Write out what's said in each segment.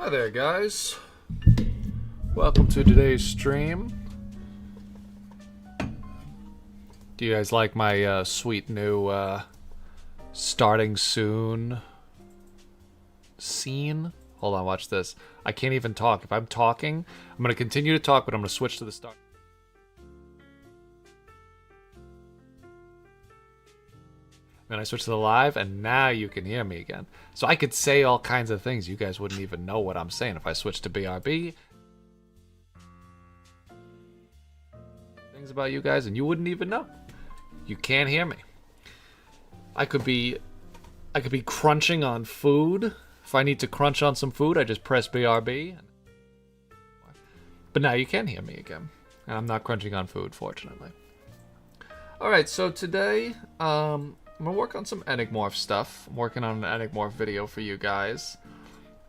Hi there, guys. Welcome to today's stream. Do you guys like my sweet new starting soon scene? Hold on, watch this. I can't even talk. If I'm talking, I'm going to continue to talk, but I'm going to switch to the start. Then I switch to the live, and now you can hear me again. So I could say all kinds of things. You guys wouldn't even know what I'm saying if I switched to BRB. Things about you guys, and you wouldn't even know. You can't hear me. I could be crunching on food. If I need to crunch on some food, I just press BRB. But now you can hear me again. And I'm not crunching on food, fortunately. Alright, so today, I'm going to work on some Enigmorph stuff. I'm working on an Enigmorph video for you guys.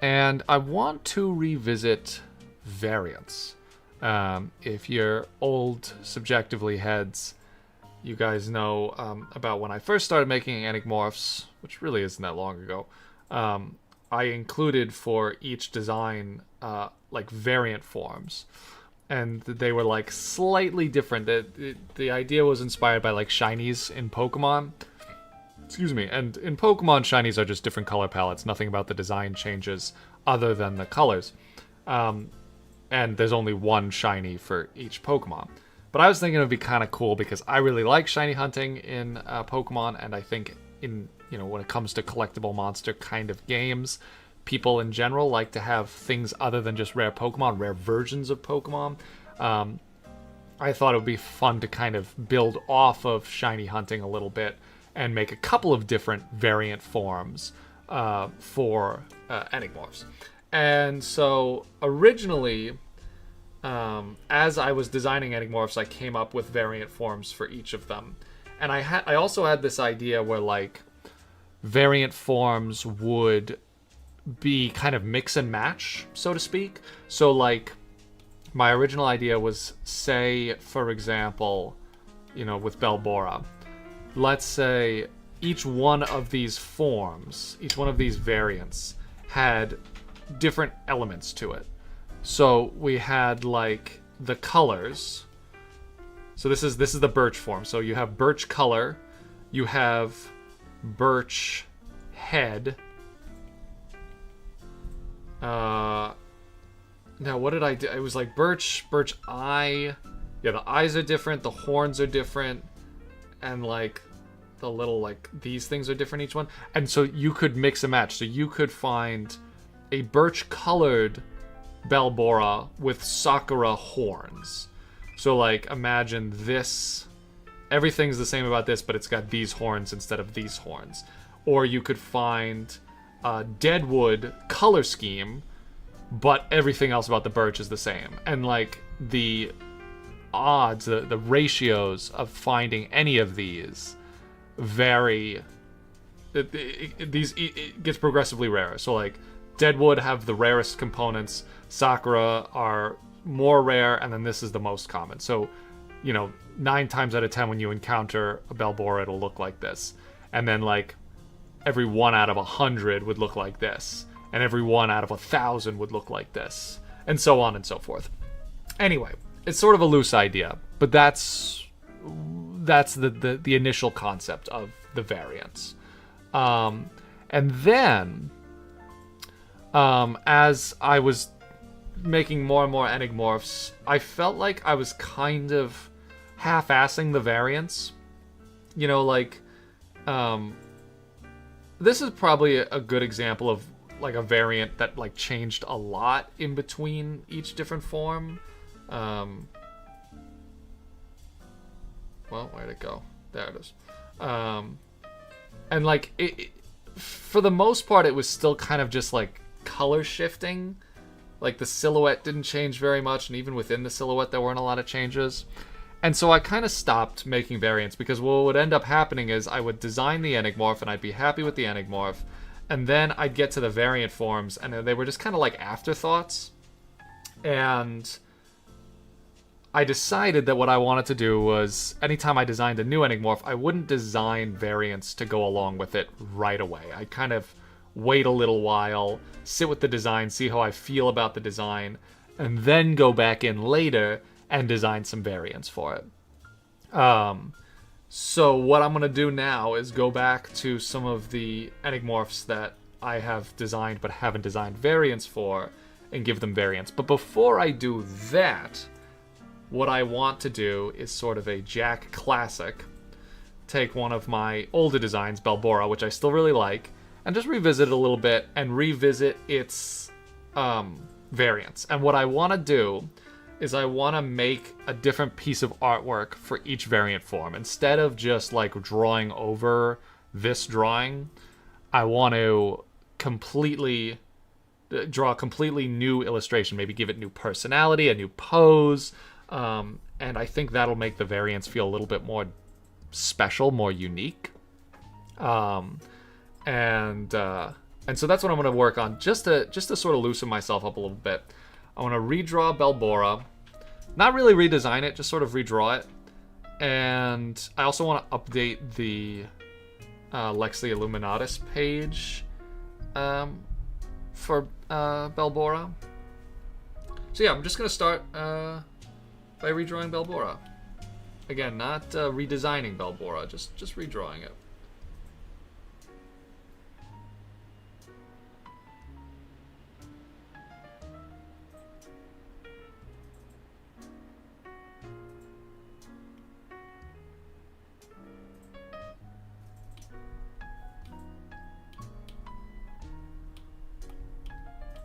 And I want to revisit variants. If you're old Subjectively heads, you guys know about when I first started making Enigmorphs, which really isn't that long ago. I included for each design like variant forms. And they were like slightly different. The idea was inspired by like shinies in Pokemon. Excuse me. And in Pokemon, shinies are just different color palettes. Nothing about the design changes other than the colors. And there's only one shiny for each Pokemon. But I was thinking it would be kind of cool because I really like shiny hunting in Pokemon, and I think in when it comes to collectible monster kind of games, people in general like to have things other than just rare Pokemon, rare versions of Pokemon. I thought it would be fun to kind of build off of shiny hunting a little bit and make a couple of different variant forms for Enigmorphs. And so originally, as I was designing Enigmorphs, I came up with variant forms for each of them. And I also had this idea where like variant forms would be kind of mix and match, so to speak. So like my original idea was, say, for example, with Belbora, let's say each one of these forms, each one of these variants had different elements to it. So we had like the colors. So this is the birch form. So you have birch color, you have birch head. Now what did I do? It was like birch eye. Yeah, the eyes are different, the horns are different, and like the little like these things are different each one. And so you could mix and match. So you could find a birch colored Belbora with Sakura horns. So like imagine this, everything's the same about this, but it's got these horns instead of these horns. Or you could find a Deadwood color scheme, but everything else about the birch is the same. And like the odds, the ratios of finding any of these vary. It gets progressively rarer. So like Deadwood have the rarest components, Sakura are more rare, and then this is the most common. So 9 times out of 10 when you encounter a Belbora, it'll look like this. And then like every 1 out of 100 would look like this. And every 1 out of 1,000 would look like this. And so on and so forth. Anyway, it's sort of a loose idea, but that's the initial concept of the variants. And then as I was making more and more Enigmorphs, I felt like I was kind of half-assing the variants. This is probably a good example of like a variant that like changed a lot in between each different form. Well, where'd it go? There it is. And like for the most part, it was still kind of just like color shifting. Like the silhouette didn't change very much, and even within the silhouette there weren't a lot of changes. And so I kind of stopped making variants, because what would end up happening is I would design the Enigmorph and I'd be happy with the Enigmorph, and then I'd get to the variant forms and they were just kind of like afterthoughts. And I decided that what I wanted to do was, anytime I designed a new Enigmorph, I wouldn't design variants to go along with it right away. I kind of wait a little while, sit with the design, see how I feel about the design, and then go back in later and design some variants for it. So what I'm going to do now is go back to some of the Enigmorphs that I have designed but haven't designed variants for and give them variants. But before I do that, what I want to do is sort of a Jack classic. Take one of my older designs, Belbora, which I still really like, and just revisit it a little bit and revisit its variants. And what I want to do is I want to make a different piece of artwork for each variant form. Instead of just like drawing over this drawing, I want to completely draw a completely new illustration, maybe give it new personality, a new pose, and I think that'll make the variants feel a little bit more special, more unique. And so that's what I'm going to work on, just to sort of loosen myself up a little bit. I want to redraw Belbora. Not really redesign it, just sort of redraw it. And I also want to update the Lex the Illuminatus page for Belbora. So yeah, I'm just going to start by redrawing Belbora. Again, not redesigning Belbora, just redrawing it.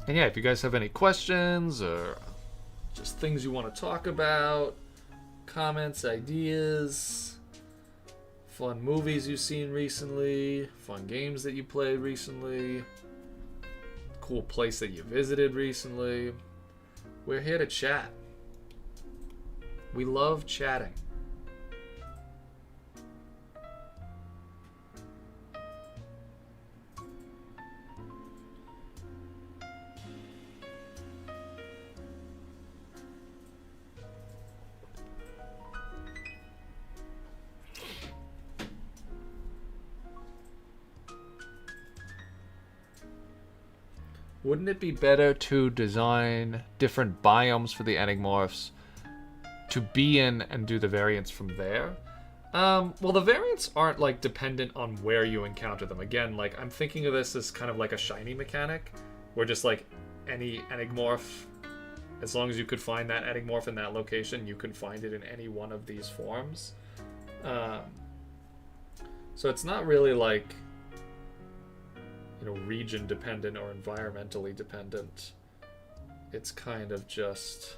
And yeah, if you guys have any questions or just things you want to talk about, comments, ideas, fun movies you've seen recently, fun games that you played recently, cool place that you visited recently, we're here to chat. We love chatting. Wouldn't it be better to design different biomes for the Enigmorphs to be in and do the variants from there? Well, the variants aren't like dependent on where you encounter them. Again, like I'm thinking of this as kind of like a shiny mechanic, where just like any Enigmorph, as long as you could find that Enigmorph in that location, you can find it in any one of these forms. So it's not really like, you know, region dependent or environmentally dependent. It's kind of just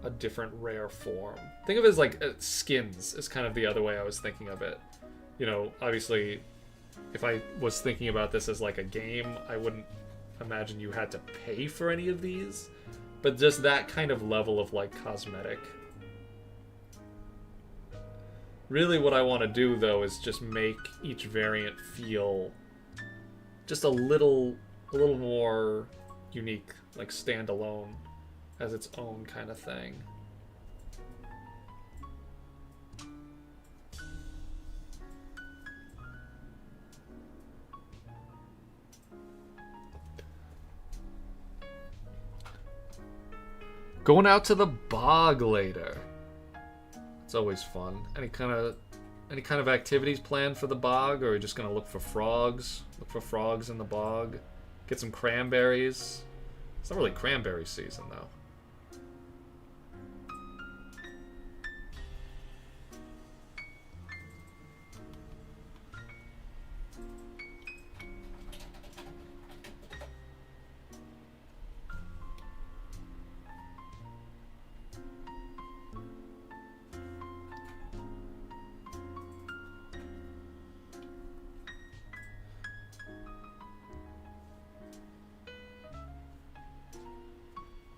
a different rare form. Think of it as like skins is kind of the other way I was thinking of it. You know, obviously, if I was thinking about this as like a game, I wouldn't imagine you had to pay for any of these, but just that kind of level of like cosmetic. Really what I want to do though is just make each variant feel just a little more unique, like standalone as its own kind of thing. Going out to the bog later. It's always fun. Any kind of activities planned for the bog, or are you just gonna look for frogs? Look for frogs in the bog. Get some cranberries. It's not really cranberry season though.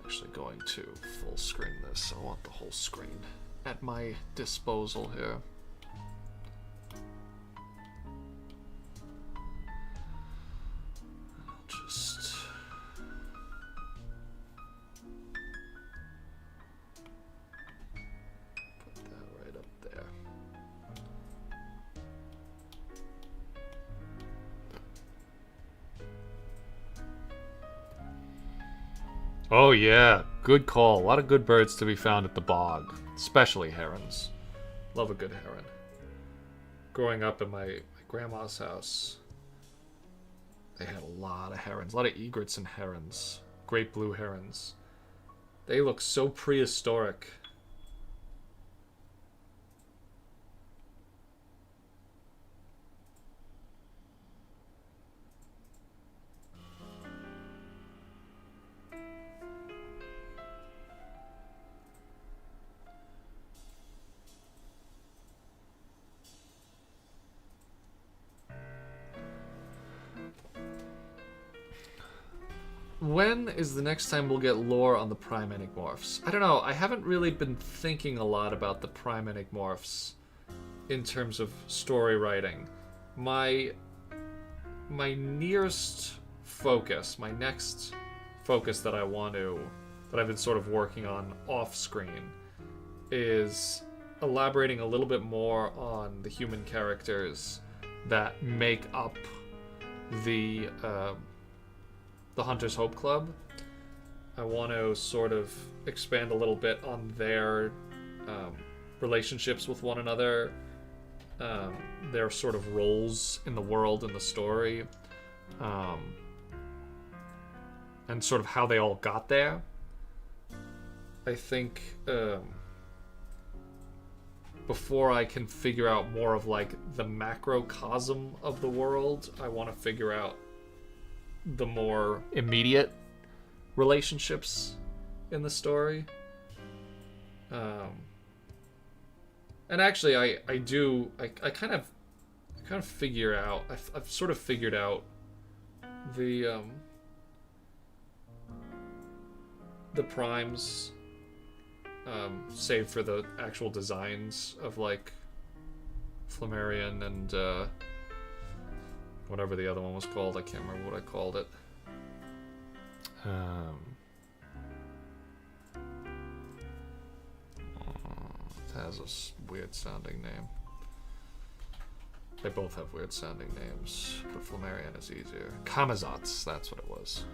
Actually going to full screen this. I want the whole screen at my disposal here. I'll just put that right up there. Oh yeah, good call. A lot of good birds to be found at the bog, especially herons. Love a good heron. Growing up in my grandma's house, they had a lot of herons, a lot of egrets and herons, great blue herons. They look so prehistoric. When is the next time we'll get lore on the Prime Enigmorphs? I don't know. I haven't really been thinking a lot about the Prime Enigmorphs in terms of story writing. My nearest focus, my next focus that I've been sort of working on off screen is elaborating a little bit more on the human characters that make up the Hunter's Hope Club. I want to sort of expand a little bit on their relationships with one another, their sort of roles in the world and the story, and sort of how they all got there. I think before I can figure out more of like the macrocosm of the world, I want to figure out the more immediate relationships in the story. And actually, I kind of figure out. I've sort of figured out the primes, save for the actual designs of like Flammarion and whatever the other one was called. I can't remember what I called it. It has a weird sounding name. They both have weird sounding names, but Flammarion is easier. Kamazats, that's what it was.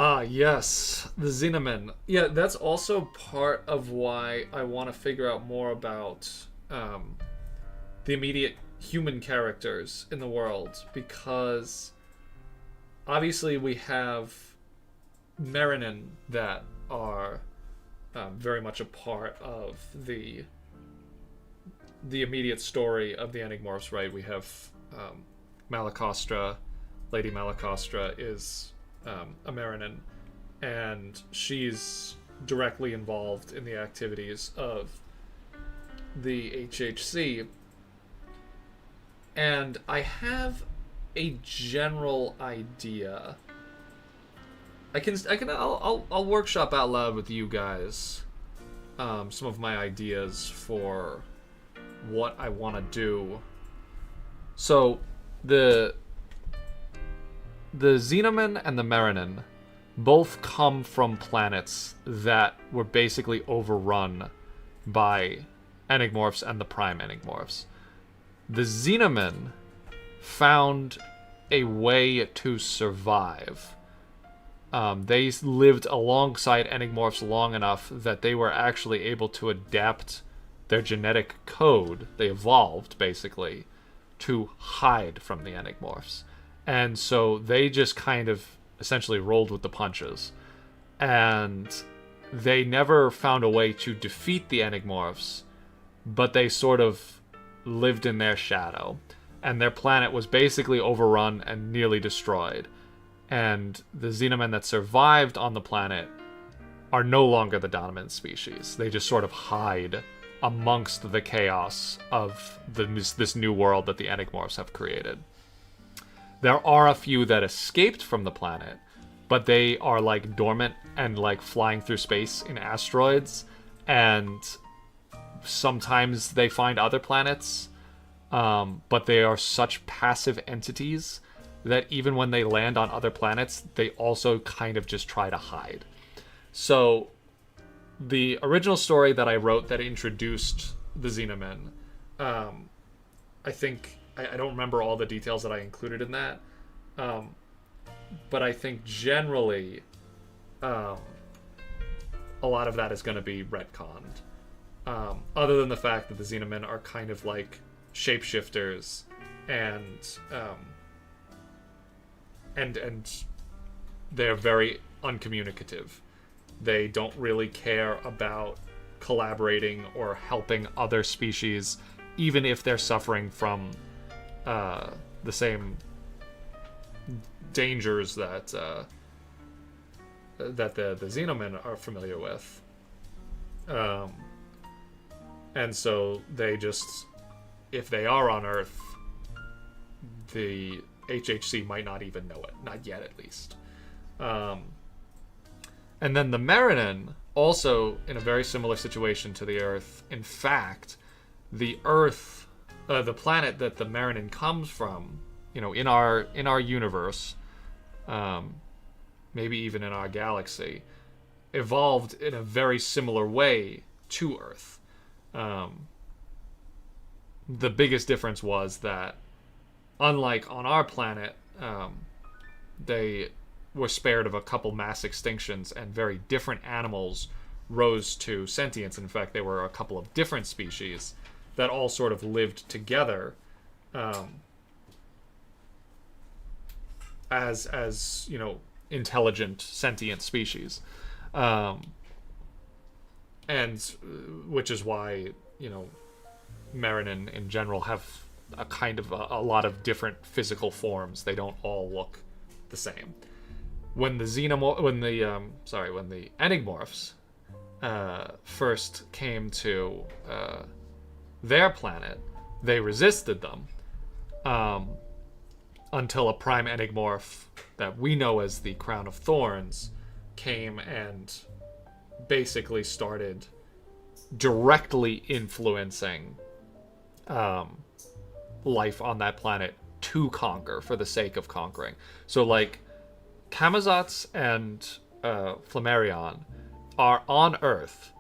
Ah, yes, the Xenomen. Yeah, that's also part of why I want to figure out more about the immediate human characters in the world, because obviously we have Marinen that are very much a part of the immediate story of the Enigmorphs, right? We have Malakostra. Lady Malakostra is a Marinen, and she's directly involved in the activities of the HHC. And I have a general idea. I'll workshop out loud with you guys some of my ideas for what I want to do. So the Xenomen and the Marinen both come from planets that were basically overrun by Enigmorphs and the Prime Enigmorphs. The Xenomen found a way to survive. They lived alongside Enigmorphs long enough that they were actually able to adapt their genetic code. They evolved, basically, to hide from the Enigmorphs. And so they just kind of essentially rolled with the punches. And they never found a way to defeat the Enigmorphs, but they sort of lived in their shadow. And their planet was basically overrun and nearly destroyed. And the Xenomen that survived on the planet are no longer the dominant species. They just sort of hide amongst the chaos of this new world that the Enigmorphs have created. There are a few that escaped from the planet, but they are like dormant and like flying through space in asteroids, and sometimes they find other planets, but they are such passive entities that even when they land on other planets, they also kind of just try to hide. So the original story that I wrote that introduced the Xenomen, I think, I don't remember all the details that I included in that, but I think generally a lot of that is going to be retconned. Other than the fact that the Xenomen are kind of like shapeshifters and they're very uncommunicative. They don't really care about collaborating or helping other species, even if they're suffering from the same dangers that the Xenomen are familiar with. And so they just, if they are on Earth, the HHC might not even know it. Not yet, at least. And then the Marinen, also in a very similar situation to the Earth. In fact, the Earth, the planet that the Marinen comes from, in our universe, maybe even in our galaxy, evolved in a very similar way to Earth. The biggest difference was that, unlike on our planet, they were spared of a couple mass extinctions, and very different animals rose to sentience. In fact, there were a couple of different species that all sort of lived together as intelligent, sentient species. And which is why, Marinen in general have a kind of a lot of different physical forms. They don't all look the same. When the Enigmorphs first came to their planet, they resisted them until a prime Enigmorph that we know as the Crown of Thorns came and basically started directly influencing life on that planet to conquer for the sake of conquering. So, like, Camazotz and Flammarion are on Earth,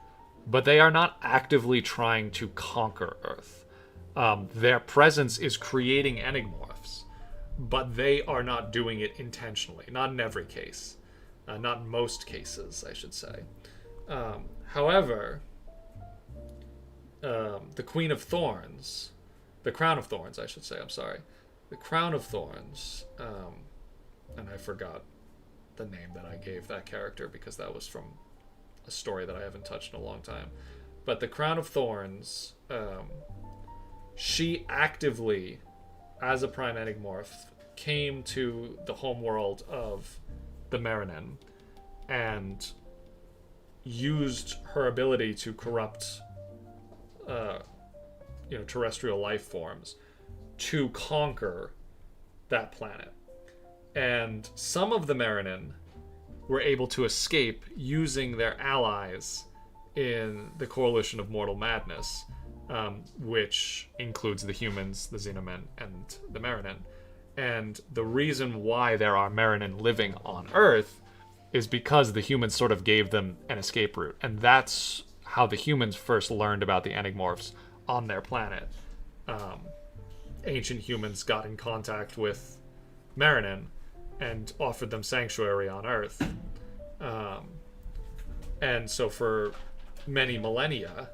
but they are not actively trying to conquer Earth. Their presence is creating Enigmorphs, but they are not doing it intentionally, not in every case. Not in most cases, I should say. However, the Queen of Thorns, the Crown of Thorns, I should say, I'm sorry. The Crown of Thorns, and I forgot the name that I gave that character because that was from a story that I haven't touched in a long time. But the Crown of Thorns, she actively, as a Prime Enigmorph, came to the homeworld of the Marinen and used her ability to corrupt terrestrial life forms to conquer that planet. And some of the Marinen were able to escape using their allies in the Coalition of Mortal Madness, which includes the humans, the Xenomen, and the Marinen. And the reason why there are Marinen living on Earth is because the humans sort of gave them an escape route. And that's how the humans first learned about the Enigmorphs on their planet. Ancient humans got in contact with Marinen and offered them sanctuary on Earth. And so for many millennia,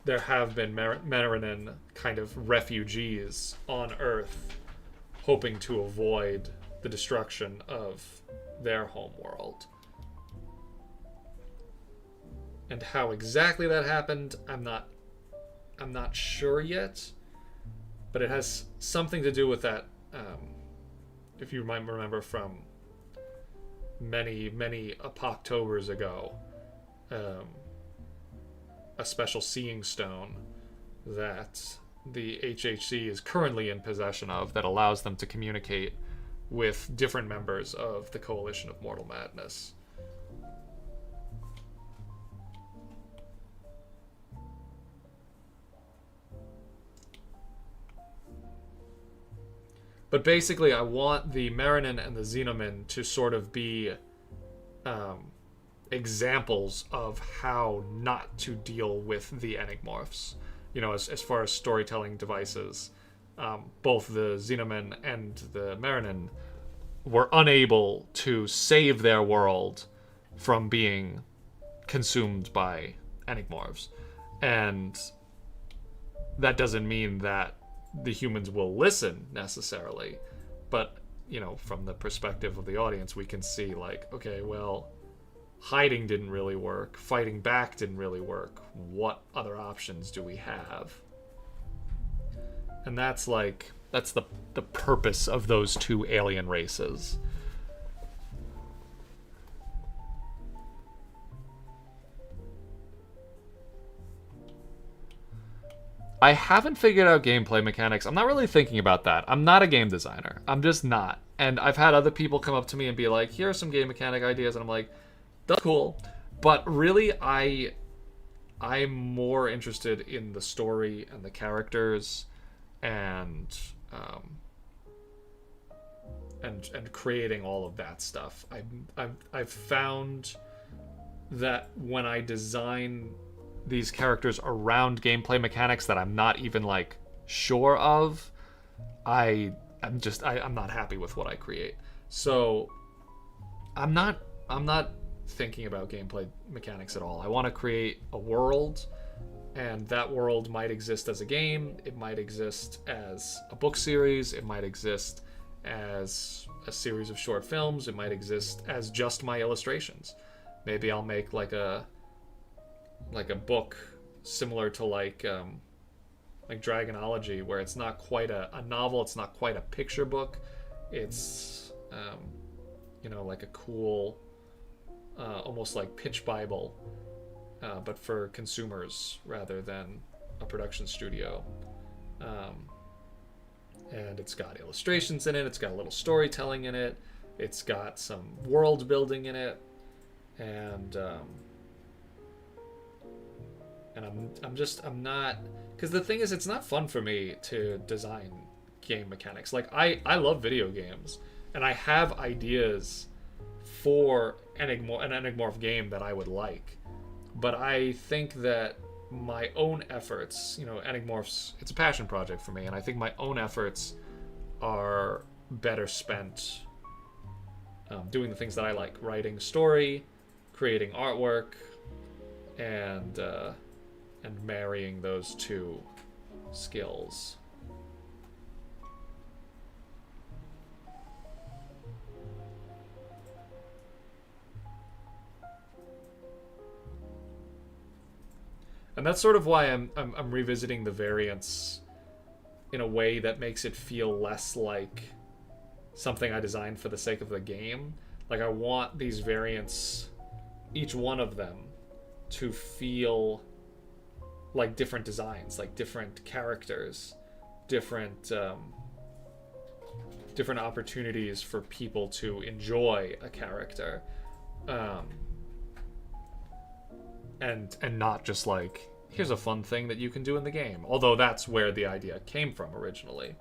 there have been Marinen kind of refugees on Earth, hoping to avoid the destruction of their homeworld. And how exactly that happened, I'm not sure yet, but it has something to do with that. If you might remember from many Apoctobers ago, a special seeing stone that the HHC is currently in possession of that allows them to communicate with different members of the Coalition of Mortal Madness. But basically, I want the Marinen and the Xenomen to sort of be examples of how not to deal with the Enigmorphs. You know, as far as storytelling devices, both the Xenomen and the Marinen were unable to save their world from being consumed by Enigmorphs. And that doesn't mean that the humans will listen necessarily, but you know, from the perspective of the audience, we can see like, okay, well, hiding didn't really work, fighting back didn't really work, what other options do we have? And that's the purpose of those two alien races. I haven't figured out gameplay mechanics. I'm not really thinking about that. I'm not a game designer. I'm just not. And I've had other people come up to me and be like, here are some game mechanic ideas. And I'm like, that's cool. But really, I'm more interested in the story and the characters and creating all of that stuff. I've found that when I design these characters around gameplay mechanics that I'm not even like sure of, I'm not happy with what I create. So I'm not thinking about gameplay mechanics at all. I want to create a world, and that world might exist as a game, it might exist as a book series, it might exist as a series of short films, it might exist as just my illustrations. Maybe I'll make like a book similar to like Dragonology, where it's not quite a novel, it's not quite a picture book, it's like a cool almost like pitch Bible, but for consumers rather than a production studio. And it's got illustrations in it, it's got a little storytelling in it, it's got some world building in it, and I'm not, because the thing is, it's not fun for me to design game mechanics. Like I love video games, and I have ideas for an Enigmorph game that I would like, but I think that my own efforts, Enigmorphs, it's a passion project for me, and I think my own efforts are better spent doing the things that I like: writing story, creating artwork, and marrying those two skills. And that's sort of why I'm revisiting the variants in a way that makes it feel less like something I designed for the sake of the game. Like, I want these variants, each one of them, to feel like different designs, like different characters, different different opportunities for people to enjoy a character, and not just like, here's a fun thing that you can do in the game. Although that's where the idea came from originally.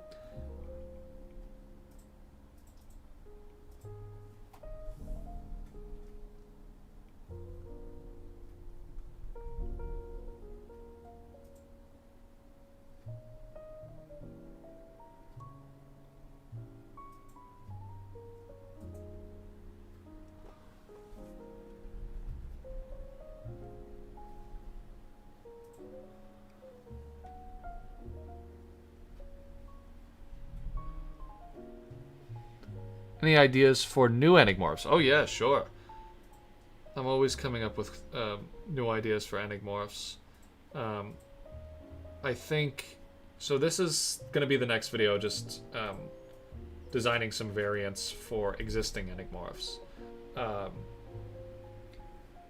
Any ideas for new Enigmorphs? Oh yeah, sure. I'm always coming up with new ideas for Enigmorphs. I think... So this is going to be the next video, just designing some variants for existing Enigmorphs.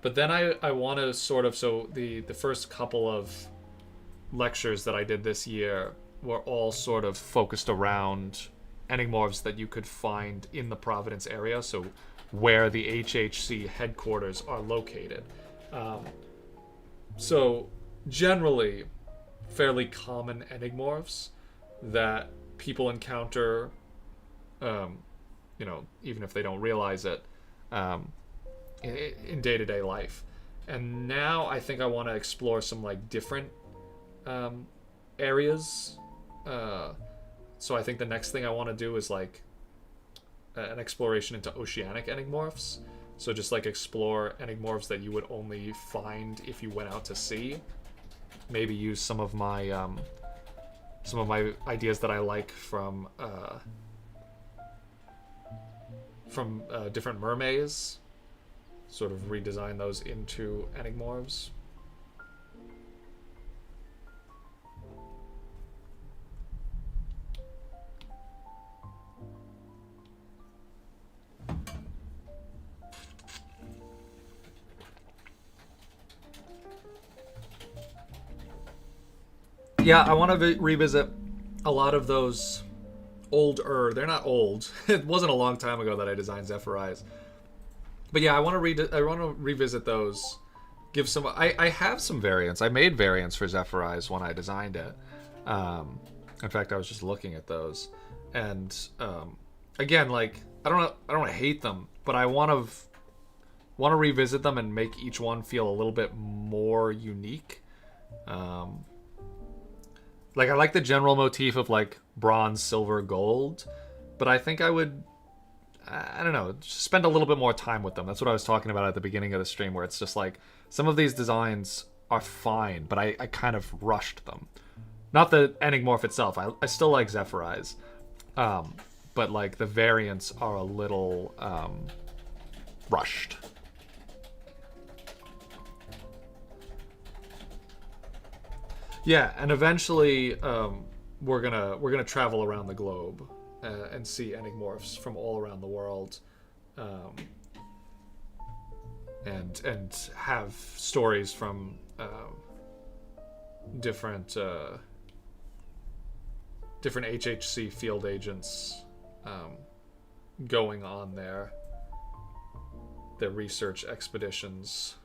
But then I want to sort of... So the first couple of lectures that I did this year were all sort of focused around Enigmorphs that you could find in the Providence area, so where the HHC headquarters are located. So generally, fairly common Enigmorphs that people encounter, you know, even if they don't realize it, in day-to-day life. And now I think I want to explore some like different areas. So I think the next thing I want to do is like an exploration into oceanic Enigmorphs. So just like explore Enigmorphs that you would only find if you went out to sea. Maybe use some of my ideas that I like from different mermaids. Sort of redesign those into Enigmorphs. Yeah, I want to revisit a lot of those older... They're not old. It wasn't a long time ago that I designed Zephyr Eyes. But yeah, I want to revisit those. Give some... I have some variants. I made variants for Zephyr Eyes when I designed it. In fact, I was just looking at those. And again, like, I don't hate them, but I want to revisit them and make each one feel a little bit more unique. Like, I like the general motif of, like, bronze, silver, gold. But I think I would, I don't know, just spend a little bit more time with them. That's what I was talking about at the beginning of the stream, where it's just like, some of these designs are fine, but I kind of rushed them. Not the Enigmorph itself. I still like Zephyr Eyes. But, like, the variants are a little rushed. Yeah, and eventually we're gonna travel around the globe and see Enigmorphs from all around the world, and have stories from different HHC field agents going on their research expeditions.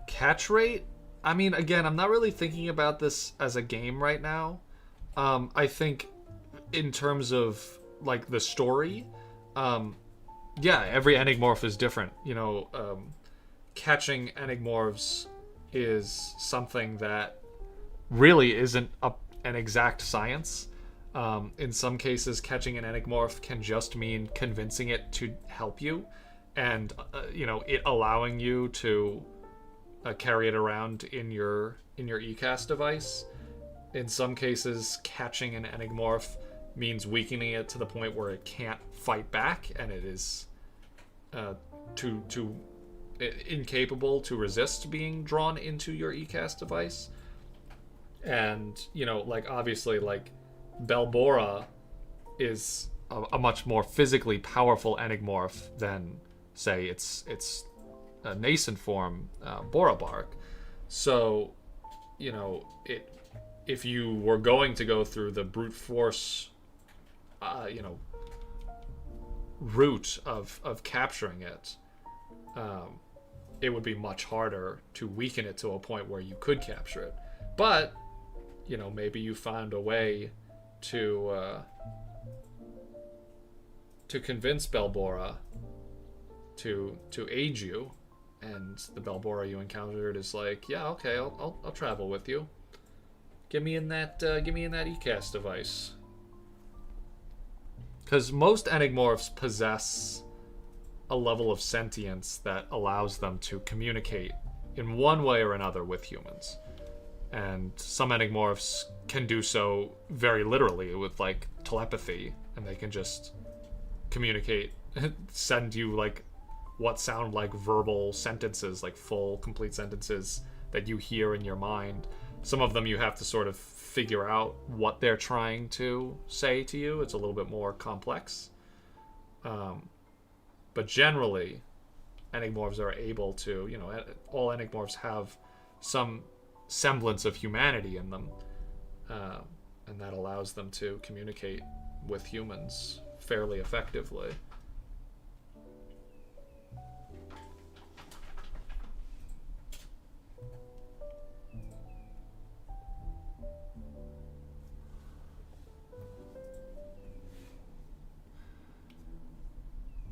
Catch rate? I mean, again, I'm not really thinking about this as a game right now. I think in terms of like the story, um, yeah, every Enigmorph is different. Catching Enigmorphs is something that really isn't an exact science. In some cases, catching an Enigmorph can just mean convincing it to help you, and it allowing you to carry it around in your ECAS device. In some cases, catching an Enigmorph means weakening it to the point where it can't fight back, and it is too incapable to resist being drawn into your ECAS device. And like obviously, like Belbora is a much more physically powerful Enigmorph than, say, its a nascent form, Borobark. So, if you were going to go through the brute force, route of capturing it, it would be much harder to weaken it to a point where you could capture it. But, maybe you found a way to convince Belbora to aid you, and the Belbora you encountered is like, yeah, okay, I'll travel with you. Give me in that ECAS device. Because most Enigmorphs possess a level of sentience that allows them to communicate in one way or another with humans. And some Enigmorphs can do so very literally with, like, telepathy, and they can just communicate, send you, like, what sound like verbal sentences, like full, complete sentences that you hear in your mind. Some of them you have to sort of figure out what they're trying to say to you. It's a little bit more complex. But generally, Enigmorphs are able to, all Enigmorphs have some semblance of humanity in them. And that allows them to communicate with humans fairly effectively.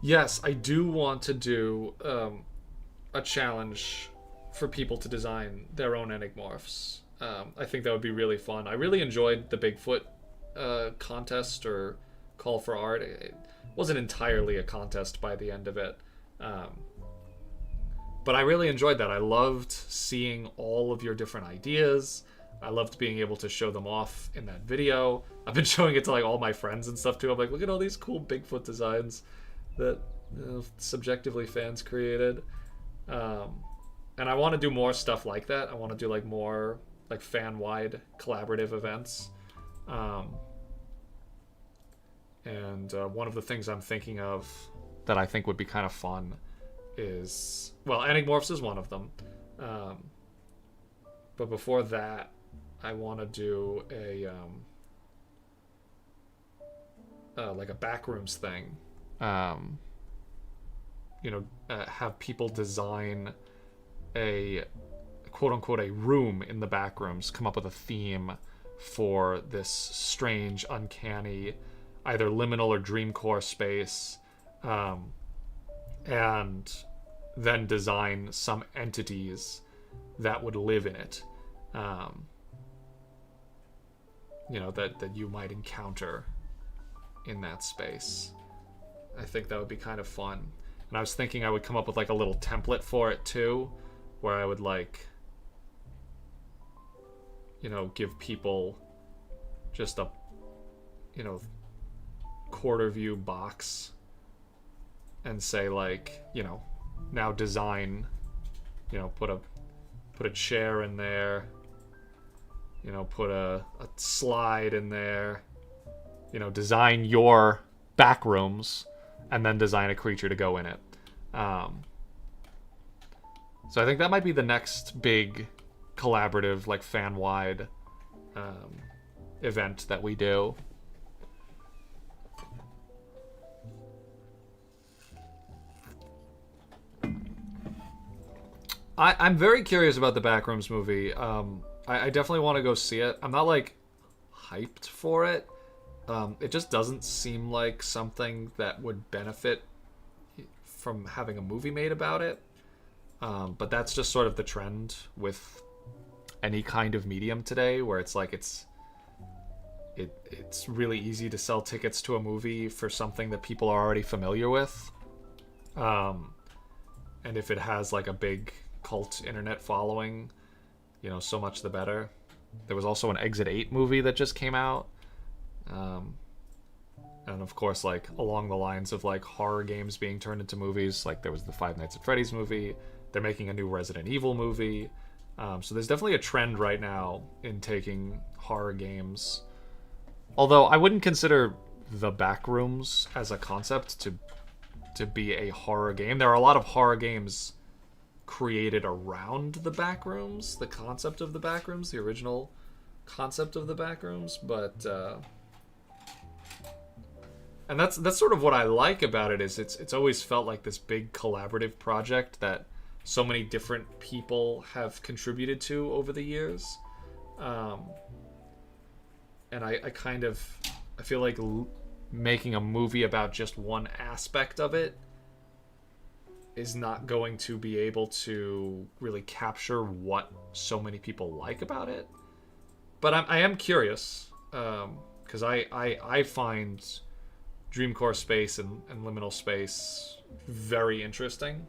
Yes, I do want to do a challenge for people to design their own Enigmorphs. I think that would be really fun. I really enjoyed the Bigfoot contest or call for art. It wasn't entirely a contest by the end of it. But I really enjoyed that. I loved seeing all of your different ideas. I loved being able to show them off in that video. I've been showing it to like all my friends and stuff too. I'm like, look at all these cool Bigfoot designs that subjectively fans created. And I want to do more stuff like that. I want to do like more like fan-wide collaborative events. And one of the things I'm thinking of that I think would be kind of fun is, well, Enigmorphs is one of them. But before that, I want to do a like a backrooms thing. Have people design a quote-unquote a room in the backrooms, come up with a theme for this strange, uncanny, either liminal or dreamcore space, and then design some entities that would live in it, that you might encounter in that space. I think that would be kind of fun. And I was thinking I would come up with like a little template for it too, where I would like, give people just a, quarter view box and say like, now design, put a chair in there, put a slide in there, design your back rooms, and then design a creature to go in it. So I think that might be the next big collaborative, like fan-wide event that we do. I'm very curious about the Backrooms movie. I definitely want to go see it. I'm not like hyped for it. It just doesn't seem like something that would benefit from having a movie made about it. But that's just sort of the trend with any kind of medium today, where it's like it's really easy to sell tickets to a movie for something that people are already familiar with. And if it has like a big cult internet following, so much the better. There was also an Exit 8 movie that just came out. And of course, like along the lines of like horror games being turned into movies, like there was the Five Nights at Freddy's movie. They're making a new Resident Evil movie. So there's definitely a trend right now in taking horror games. Although I wouldn't consider The Backrooms as a concept to be a horror game. There are a lot of horror games created around the Backrooms, the concept of the Backrooms, the original concept of the Backrooms, but and that's sort of what I like about it, is it's always felt like this big collaborative project that so many different people have contributed to over the years. And I feel like making a movie about just one aspect of it is not going to be able to really capture what so many people like about it. But I am curious, because I find Dreamcore space and liminal space very interesting.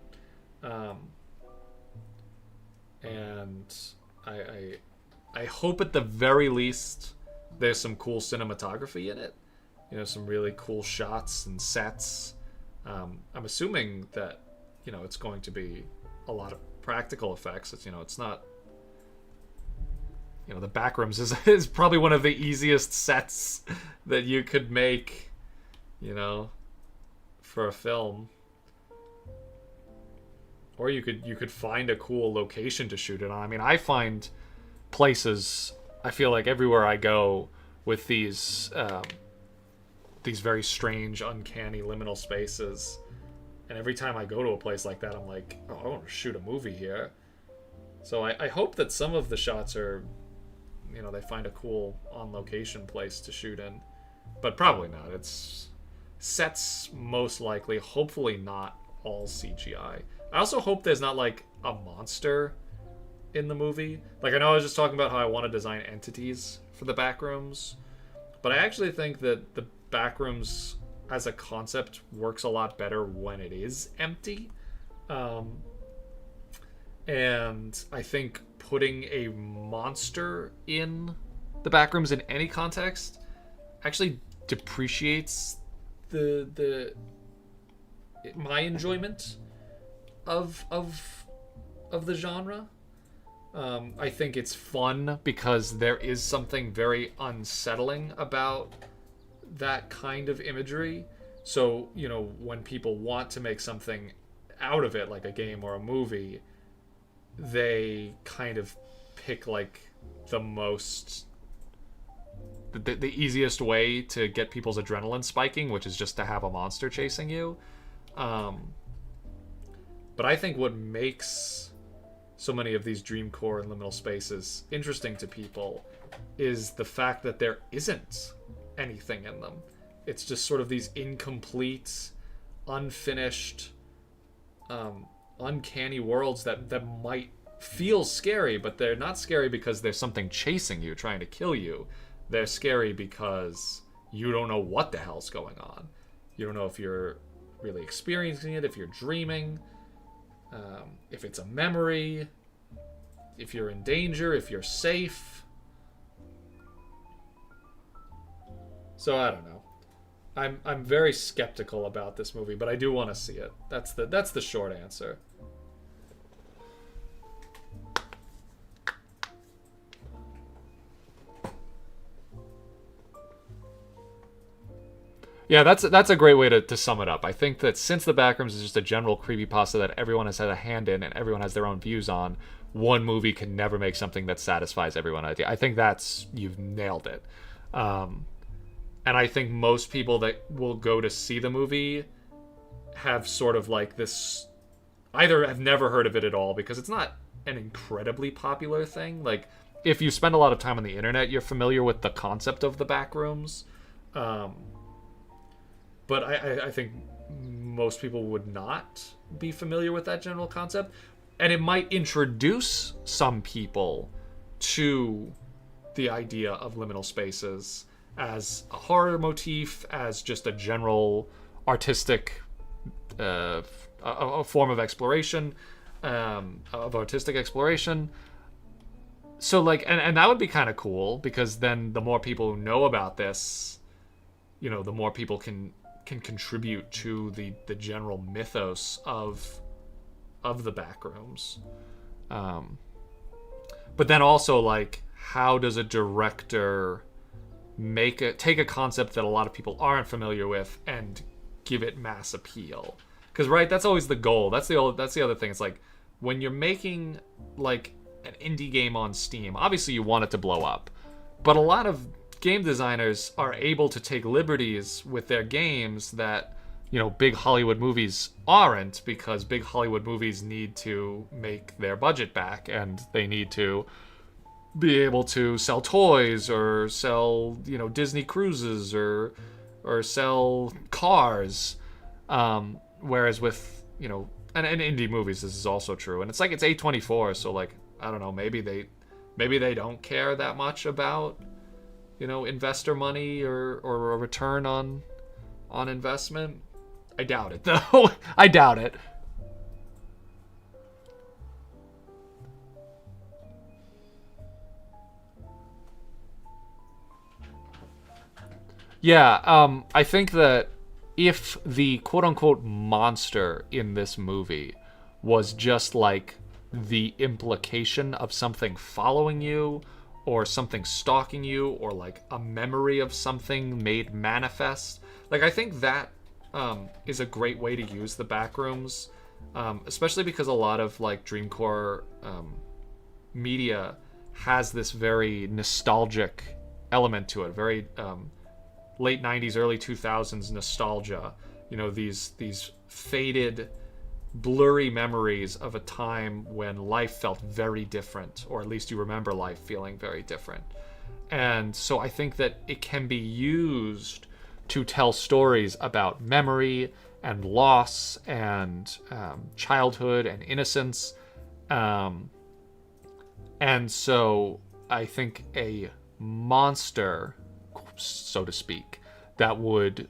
And I hope at the very least there's some cool cinematography in it. Some really cool shots and sets. I'm assuming that, it's going to be a lot of practical effects. It's not... the Backrooms is probably one of the easiest sets that you could make, for a film. Or you could find a cool location to shoot it on. I mean, I find places, I feel like everywhere I go with these very strange, uncanny liminal spaces, and every time I go to a place like that, I'm like, oh, I want to shoot a movie here. So I hope that some of the shots are, they find a cool on-location place to shoot in, but probably not. It's sets most likely, hopefully not all CGI. I also hope there's not like a monster in the movie. Like, I know I was just talking about how I want to design entities for the Backrooms, but I actually think that the Backrooms as a concept works a lot better when it is empty. And I think putting a monster in the Backrooms in any context actually depreciates my enjoyment of the genre. I think it's fun because there is something very unsettling about that kind of imagery. So, when people want to make something out of it, like a game or a movie, they kind of pick like the easiest way to get people's adrenaline spiking, which is just to have a monster chasing you. But I think what makes so many of these Dreamcore and liminal spaces interesting to people is the fact that there isn't anything in them. It's just sort of these incomplete, unfinished, uncanny worlds that might feel scary, but they're not scary because there's something chasing you, trying to kill you. They're scary because you don't know what the hell's going on. You don't know if you're really experiencing it, if you're dreaming, if it's a memory, if you're in danger, if you're safe. So I don't know. I'm very skeptical about this movie, but I do want to see it. That's the short answer. Yeah, that's a great way to sum it up. I think that since The Backrooms is just a general creepypasta that everyone has had a hand in and everyone has their own views on, one movie can never make something that satisfies everyone. I think you've nailed it. And I think most people that will go to see the movie have sort of like this, either have never heard of it at all because it's not an incredibly popular thing. Like, if you spend a lot of time on the internet, you're familiar with the concept of the back rooms. But I think most people would not be familiar with that general concept. And it might introduce some people to the idea of liminal spaces as a horror motif, as just a general artistic a form of exploration, of artistic exploration. So like, and that would be kind of cool, because then the more people who know about this, you know, the more people can contribute to the general mythos of the backrooms. But then also, like, how does a director take a concept that a lot of people aren't familiar with and give it mass appeal? Because, right, that's always the goal. That's the other thing. It's like, when you're making like an indie game on Steam, obviously you want it to blow up, but a lot of game designers are able to take liberties with their games that, you know, big Hollywood movies aren't, because big Hollywood movies need to make their budget back, and they need to be able to sell toys, or sell, you know, Disney cruises, or sell cars. Whereas with, you know, and indie movies, this is also true. And it's like, it's A24, so like, I don't know, maybe they don't care that much about, you know, investor money or a return on investment. I doubt it, though. I doubt it. Yeah, I think that if the quote-unquote monster in this movie was just like the implication of something following you, or something stalking you, or like a memory of something made manifest, like, I think that is a great way to use the backrooms, especially because a lot of like Dreamcore media has this very nostalgic element to it, very late 90s, early 2000s nostalgia. You know, these faded, blurry memories of a time when life felt very different, or at least you remember life feeling very different. And so I think that it can be used to tell stories about memory and loss and childhood and innocence. And so I think a monster, so to speak, that would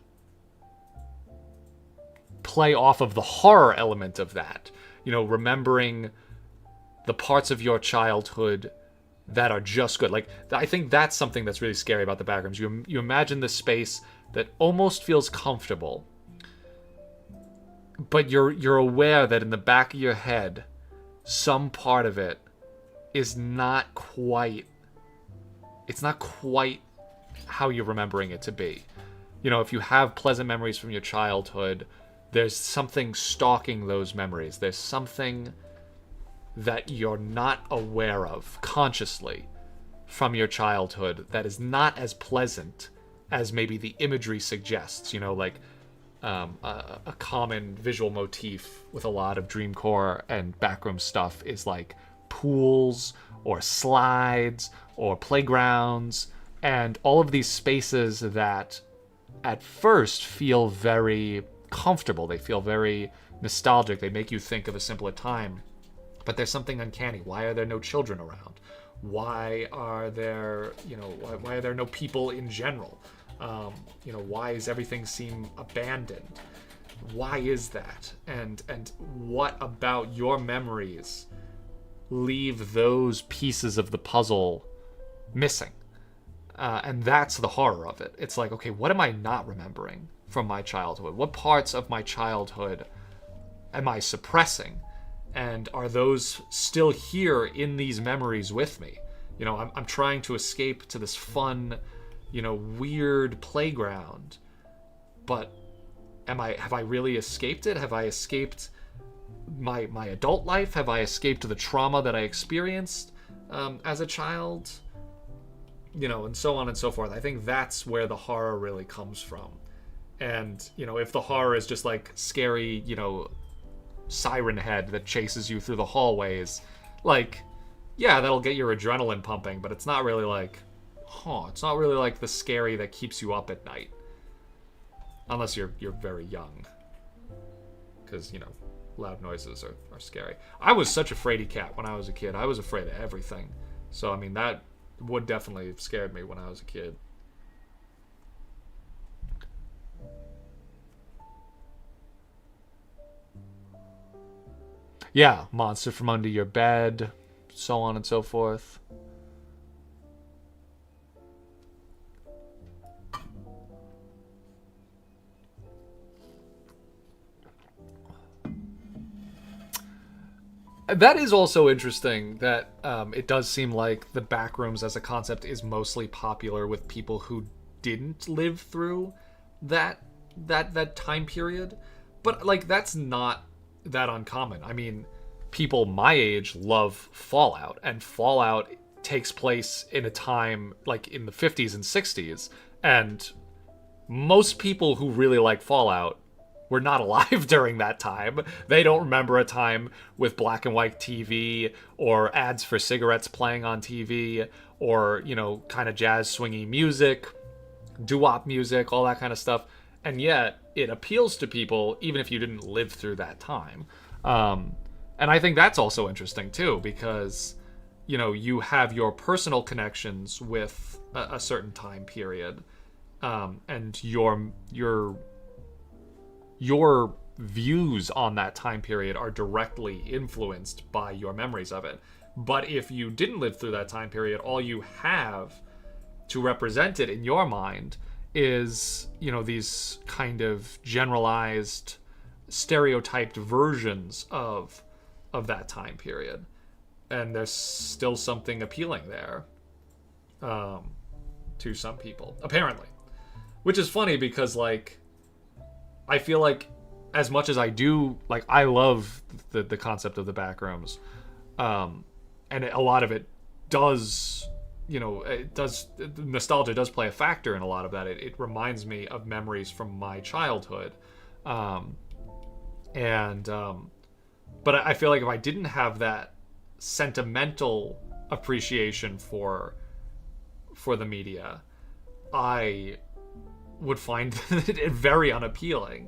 play off of the horror element of that, you know, remembering the parts of your childhood that are just good. Like, I think that's something that's really scary about the backrooms. You imagine this space that almost feels comfortable, but you're aware that in the back of your head, some part of it is not quite, it's not quite how you're remembering it to be. You know, if you have pleasant memories from your childhood, there's something stalking those memories. There's something that you're not aware of consciously from your childhood that is not as pleasant as maybe the imagery suggests. You know, like a common visual motif with a lot of Dreamcore and backroom stuff is like pools or slides or playgrounds, and all of these spaces that at first feel very comfortable. They feel very nostalgic. They make you think of a simpler time, but there's something uncanny. Why are there no children around? Why are there, you know, why are there no people in general? You know, why does everything seem abandoned? Why is that? And what about your memories leave those pieces of the puzzle missing? And that's the horror of it. It's like, okay, what am I not remembering from my childhood? What parts of my childhood am I suppressing? And are those still here in these memories with me? You know, I'm trying to escape to this fun, you know, weird playground, but have I really escaped it? Have I escaped my adult life? Have I escaped the trauma that I experienced as a child? You know, and so on and so forth. I think that's where the horror really comes from. And, you know, if the horror is just like scary, you know, siren head that chases you through the hallways, like, yeah, that'll get your adrenaline pumping, but it's not really like, it's not really like the scary that keeps you up at night. Unless you're very young. Because, loud noises are scary. I was such a fraidy cat when I was a kid. I was afraid of everything. So, I mean, that would definitely have scared me when I was a kid. Yeah, monster from under your bed, so on and so forth. That is also interesting that it does seem like the backrooms as a concept is mostly popular with people who didn't live through that time period. But like that's not that uncommon. I mean, people my age love Fallout, and Fallout takes place in a time like in the 50s and 60s, and most people who really like Fallout were not alive during that time. They don't remember a time with black and white TV or ads for cigarettes playing on TV or, kind of jazz swingy music, doo-wop music, all that kind of stuff. And yet it appeals to people even if you didn't live through that time. And I think that's also interesting too, because, you have your personal connections with a certain time period, and your views on that time period are directly influenced by your memories of it. But if you didn't live through that time period, all you have to represent it in your mind is, these kind of generalized, stereotyped versions of that time period. And there's still something appealing there to some people, apparently. Which is funny because, like, I feel like as much as I do, like, I love the concept of the backrooms, and a lot of it does, nostalgia does play a factor in a lot of that. It reminds me of memories from my childhood, but I feel like if I didn't have that sentimental appreciation for the media, I would find it very unappealing,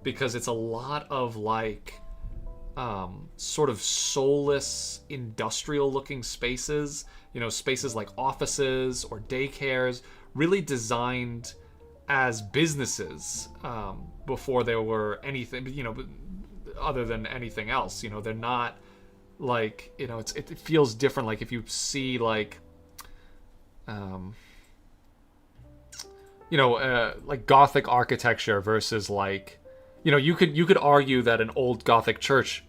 because it's a lot of like sort of soulless industrial looking spaces, spaces like offices or daycares, really designed as businesses before there were anything, other than anything else. They're not like, it feels different. Like if you see like like Gothic architecture versus like, you could argue that an old Gothic church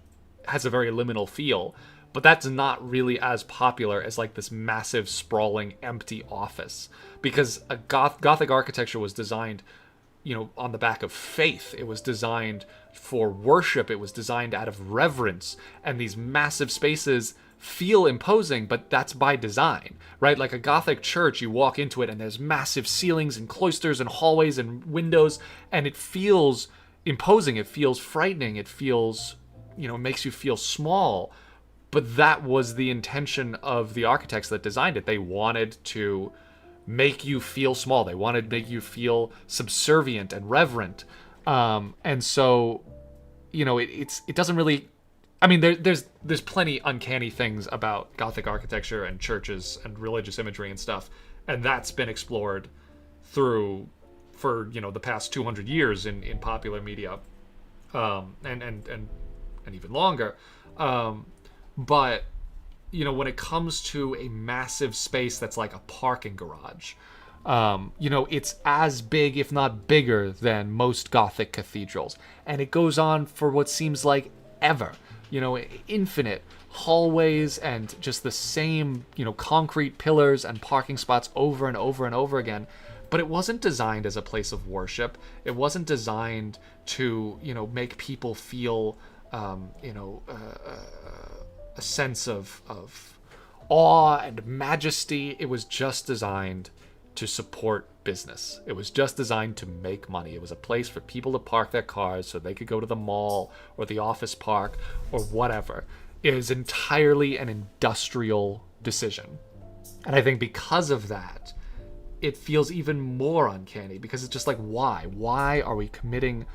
has a very liminal feel, but that's not really as popular as like this massive, sprawling, empty office, because a Gothic architecture was designed, on the back of faith. It was designed for worship. It was designed out of reverence, and these massive spaces feel imposing, but that's by design, right? Like a Gothic church, you walk into it and there's massive ceilings and cloisters and hallways and windows, and it feels imposing. It feels frightening. It feels, makes you feel small. But that was the intention of the architects that designed it. They wanted to make you feel small. They wanted to make you feel subservient and reverent. And so, it doesn't really, I mean, there's plenty uncanny things about Gothic architecture and churches and religious imagery and stuff, and that's been explored for the past 200 years in popular media, and even longer. But when it comes to a massive space that's like a parking garage, it's as big, if not bigger, than most Gothic cathedrals, and it goes on for what seems like ever. Infinite hallways and just the same, concrete pillars and parking spots over and over and over again. But it wasn't designed as a place of worship. It wasn't designed to, make people feel, a sense of awe and majesty. It was just designed to support business. It was just designed to make money. It was a place for people to park their cars so they could go to the mall or the office park or whatever. is entirely an industrial decision. And I think because of that, it feels even more uncanny, because it's just like, why are we committing,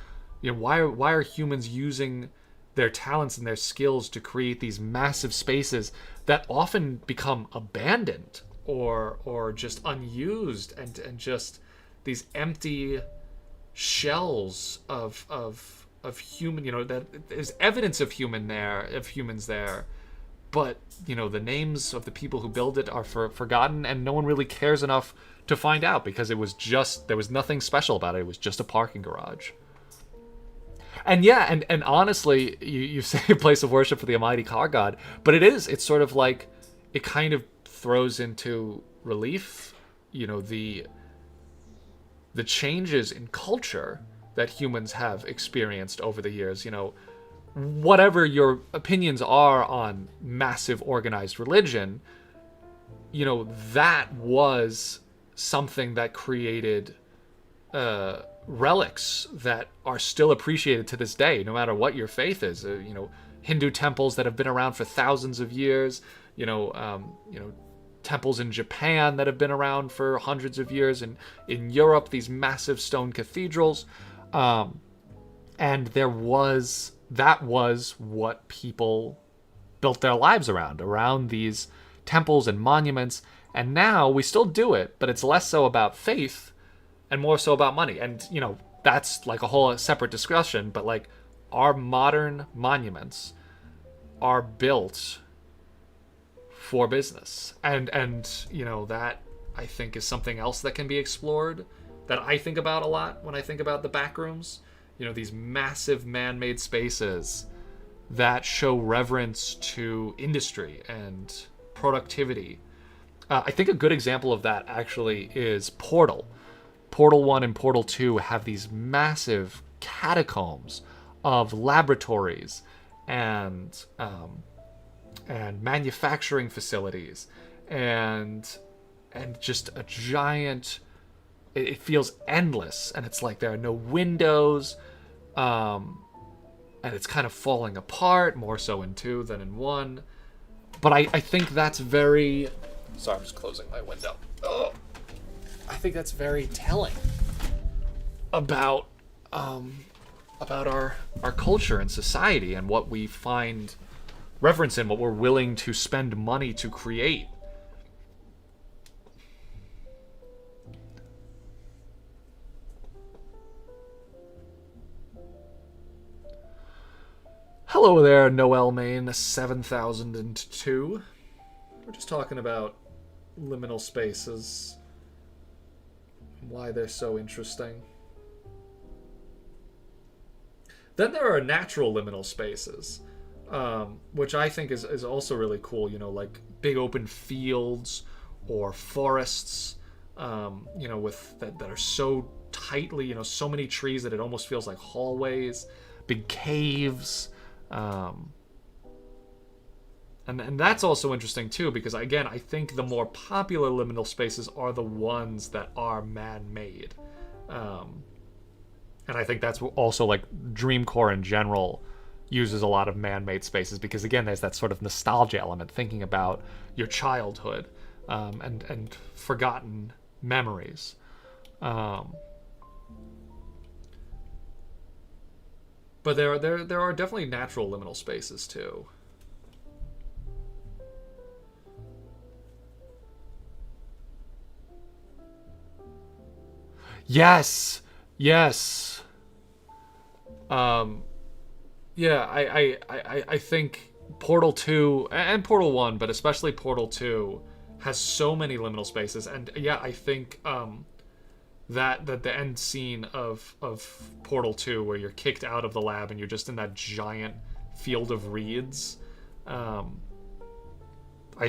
why are humans using their talents and their skills to create these massive spaces that often become abandoned or just unused, and just these empty shells of human, that there's evidence of humans there, but the names of the people who build it are forgotten, and no one really cares enough to find out, because there was nothing special about it. It was just a parking garage. And yeah, and honestly, you say a place of worship for the almighty car god, but it's sort of like, it kind of throws into relief, the changes in culture that humans have experienced over the years. Whatever your opinions are on massive organized religion, that was something that created relics that are still appreciated to this day, no matter what your faith is. Hindu temples that have been around for thousands of years, temples in Japan that have been around for hundreds of years, and in Europe, these massive stone cathedrals. And that was what people built their lives around these temples and monuments. And now we still do it, but it's less so about faith and more so about money. And, that's like a whole separate discussion, but like, our modern monuments are built for business. And that, I think, is something else that can be explored, that I think about a lot when I think about the back rooms. These massive man-made spaces that show reverence to industry and productivity. I think a good example of that actually is Portal. Portal 1 and Portal 2 have these massive catacombs of laboratories and manufacturing facilities, and just a giant, it feels endless, and it's like there are no windows, and it's kind of falling apart, more so in 2 than in 1. But I think that's very... Sorry, I'm just closing my window. Oh. I think that's very telling about our culture and society, and what we find reverence in, what we're willing to spend money to create. Hello there, Noel Main 7002. We're just talking about liminal spaces, why they're so interesting. Then there are natural liminal spaces, which I think is also really cool. Like big open fields or forests, with that are so tightly, so many trees that it almost feels like hallways. Big caves. And that's also interesting too, because again, I think the more popular liminal spaces are the ones that are man-made. And I think that's also, like, Dreamcore in general uses a lot of man-made spaces, because again, there's that sort of nostalgia element, thinking about your childhood, and forgotten memories. But there are definitely natural liminal spaces too. Yes. Yeah, I think Portal 2 and Portal 1, but especially Portal 2, has so many liminal spaces. And yeah, I think that the end scene of Portal 2, where you're kicked out of the lab and you're just in that giant field of reeds, I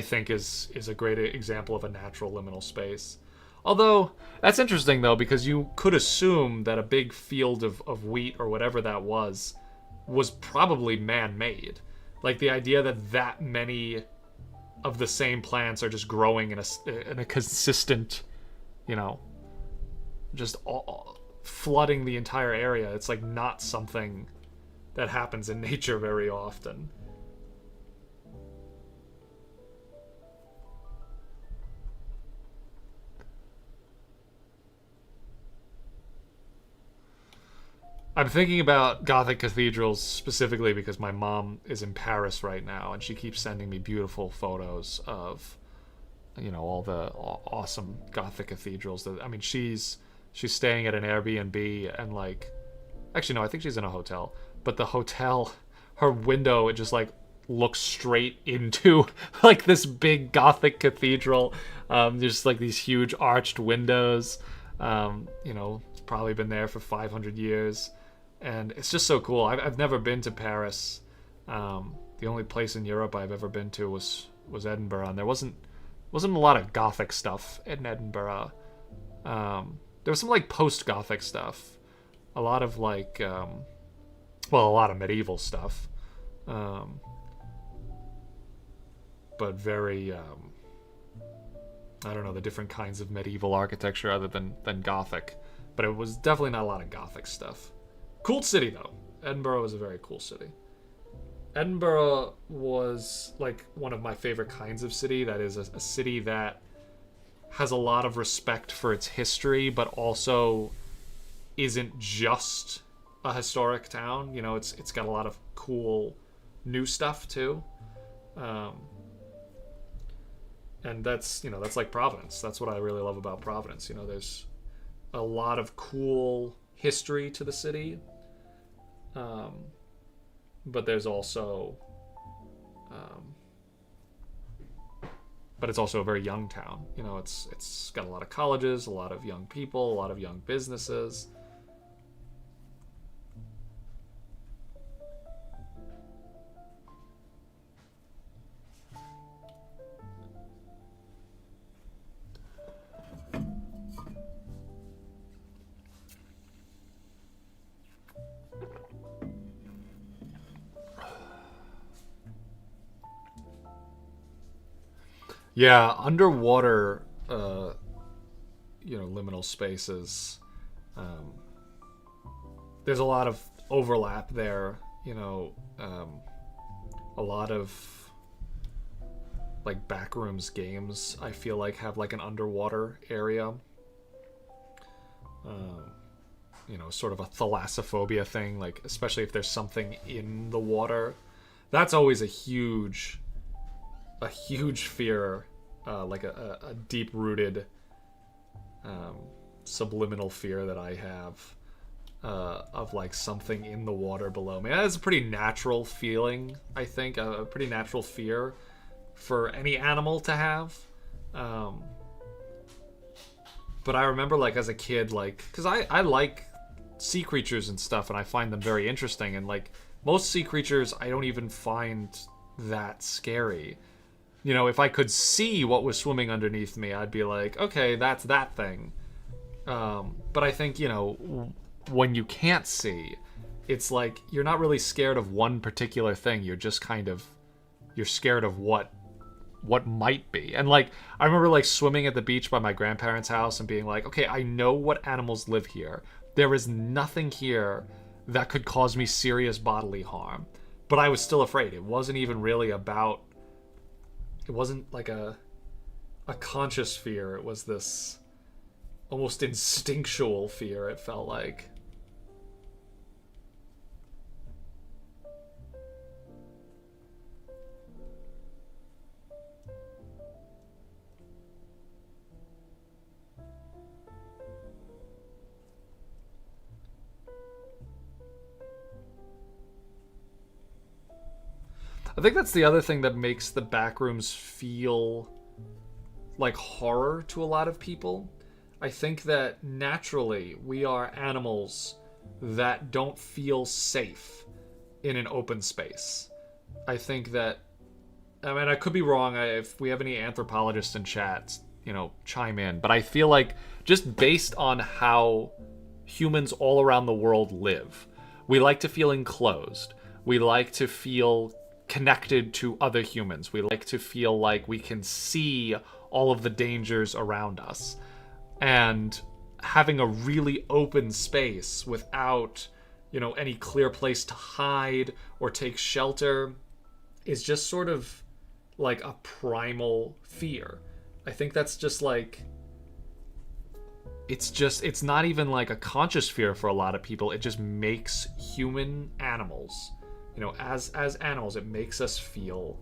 think is a great example of a natural liminal space. Although, that's interesting, though, because you could assume that a big field of wheat, or whatever that was probably man-made. Like, the idea that many of the same plants are just growing in a consistent, just flooding the entire area. It's, like, not something that happens in nature very often. I'm thinking about Gothic cathedrals specifically because my mom is in Paris right now, and she keeps sending me beautiful photos of, all the awesome Gothic cathedrals. That I mean, she's staying at an Airbnb, and like, actually no, I think she's in a hotel. But the hotel, her window, it just like looks straight into like this big Gothic cathedral. There's like these huge arched windows. It's probably been there for 500 years. And it's just so cool. I've never been to Paris. The only place in Europe I've ever been to was Edinburgh, and there wasn't a lot of Gothic stuff in Edinburgh. There was some like post-Gothic stuff, a lot of like, a lot of medieval stuff, but very, I don't know, the different kinds of medieval architecture other than Gothic. But it was definitely not a lot of Gothic stuff. Cool city, though. Edinburgh was a very cool city. Edinburgh was, like, one of my favorite kinds of city. That is a city that has a lot of respect for its history, but also isn't just a historic town. It's got a lot of cool new stuff, too. And that's like Providence. That's what I really love about Providence. There's a lot of cool history to the city. But there's also, but it's also a very young town. It's got a lot of colleges, a lot of young people, a lot of young businesses. Yeah, underwater, liminal spaces. There's a lot of overlap there. A lot of like backrooms games. I feel like have like an underwater area. Sort of a thalassophobia thing. Like especially if there's something in the water, that's always a huge fear, like a deep-rooted subliminal fear that I have of like something in the water below me. That's a pretty natural feeling, I think, a pretty natural fear for any animal to have. But I remember like as a kid, like, because I like sea creatures and stuff, and I find them very interesting, and like most sea creatures I don't even find that scary. If I could see what was swimming underneath me, I'd be like, okay, that's that thing. But I think, when you can't see, it's like you're not really scared of one particular thing. You're just you're scared of what might be. And like, I remember like swimming at the beach by my grandparents' house and being like, okay, I know what animals live here. There is nothing here that could cause me serious bodily harm. But I was still afraid. It wasn't even really about... It wasn't like a conscious fear. It was this almost instinctual fear, it felt like. I think that's the other thing that makes the backrooms feel like horror to a lot of people. I think that naturally we are animals that don't feel safe in an open space. I think that, I mean, I could be wrong. If we have any anthropologists in chat, chime in. But I feel like just based on how humans all around the world live, we like to feel enclosed. We like to feel connected to other humans. We like to feel like we can see all of the dangers around us. And having a really open space without, any clear place to hide or take shelter is just sort of like a primal fear. I think that's just like it's not even like a conscious fear for a lot of people. It just makes human animals, as animals, it makes us feel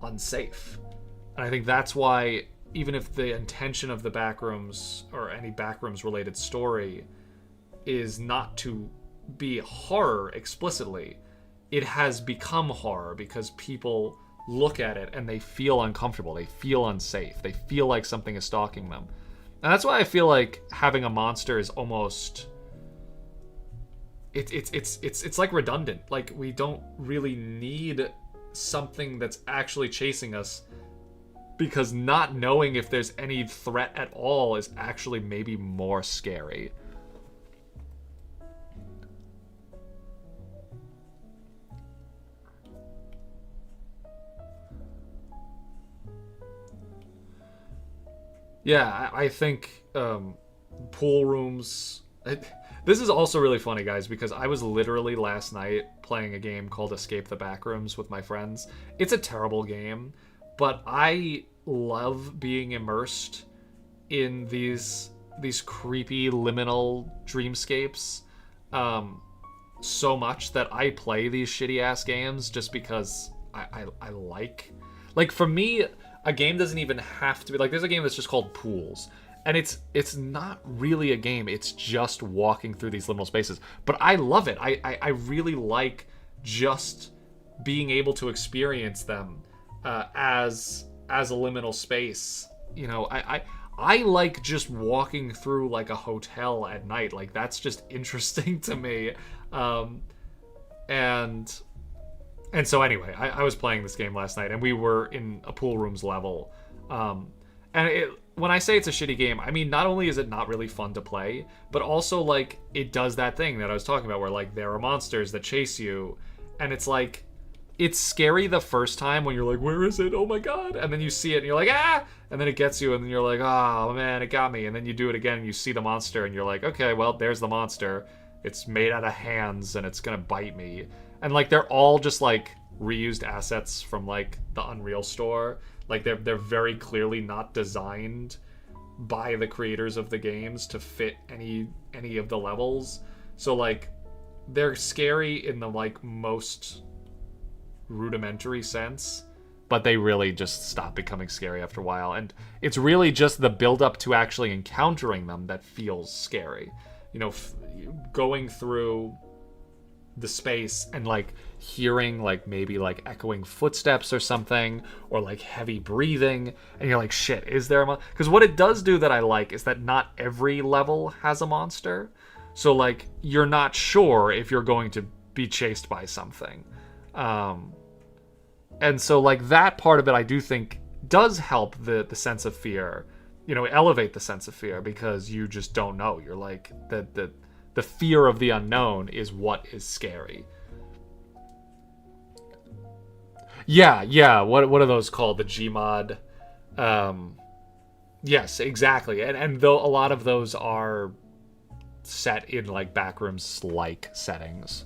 unsafe. And I think that's why, even if the intention of the Backrooms or any Backrooms related story is not to be horror explicitly, it has become horror because people look at it and they feel uncomfortable, they feel unsafe, they feel like something is stalking them. And that's why I feel like having a monster is almost it's like redundant. Like, we don't really need something that's actually chasing us, because not knowing if there's any threat at all is actually maybe more scary. Yeah, I think pool rooms. This is also really funny, guys, because I was literally last night playing a game called Escape the Backrooms with my friends. It's a terrible game, but I love being immersed in these creepy liminal dreamscapes so much that I play these shitty ass games just because I like, for me, a game doesn't even have to be like, there's a game that's just called Pools, and it's not really a game, it's just walking through these liminal spaces, but I love it. I really like just being able to experience them as a liminal space. I like just walking through like a hotel at night. Like, that's just interesting to me. And so anyway, I was playing this game last night, and we were in a pool rooms level. When I say it's a shitty game, I mean, not only is it not really fun to play, but also, like, it does that thing that I was talking about where, like, there are monsters that chase you, and it's like, it's scary the first time when you're like, where is it? Oh my god. And then you see it and you're like, ah! And then it gets you, and then you're like, oh man, it got me. And then you do it again and you see the monster and you're like, okay, well, there's the monster. It's made out of hands and it's gonna bite me. And like, they're all just like reused assets from like the Unreal store. Like, they're very clearly not designed by the creators of the games to fit any of the levels. So like, they're scary in the like most rudimentary sense, but they really just stop becoming scary after a while. And it's really just the build up to actually encountering them that feels scary. Going through the space and like hearing like maybe like echoing footsteps or something, or like heavy breathing, and you're like, shit, is there a because what it does do that I like is that not every level has a monster, so like, you're not sure if you're going to be chased by something. And so like, that part of it I do think does help the sense of fear, elevate the sense of fear, because you just don't know. You're like, the fear of the unknown is what is scary. Yeah. What are those called? The Gmod. Yes, exactly. And though a lot of those are set in like Backrooms like settings.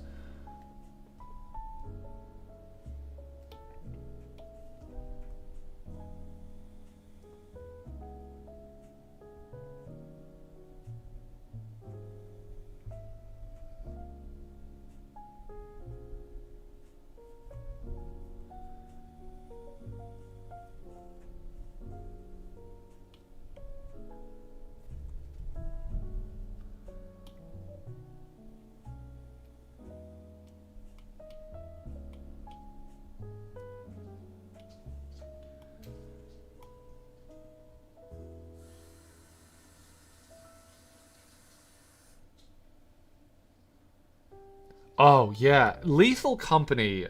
Oh, yeah. Lethal Company,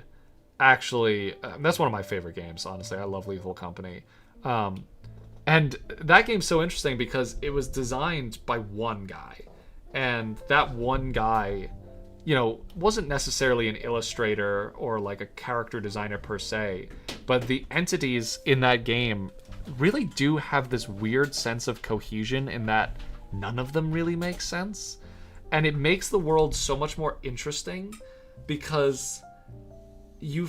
actually, that's one of my favorite games, honestly. I love Lethal Company. And that game's so interesting because it was designed by one guy. And that one guy, wasn't necessarily an illustrator or like a character designer per se, but the entities in that game really do have this weird sense of cohesion in that none of them really make sense. And it makes the world so much more interesting because you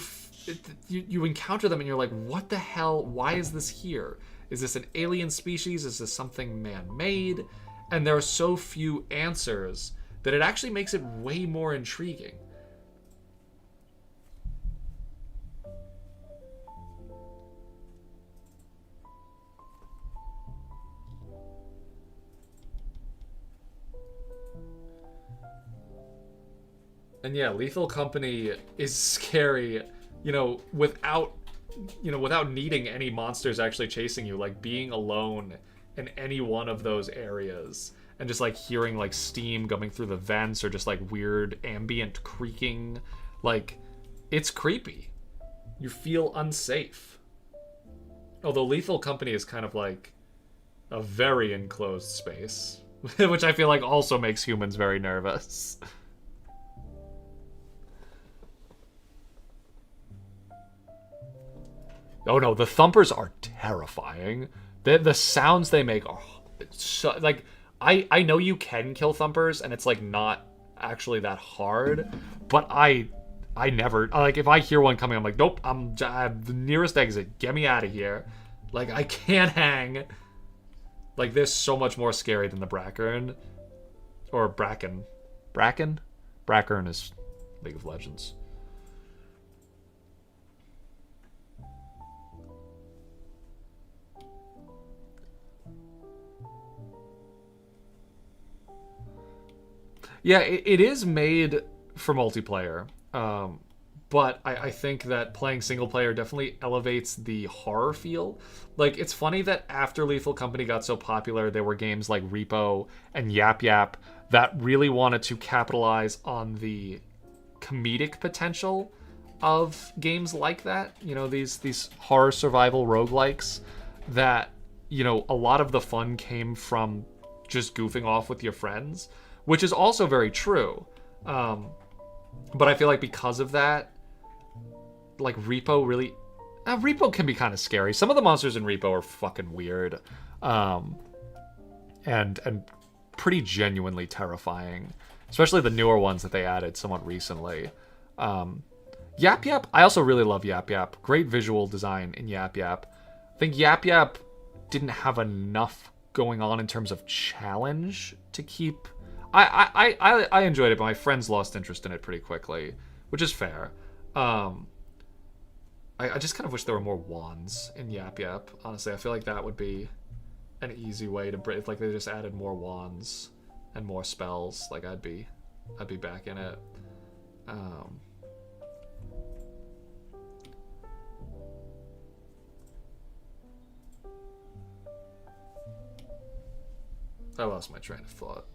encounter them and you're like, what the hell? Why is this here? Is this an alien species? Is this something man-made? and there are so few answers that it actually makes it way more intriguing. And yeah, Lethal Company is scary, without needing any monsters actually chasing you, like being alone in any one of those areas and just like hearing like steam coming through the vents or just like weird ambient creaking, like it's creepy. You feel unsafe. Although Lethal Company is kind of like a very enclosed space, which I feel like also makes humans very nervous. Oh no, the thumpers are terrifying. The sounds they make are so, like, I know you can kill thumpers and it's like not actually that hard, but I never, like, if I hear one coming, I'm like, nope, I'm the nearest exit. Get me out of here. Like, I can't hang. Like, they're so much more scary than the Brackern. Or Bracken. Bracken? Brackern is League of Legends. Yeah, it is made for multiplayer. But I think that playing single player definitely elevates the horror feel. Like, it's funny that after Lethal Company got so popular, there were games like Repo and Yap Yap that really wanted to capitalize on the comedic potential of games like that. These horror survival roguelikes that, a lot of the fun came from just goofing off with your friends, which is also very true. But I feel like because of that, like Repo really... Repo can be kind of scary. Some of the monsters in Repo are fucking weird. And pretty genuinely terrifying. Especially the newer ones that they added somewhat recently. Yap Yap, I also really love Yap Yap. Great visual design in Yap Yap. I think Yap Yap didn't have enough going on in terms of challenge to keep... I enjoyed it, but my friends lost interest in it pretty quickly, which is fair. I just kind of wish there were more wands in Yap Yap. Honestly, I feel like that would be an easy way to break. Like, they just added more wands and more spells. Like, I'd be back in it. I lost my train of thought.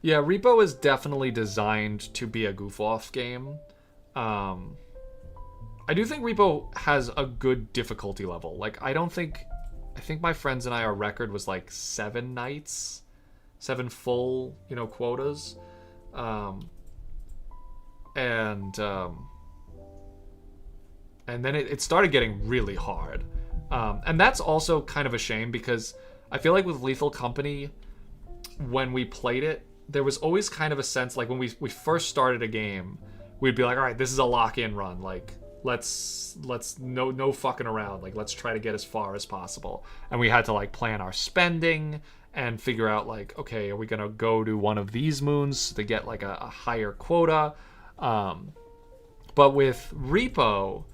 Yeah, Repo is definitely designed to be a goof-off game. I do think Repo has a good difficulty level. Like, I think my friends and I, our record was like 7 nights, 7 full, quotas. And then it started getting really hard. And that's also kind of a shame because I feel like with Lethal Company, when we played it, there was always kind of a sense, like when we first started a game, we'd be like, all right, this is a lock-in run. Like, let's no fucking around. Like, let's try to get as far as possible. And we had to like plan our spending and figure out like, okay, are we gonna go to one of these moons to get like a higher quota? But with Repo,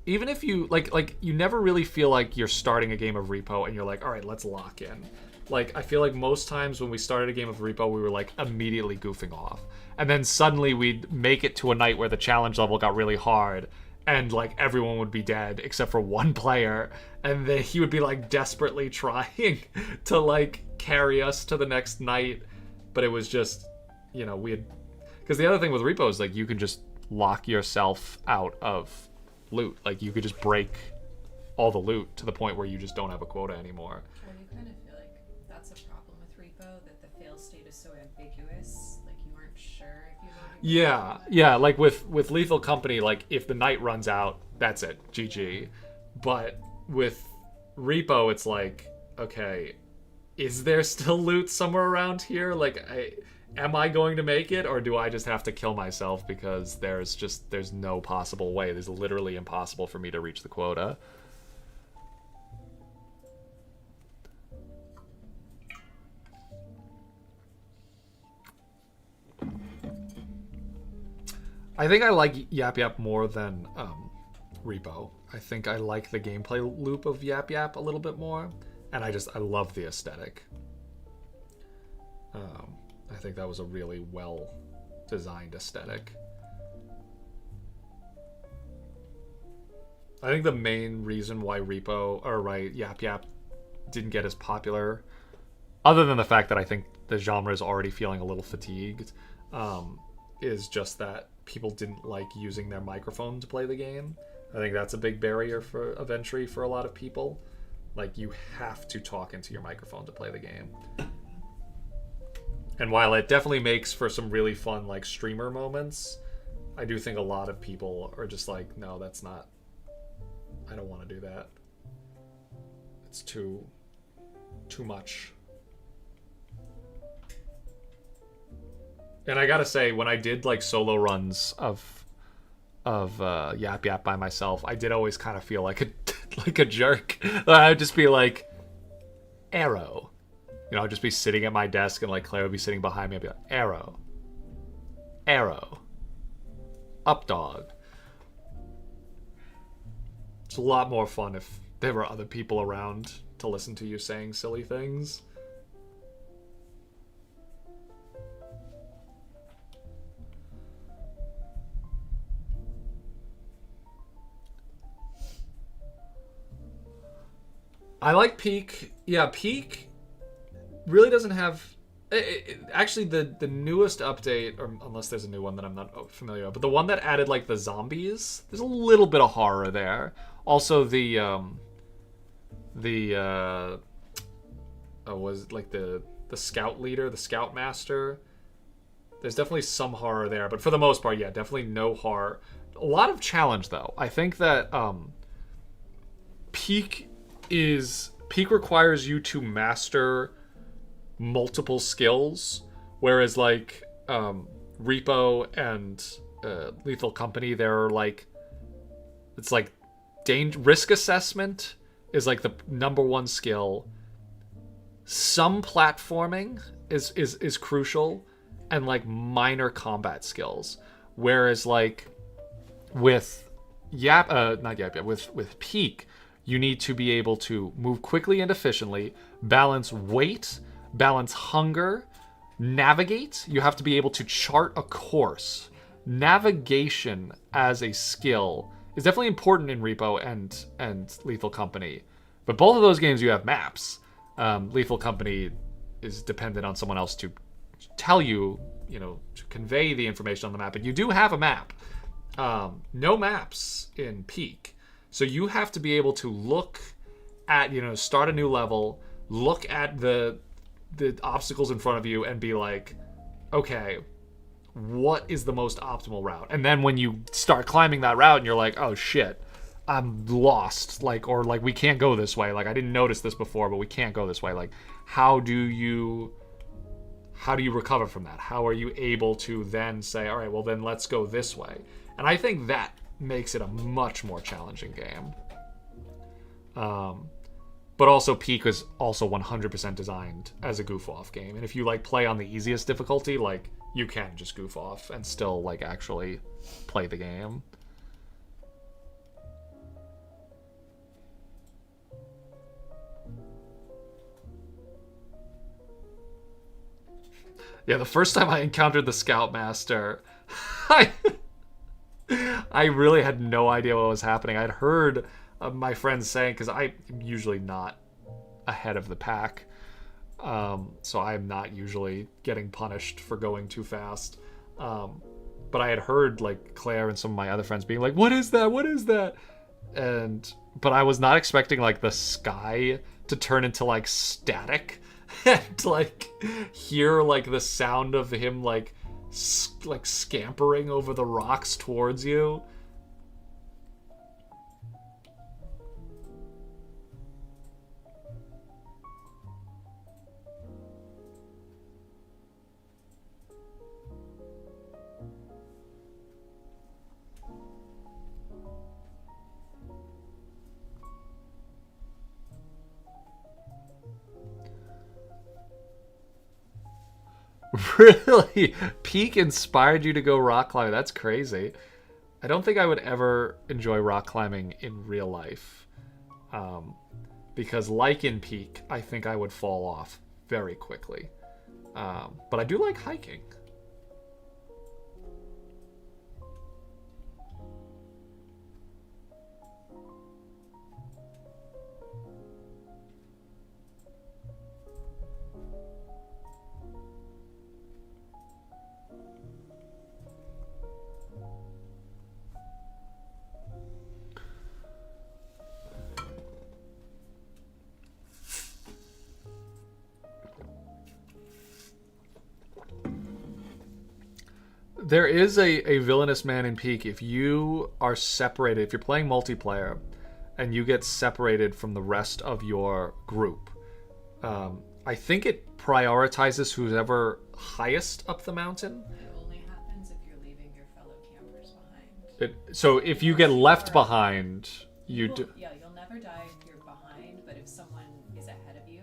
even if you like you never really feel like you're starting a game of Repo and you're like, all right, let's lock in. Like, I feel like most times when we started a game of Repo, we were like immediately goofing off. And then suddenly we'd make it to a night where the challenge level got really hard and like everyone would be dead except for one player. And then he would be like desperately trying to like carry us to the next night. But it was just, we had... Because the other thing with Repo is like you can just lock yourself out of loot. Like, you could just break all the loot to the point where you just don't have a quota anymore. That's a problem with Repo, that the fail state is so ambiguous. Like, you aren't sure if you've already Yeah, like with Lethal Company, like if the night runs out, that's it, GG. But with Repo, it's like, okay, is there still loot somewhere around here? Like, am I going to make it, or do I just have to kill myself because there's no possible way. It's literally impossible for me to reach the quota. I think I like Yap Yap more than Repo. I think I like the gameplay loop of Yap Yap a little bit more, and I love the aesthetic. I think that was a really well designed aesthetic. I think the main reason why Yap Yap didn't get as popular, other than the fact that I think the genre is already feeling a little fatigued, is just that people didn't like using their microphone to play the game. I think that's a big barrier of entry for a lot of people. Like, you have to talk into your microphone to play the game. And while it definitely makes for some really fun, like, streamer moments, I do think a lot of people are just like, no, that's not... I don't want to do that. It's too much. And I gotta say, when I did, like, solo runs of Yap Yap by myself, I did always kind of feel like a jerk. I'd just be like, arrow. You know, I'd just be sitting at my desk and like Claire would be sitting behind me. I'd be like, arrow. Arrow. Up dog. It's a lot more fun if there were other people around to listen to you saying silly things. I like Peak. Yeah, Peak really doesn't have... actually, the newest update, or unless there's a new one that I'm not familiar with, but the one that added, like, the zombies, there's a little bit of horror there. Also, was like the scout leader, the scout master. There's definitely some horror there, but for the most part, yeah, definitely no horror. A lot of challenge, though. I think that Peak requires you to master multiple skills, whereas like Repo and Lethal Company, they're like, it's like risk assessment is like the number one skill. Some platforming is crucial, and like minor combat skills. Whereas like with with Peak, you need to be able to move quickly and efficiently, balance weight, balance hunger, navigate. You have to be able to chart a course. Navigation as a skill is definitely important in Repo and Lethal Company. But both of those games, you have maps. Lethal Company is dependent on someone else to tell you, to convey the information on the map. But you do have a map. No maps in Peak. So you have to be able to look at, start a new level, look at the obstacles in front of you and be like, okay, what is the most optimal route? And then when you start climbing that route and you're like, oh shit, I'm lost, or we can't go this way. Like, I didn't notice this before, but we can't go this way. Like, how do you recover from that? How are you able to then say, all right, well then let's go this way? And I think that makes it a much more challenging game. But also Peak is also 100% designed as a goof-off game. And if you play on the easiest difficulty, you can just goof off and still actually play the game. Yeah, the first time I encountered the Scoutmaster, I really had no idea what was happening. I'd heard my friends saying, because I'm usually not ahead of the pack, so I'm not usually getting punished for going too fast. But I had heard Claire and some of my other friends being like, "What is that? What is that?" But I was not expecting the sky to turn into static and hear the sound of him like scampering over the rocks towards you. Really? Peak inspired you to go rock climbing? That's crazy. I don't think I would ever enjoy rock climbing in real life. Because like in Peak, I think I would fall off very quickly. But I do like hiking. There is a villainous man in Peak. If you are separated, if you're playing multiplayer and you get separated from the rest of your group, I think it prioritizes who's ever highest up the mountain. It only happens if you're leaving your fellow campers behind. So if you get left behind, you do. Yeah, you'll never die if you're behind, but if someone is ahead of you,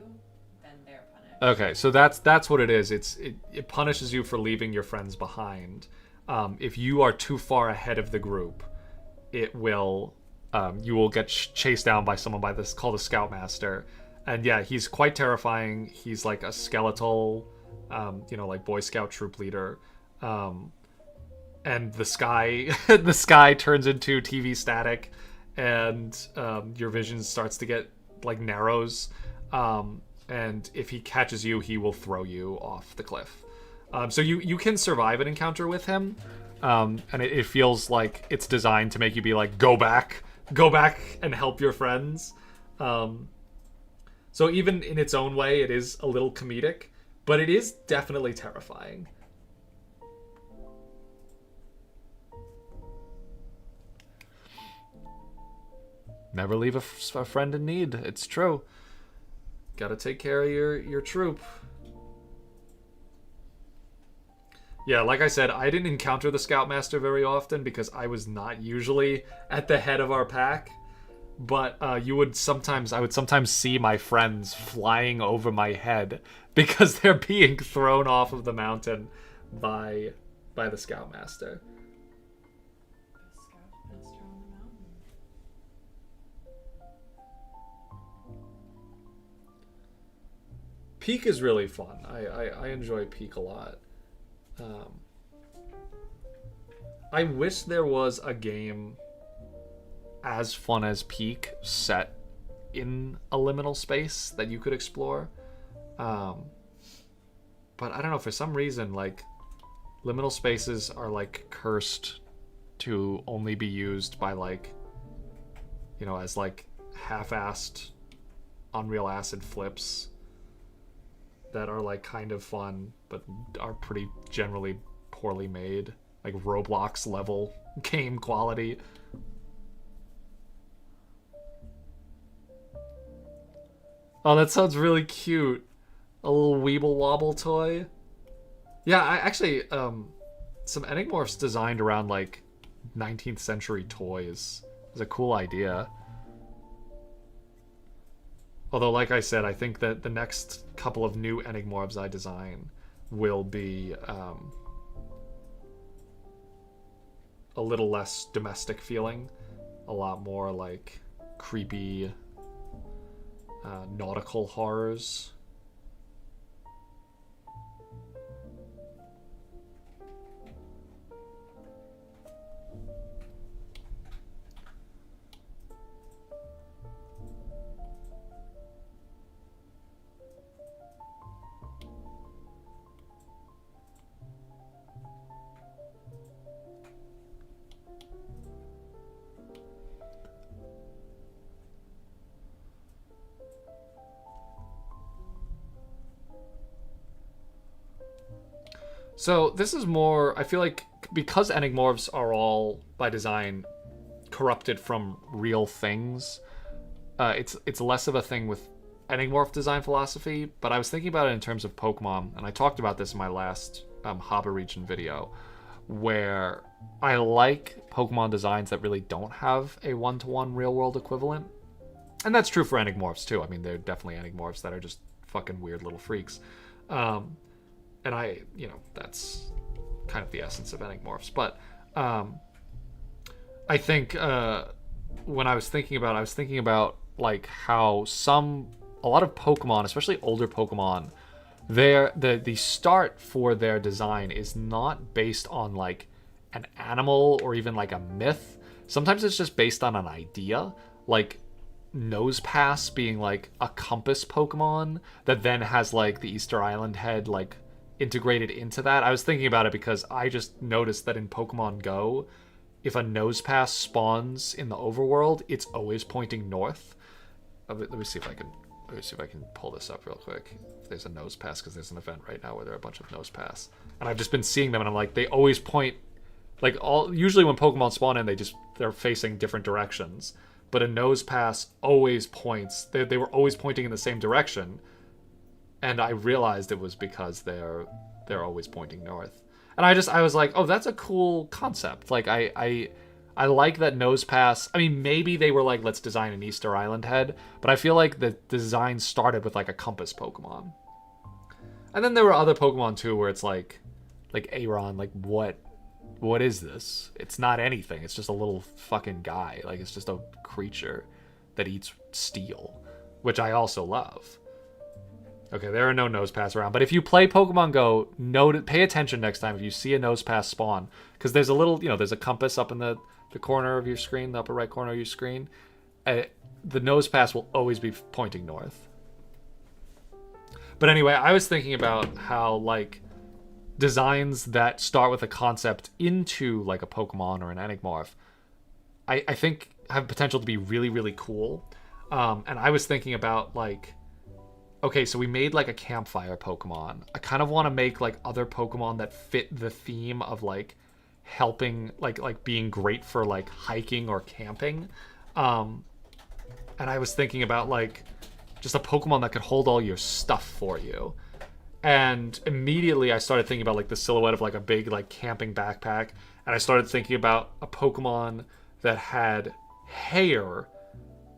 then they're punished. Okay, so that's what it is. It punishes you for leaving your friends behind. If you are too far ahead of the group, it will you will get chased down by someone called a Scoutmaster, and yeah, he's quite terrifying. He's like a skeletal, like Boy Scout troop leader, and the sky turns into TV static, and your vision starts to get like narrows. And if he catches you, he will throw you off the cliff. So you can survive an encounter with him, and it feels like it's designed to make you be like, go back and help your friends. So even in its own way, it is a little comedic, but it is definitely terrifying. Never leave a friend in need. It's true. Gotta take care of your troop. Yeah, like I said, I didn't encounter the Scoutmaster very often because I was not usually at the head of our pack. But I would sometimes see my friends flying over my head because they're being thrown off of the mountain by the Scoutmaster. The Scoutmaster on the mountain. Peak is really fun. I enjoy Peak a lot. I wish there was a game as fun as Peak set in a liminal space that you could explore. But I don't know, for some reason, like, liminal spaces are like cursed to only be used by like, as like half-assed Unreal Acid flips that are like kind of fun but are pretty generally poorly made, like Roblox level game quality. Oh, that sounds really cute. A little Weeble Wobble toy. Yeah, I actually some Enigmorphs designed around like 19th century toys. It's a cool idea. Although, like I said, I think that the next couple of new Enigmorphs I design will be a little less domestic feeling, a lot more like creepy nautical horrors. So this is more, I feel like, because Enigmorphs are all by design corrupted from real things. It's less of a thing with Enigmorph design philosophy, but I was thinking about it in terms of Pokemon, and I talked about this in my last Haba region video, where I like Pokemon designs that really don't have a one-to-one real-world equivalent. And that's true for Enigmorphs, too. I mean, they're definitely Enigmorphs that are just fucking weird little freaks. And that's kind of the essence of Enigmorphs. But I think when I was thinking about like how a lot of Pokemon, especially older Pokemon, the start for their design is not based on like an animal or even like a myth. Sometimes it's just based on an idea, like Nosepass being like a compass Pokemon that then has like the Easter Island head like integrated into that. I was thinking about it because I just noticed that in Pokemon Go, if a Nosepass spawns in the overworld, it's always pointing north. Let me see if I can pull this up real quick. If there's a Nosepass, because there's an event right now where there are a bunch of Nosepass, and I've just been seeing them, and I'm like, they always point, like usually when Pokemon spawn in, they're facing different directions, but a Nosepass always points. They were always pointing in the same direction, and I realized it was because they're always pointing north. And I was like, oh, that's a cool concept. Like I like that Nosepass. I mean, maybe they were like, let's design an Easter Island head, but I feel like the design started with like a compass Pokemon. And then there were other Pokemon too where it's like Aron, like what is this? It's not anything. It's just a little fucking guy. Like it's just a creature that eats steel, which I also love. Okay, there are no Nosepass around, but if you play Pokemon Go, pay attention next time if you see a Nosepass spawn, because there's a little, there's a compass up in the corner of your screen, the upper right corner of your screen. The Nosepass will always be pointing north. But anyway, I was thinking about how like designs that start with a concept into like a Pokemon or an Enigmorph, I think have potential to be really, really cool. And I was thinking about like, okay, so we made like a campfire Pokemon. I kind of want to make like other Pokemon that fit the theme of like helping, like being great for like hiking or camping. And I was thinking about like just a Pokemon that could hold all your stuff for you. And immediately I started thinking about like the silhouette of like a big like camping backpack. And I started thinking about a Pokemon that had hair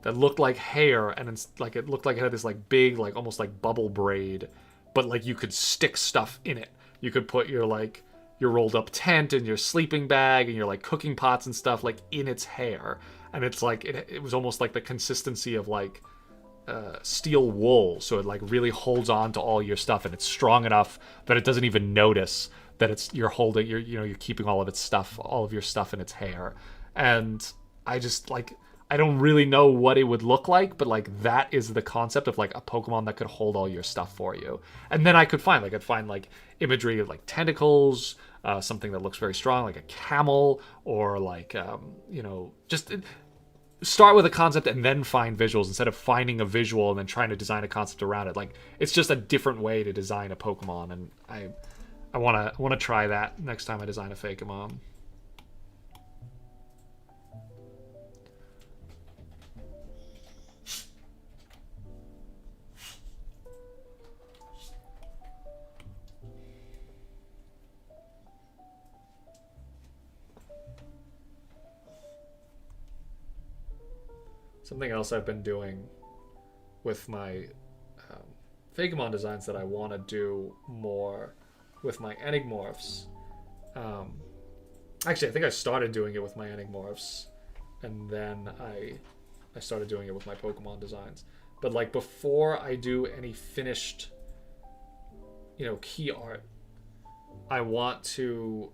that looked like hair, and it's like it looked like it had this like big, like almost like bubble braid, but like you could stick stuff in it. You could put your like your rolled up tent and your sleeping bag and your like cooking pots and stuff like in its hair, and it's like it was almost like the consistency of like steel wool, so it like really holds on to all your stuff, and it's strong enough that it doesn't even notice that you're keeping all of your stuff in its hair. And I just like, I don't really know what it would look like, but like that is the concept of like a Pokemon that could hold all your stuff for you. And then I'd find like imagery of like tentacles, something that looks very strong, like a camel, or like just start with a concept and then find visuals instead of finding a visual and then trying to design a concept around it. Like it's just a different way to design a Pokemon, and I want to try that next time I design a Fakemon. Something else I've been doing with my Fakemon designs that I want to do more with my Enigmorphs. Actually, I think I started doing it with my Enigmorphs, and then I started doing it with my Pokemon designs. But like before I do any finished, key art, I want to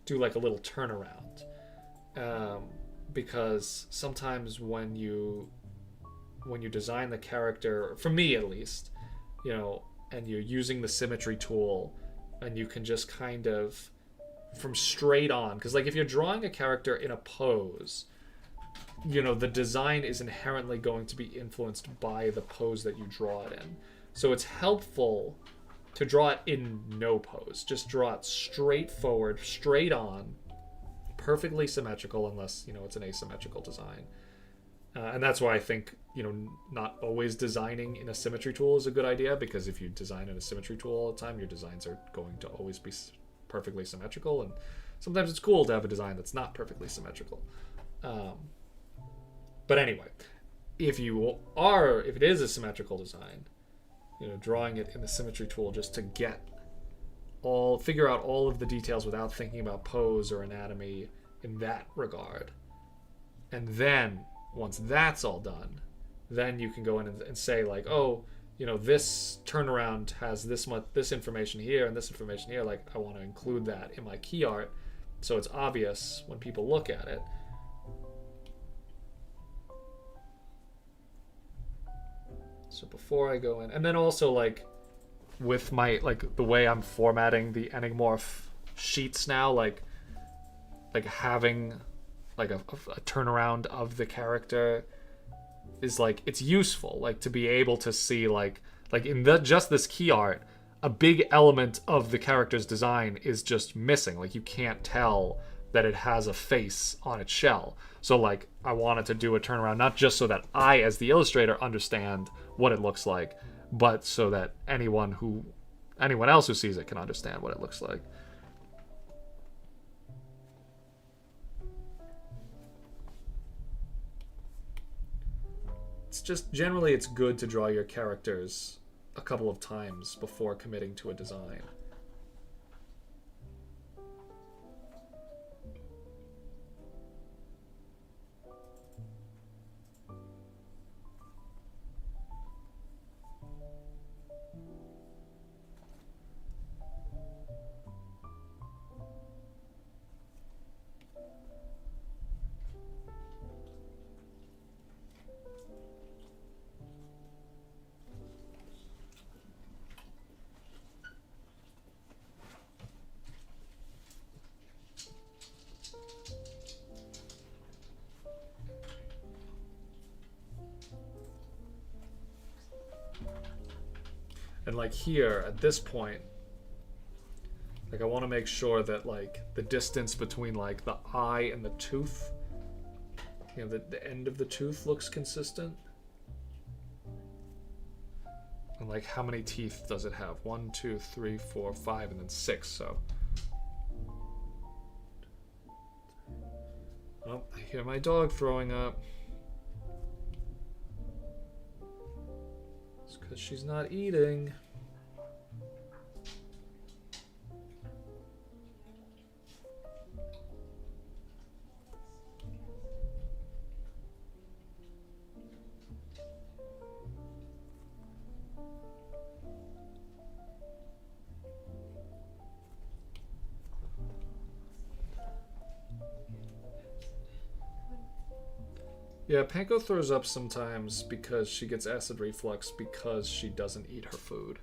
do like a little turnaround. Because sometimes when you design the character, for me at least, and you're using the symmetry tool, and you can just kind of from straight on, because like if you're drawing a character in a pose, the design is inherently going to be influenced by the pose that you draw it in. So it's helpful to draw it in no pose. Just draw it straight forward, straight on, perfectly symmetrical, unless, you know, it's an asymmetrical design. And that's why I think, you know, not always designing in a symmetry tool is a good idea, because if you design in a symmetry tool all the time, your designs are going to always be perfectly symmetrical, and sometimes it's cool to have a design that's not perfectly symmetrical. But anyway, if it is a symmetrical design, you know, drawing it in the symmetry tool just to figure out all of the details without thinking about pose or anatomy in that regard. And then once that's all done, then you can go in and say like, oh, you know, this turnaround has this information here and this information here. Like, I want to include that in my key art so it's obvious when people look at it. So before I go in, and then also like with my, like the way I'm formatting the Enigmorph sheets now, like having like a turnaround of the character is like, it's useful, like to be able to see like in just this key art, a big element of the character's design is just missing. Like, you can't tell that it has a face on its shell. So like, I wanted to do a turnaround, not just so that I as the illustrator understand what it looks like, but so that anyone else who sees it can understand what it looks like. It's just, generally it's good to draw your characters a couple of times before committing to a design. And like here, at this point, like I want to make sure that like the distance between like the eye and the tooth, you know, the end of the tooth looks consistent. And like, how many teeth does it have? 1, 2, 3, 4, 5, and then 6, so. Oh, I hear my dog throwing up. It's because she's not eating. Yeah, Panko throws up sometimes because she gets acid reflux because she doesn't eat her food.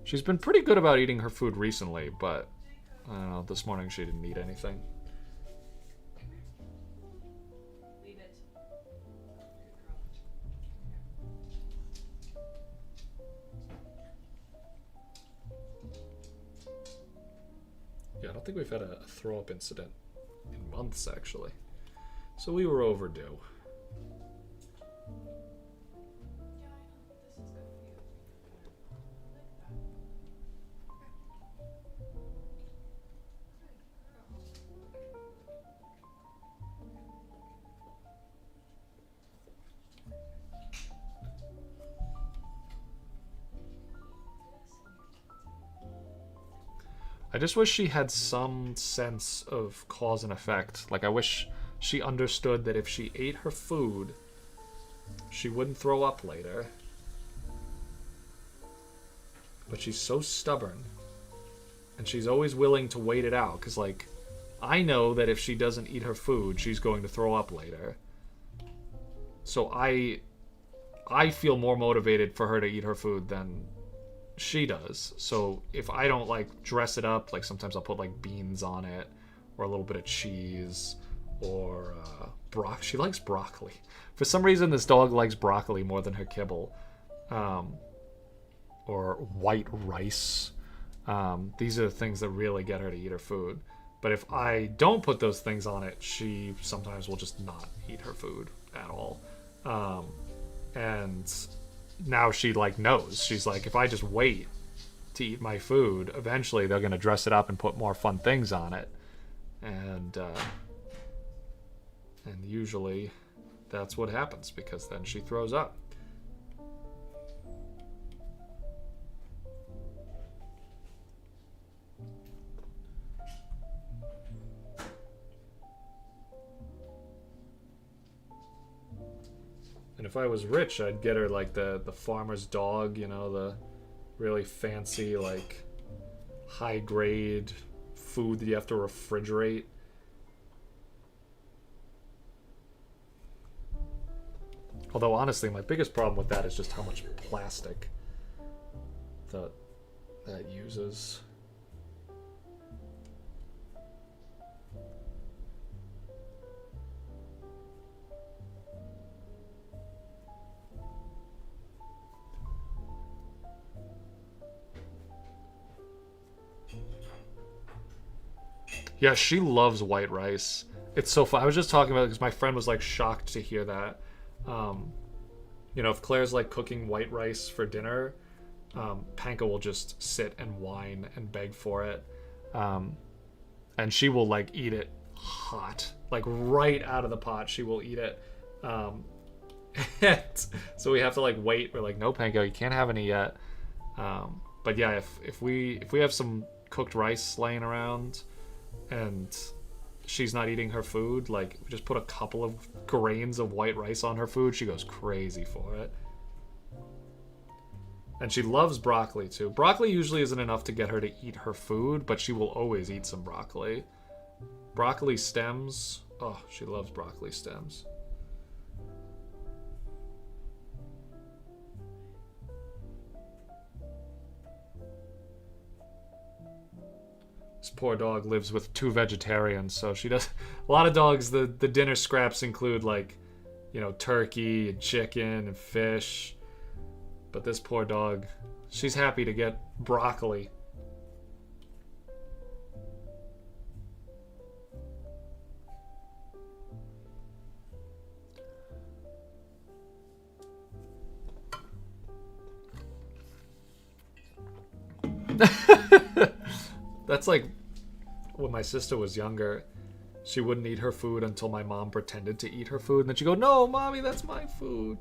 She's been pretty good about eating her food recently, but I don't know, this morning she didn't eat anything. Yeah, I don't think we've had a throw-up incident in months, actually. So we were overdue. I just wish she had some sense of cause and effect. Like, I wish she understood that if she ate her food, she wouldn't throw up later. But she's so stubborn. And she's always willing to wait it out. Because, like, I know that if she doesn't eat her food, she's going to throw up later. So I feel more motivated for her to eat her food than she does. So if I don't like dress it up, like sometimes I'll put like beans on it or a little bit of cheese or she likes broccoli. For some reason, this dog likes broccoli more than her kibble. Or white rice. These are the things that really get her to eat her food. But if I don't put those things on it, she sometimes will just not eat her food at all. And now she like knows. She's like, if I just wait to eat my food, eventually they're gonna dress it up and put more fun things on it. And usually that's what happens, because then she throws up. And if I was rich, I'd get her like the farmer's dog, you know, the really fancy, like high grade food that you have to refrigerate. Although honestly, my biggest problem with that is just how much plastic that uses. Yeah, she loves white rice. It's so fun. I was just talking about it because my friend was like shocked to hear that. You know, if Claire's like cooking white rice for dinner, Panka will just sit and whine and beg for it. And she will like eat it hot, like right out of the pot. She will eat it. So we have to like wait. We're like, no, Panka, you can't have any yet. But yeah, if we have some cooked rice laying around and she's not eating her food, like we just put a couple of grains of white rice on her food, she goes crazy for it. And she loves broccoli too. Broccoli usually isn't enough to get her to eat her food, but she will always eat some broccoli. Broccoli stems, oh, she loves broccoli stems. This poor dog lives with 2 vegetarians, so she does. A lot of dogs, the dinner scraps include like, you know, turkey and chicken and fish. But this poor dog, she's happy to get broccoli. That's like when my sister was younger. She wouldn't eat her food until my mom pretended to eat her food, and then she'd go, "No, mommy, that's my food."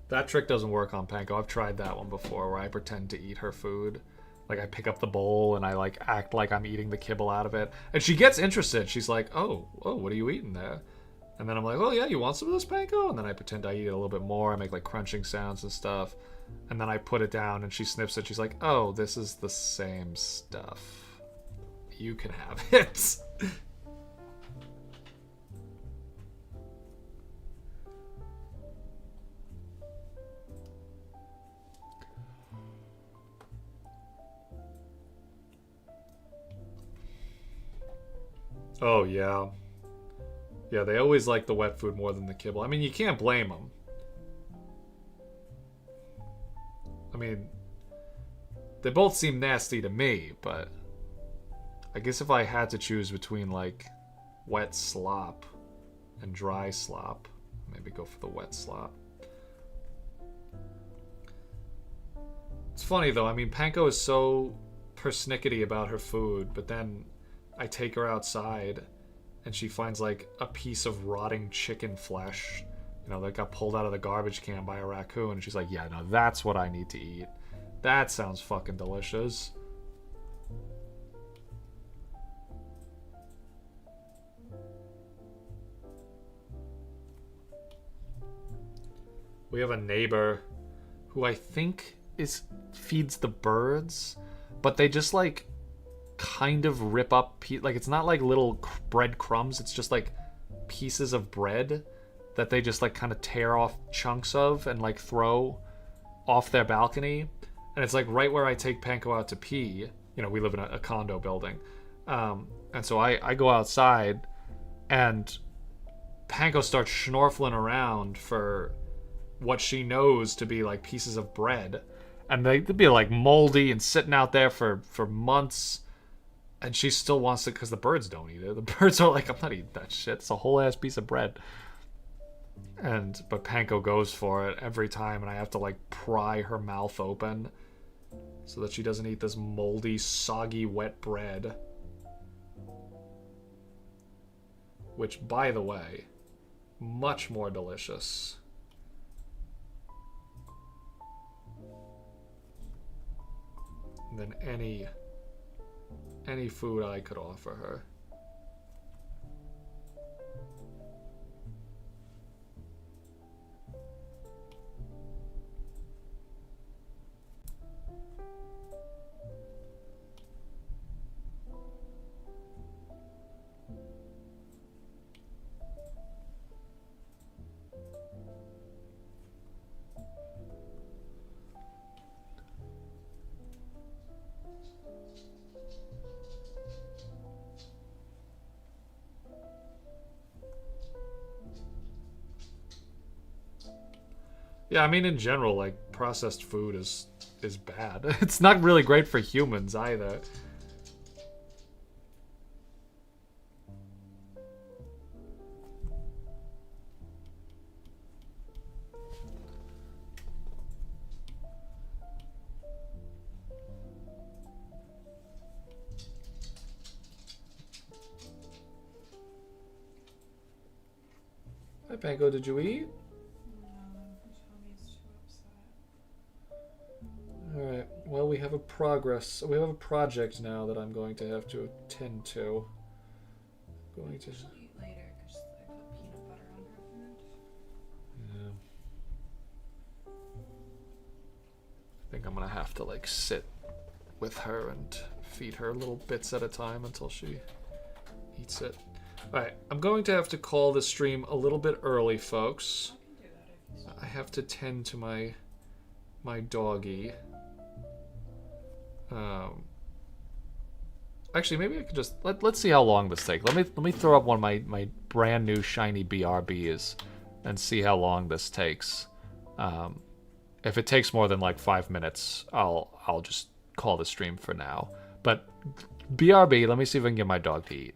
That trick doesn't work on Panko. I've tried that one before, where I pretend to eat her food. Like, I pick up the bowl and I like act like I'm eating the kibble out of it, and she gets interested. She's like, "Oh, what are you eating there?" And then I'm like, "Oh yeah, you want some of this, Panko?" And then I pretend I eat it a little bit more. I make like crunching sounds and stuff, and then I put it down and she sniffs it. She's like, "Oh, this is the same stuff. You can have it." Oh yeah. Yeah, they always like the wet food more than the kibble. I mean, you can't blame them. I mean, they both seem nasty to me, but I guess if I had to choose between like wet slop and dry slop, maybe go for the wet slop. It's funny though, I mean, Panko is so persnickety about her food, but then I take her outside and she finds like a piece of rotting chicken flesh, you know, that got pulled out of the garbage can by a raccoon, and she's like, "Yeah, no, that's what I need to eat. That sounds fucking delicious." We have a neighbor who I think feeds the birds, but they just like kind of rip up, like it's not like little bread crumbs. It's just like pieces of bread that they just like kind of tear off chunks of and like throw off their balcony. And it's like right where I take Panko out to pee. You know, we live in a condo building. And so I go outside and Panko starts schnorfling around for what she knows to be like pieces of bread. And they'd be like moldy and sitting out there for months. And she still wants it because the birds don't eat it. The birds are like, I'm not eating that shit. It's a whole ass piece of bread. But Panko goes for it every time, and I have to like pry her mouth open so that she doesn't eat this moldy, soggy, wet bread. Which, by the way, much more delicious than any food I could offer her. Yeah, I mean, in general, like, processed food is bad. It's not really great for humans either. Hi, Panko, did you eat? Alright, well, we have a project now that I'm going to have to attend to. Going to... She'll eat later because I put peanut butter on her food. Yeah. I think I'm gonna have to, like, sit with her and feed her little bits at a time until she eats it. Alright, I'm going to have to call the stream a little bit early, folks. I can do that if you I have to tend to my doggy. Actually, maybe I could just let's see how long this takes. Let me throw up one of my brand new shiny BRBs and see how long this takes. If it takes more than like 5 minutes, I'll just call the stream for now. But BRB, let me see if I can get my dog to eat.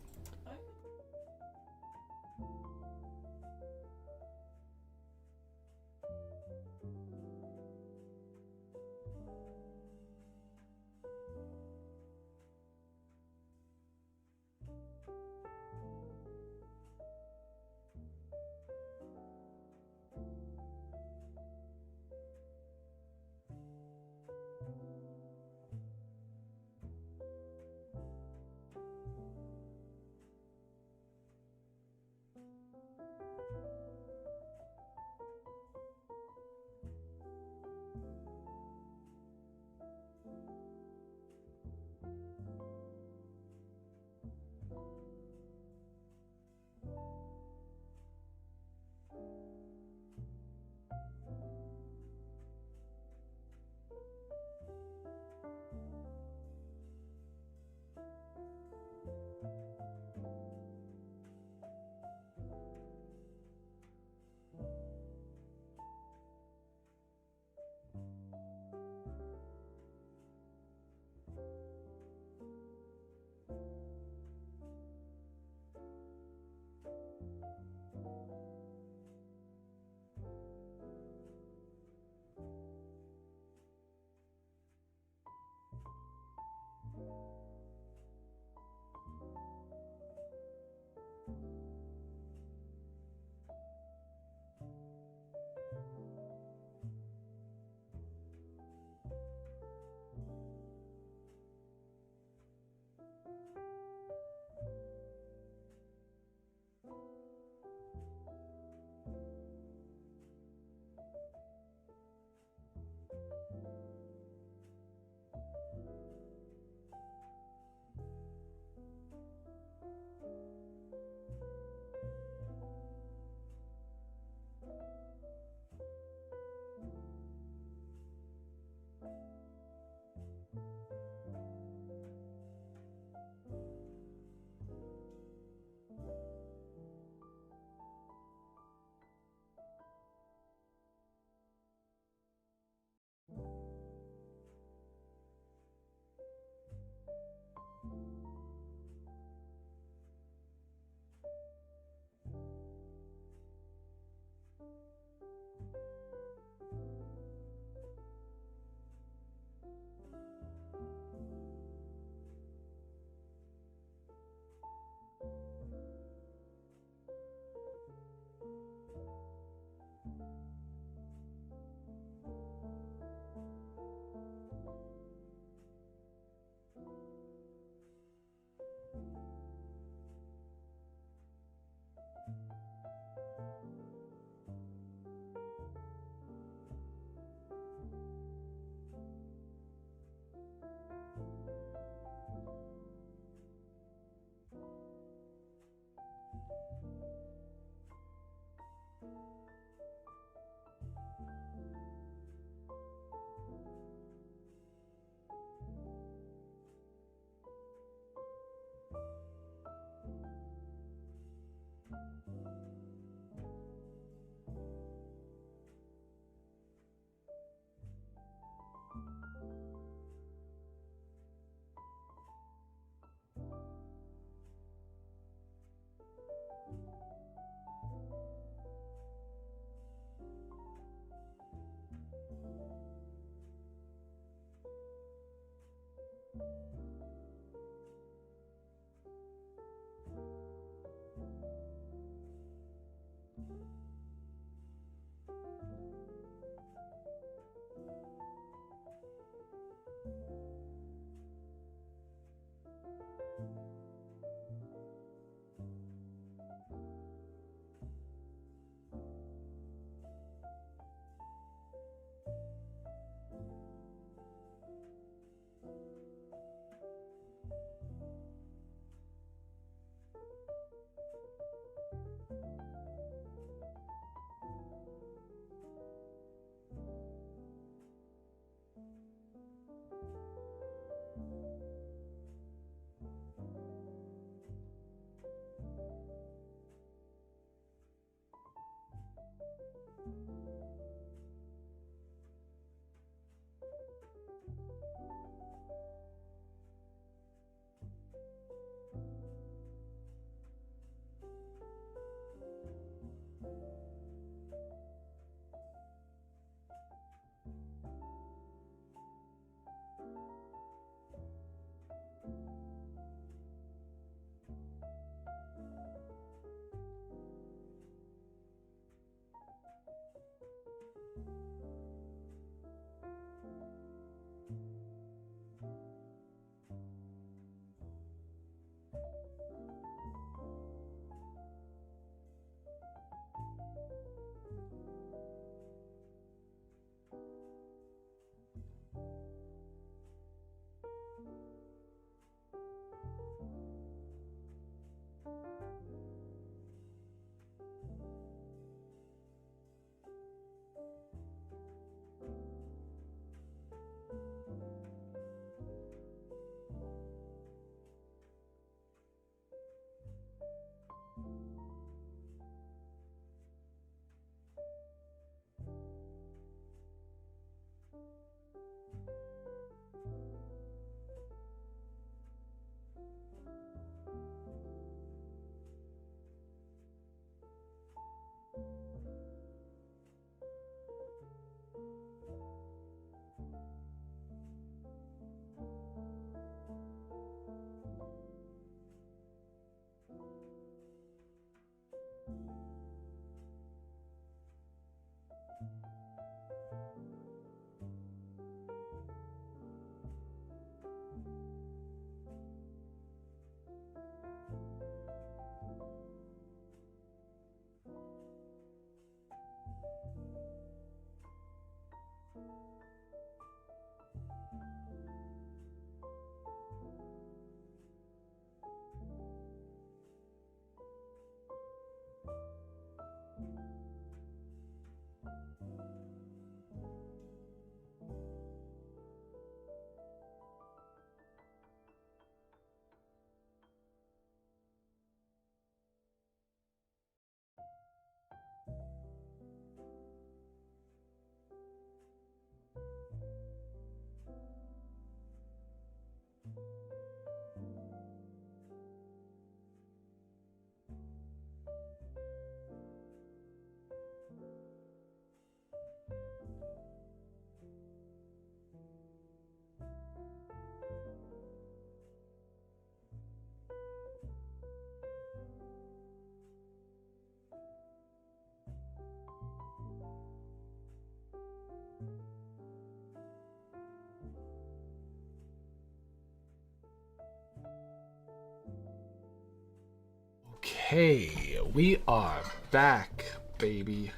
Okay, we are back, baby.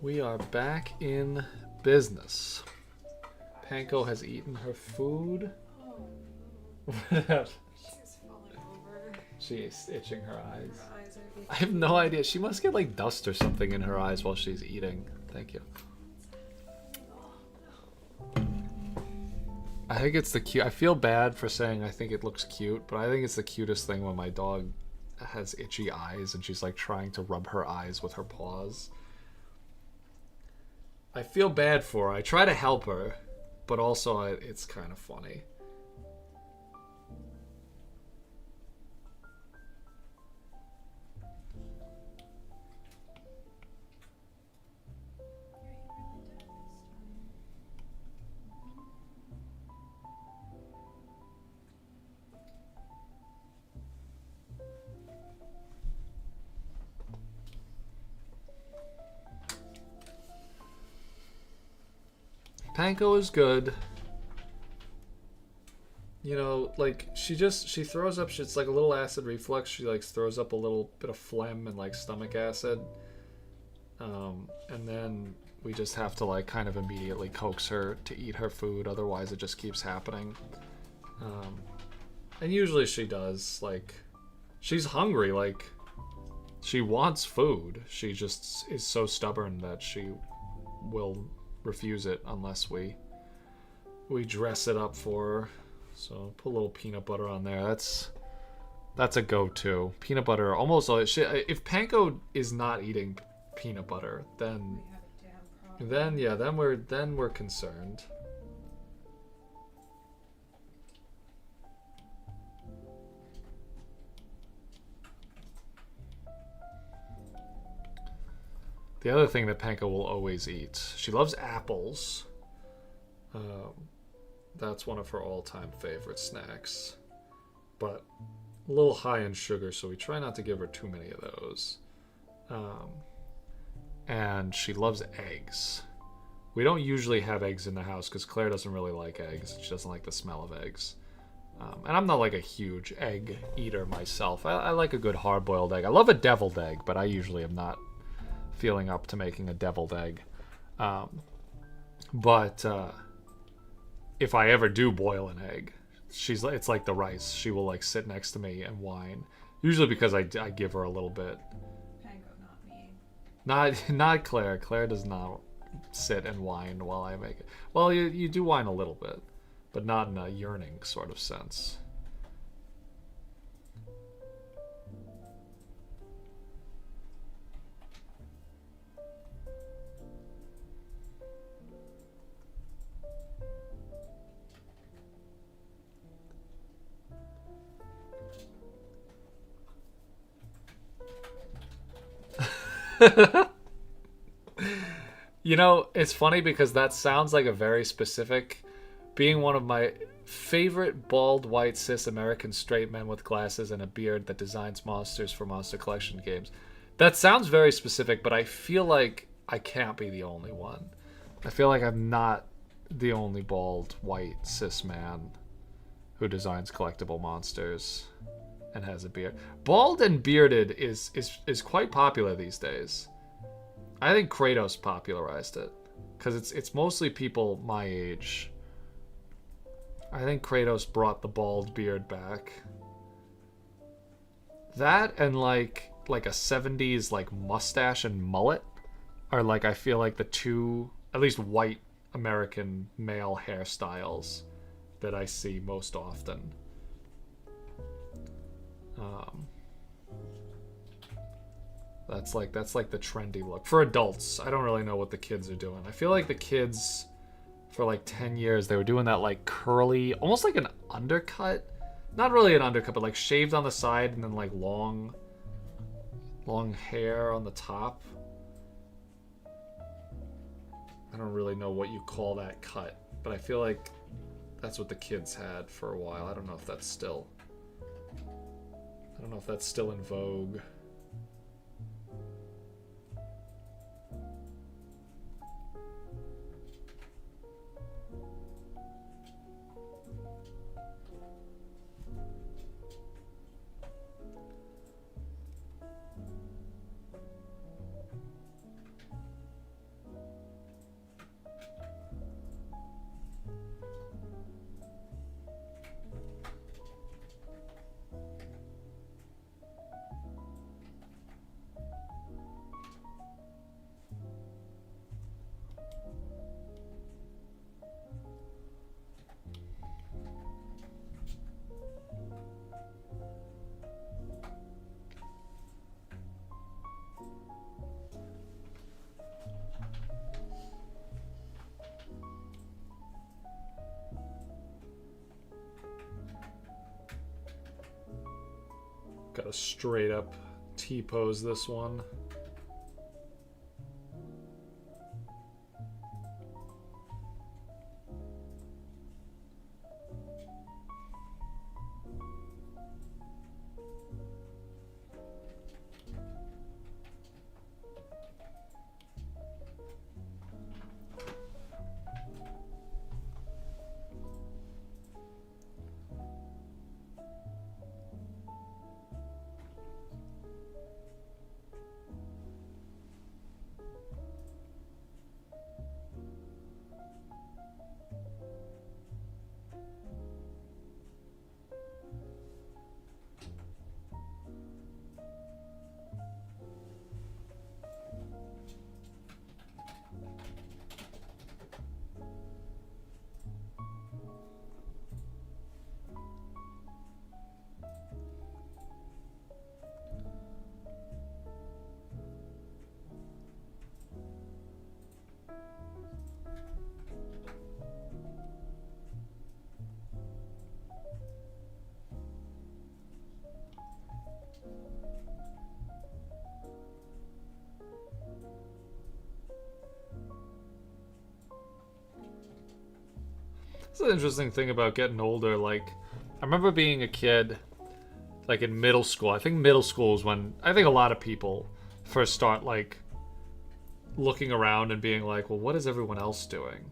We are back in business. Panko has eaten her food. Oh no. She's falling over. She is itching her eyes. Her eyes are itchy. I have no idea. She must get like dust or something in her eyes while she's eating. Thank you. I think it's the cute. I feel bad for saying I think it looks cute, but I think it's the cutest thing when my dog has itchy eyes, and she's like trying to rub her eyes with her paws. I feel bad for her. I try to help her, but also it's kind of funny. Panko is good. You know, like, she throws up, it's like a little acid reflux. She, like, throws up a little bit of phlegm and, like, stomach acid. And then we just have to, like, kind of immediately coax her to eat her food. Otherwise, it just keeps happening. And usually she does. Like, she's hungry. Like, she wants food. She just is so stubborn that she will refuse it unless we dress it up for her. So put a little peanut butter on there. That's a go-to. Peanut butter almost. If Panko is not eating peanut butter, then we're concerned. The other thing that Panko will always eat, she loves apples. That's one of her all-time favorite snacks. But a little high in sugar, so we try not to give her too many of those. And she loves eggs. We don't usually have eggs in the house because Claire doesn't really like eggs. She doesn't like the smell of eggs. And I'm not like a huge egg eater myself. I like a good hard-boiled egg. I love a deviled egg, but I usually am not feeling up to making a deviled egg. But if I ever do boil an egg, it's like the rice. She will like sit next to me and whine. Usually because I give her a little bit. Panko, not me. Not Claire. Claire does not sit and whine while I make it. Well, you do whine a little bit, but not in a yearning sort of sense. You know, it's funny because that sounds like a very specific, being one of my favorite bald white cis American straight men with glasses and a beard that designs monsters for Monster Collection games. That sounds very specific, but I feel like I can't be the only one. I feel like I'm not the only bald white cis man who designs collectible monsters and has a beard. Bald and bearded is quite popular these days. I think Kratos popularized it because it's mostly people my age. I think Kratos brought the bald beard back. That and like a 70s like mustache and mullet are like, I feel like the two at least white American male hairstyles that I see most often. That's like the trendy look for adults. I don't really know what the kids are doing. I feel like the kids for like 10 years they were doing that like curly, almost like an undercut. Not really an undercut, but like shaved on the side and then like long hair on the top. I don't really know what you call that cut, but I feel like that's what the kids had for a while. I don't know if that's still in vogue. Gotta straight up T-pose this one. It's an interesting thing about getting older. Like, I remember being a kid, like in middle school. I think middle school is when I think a lot of people first start like looking around and being like, well, what is everyone else doing?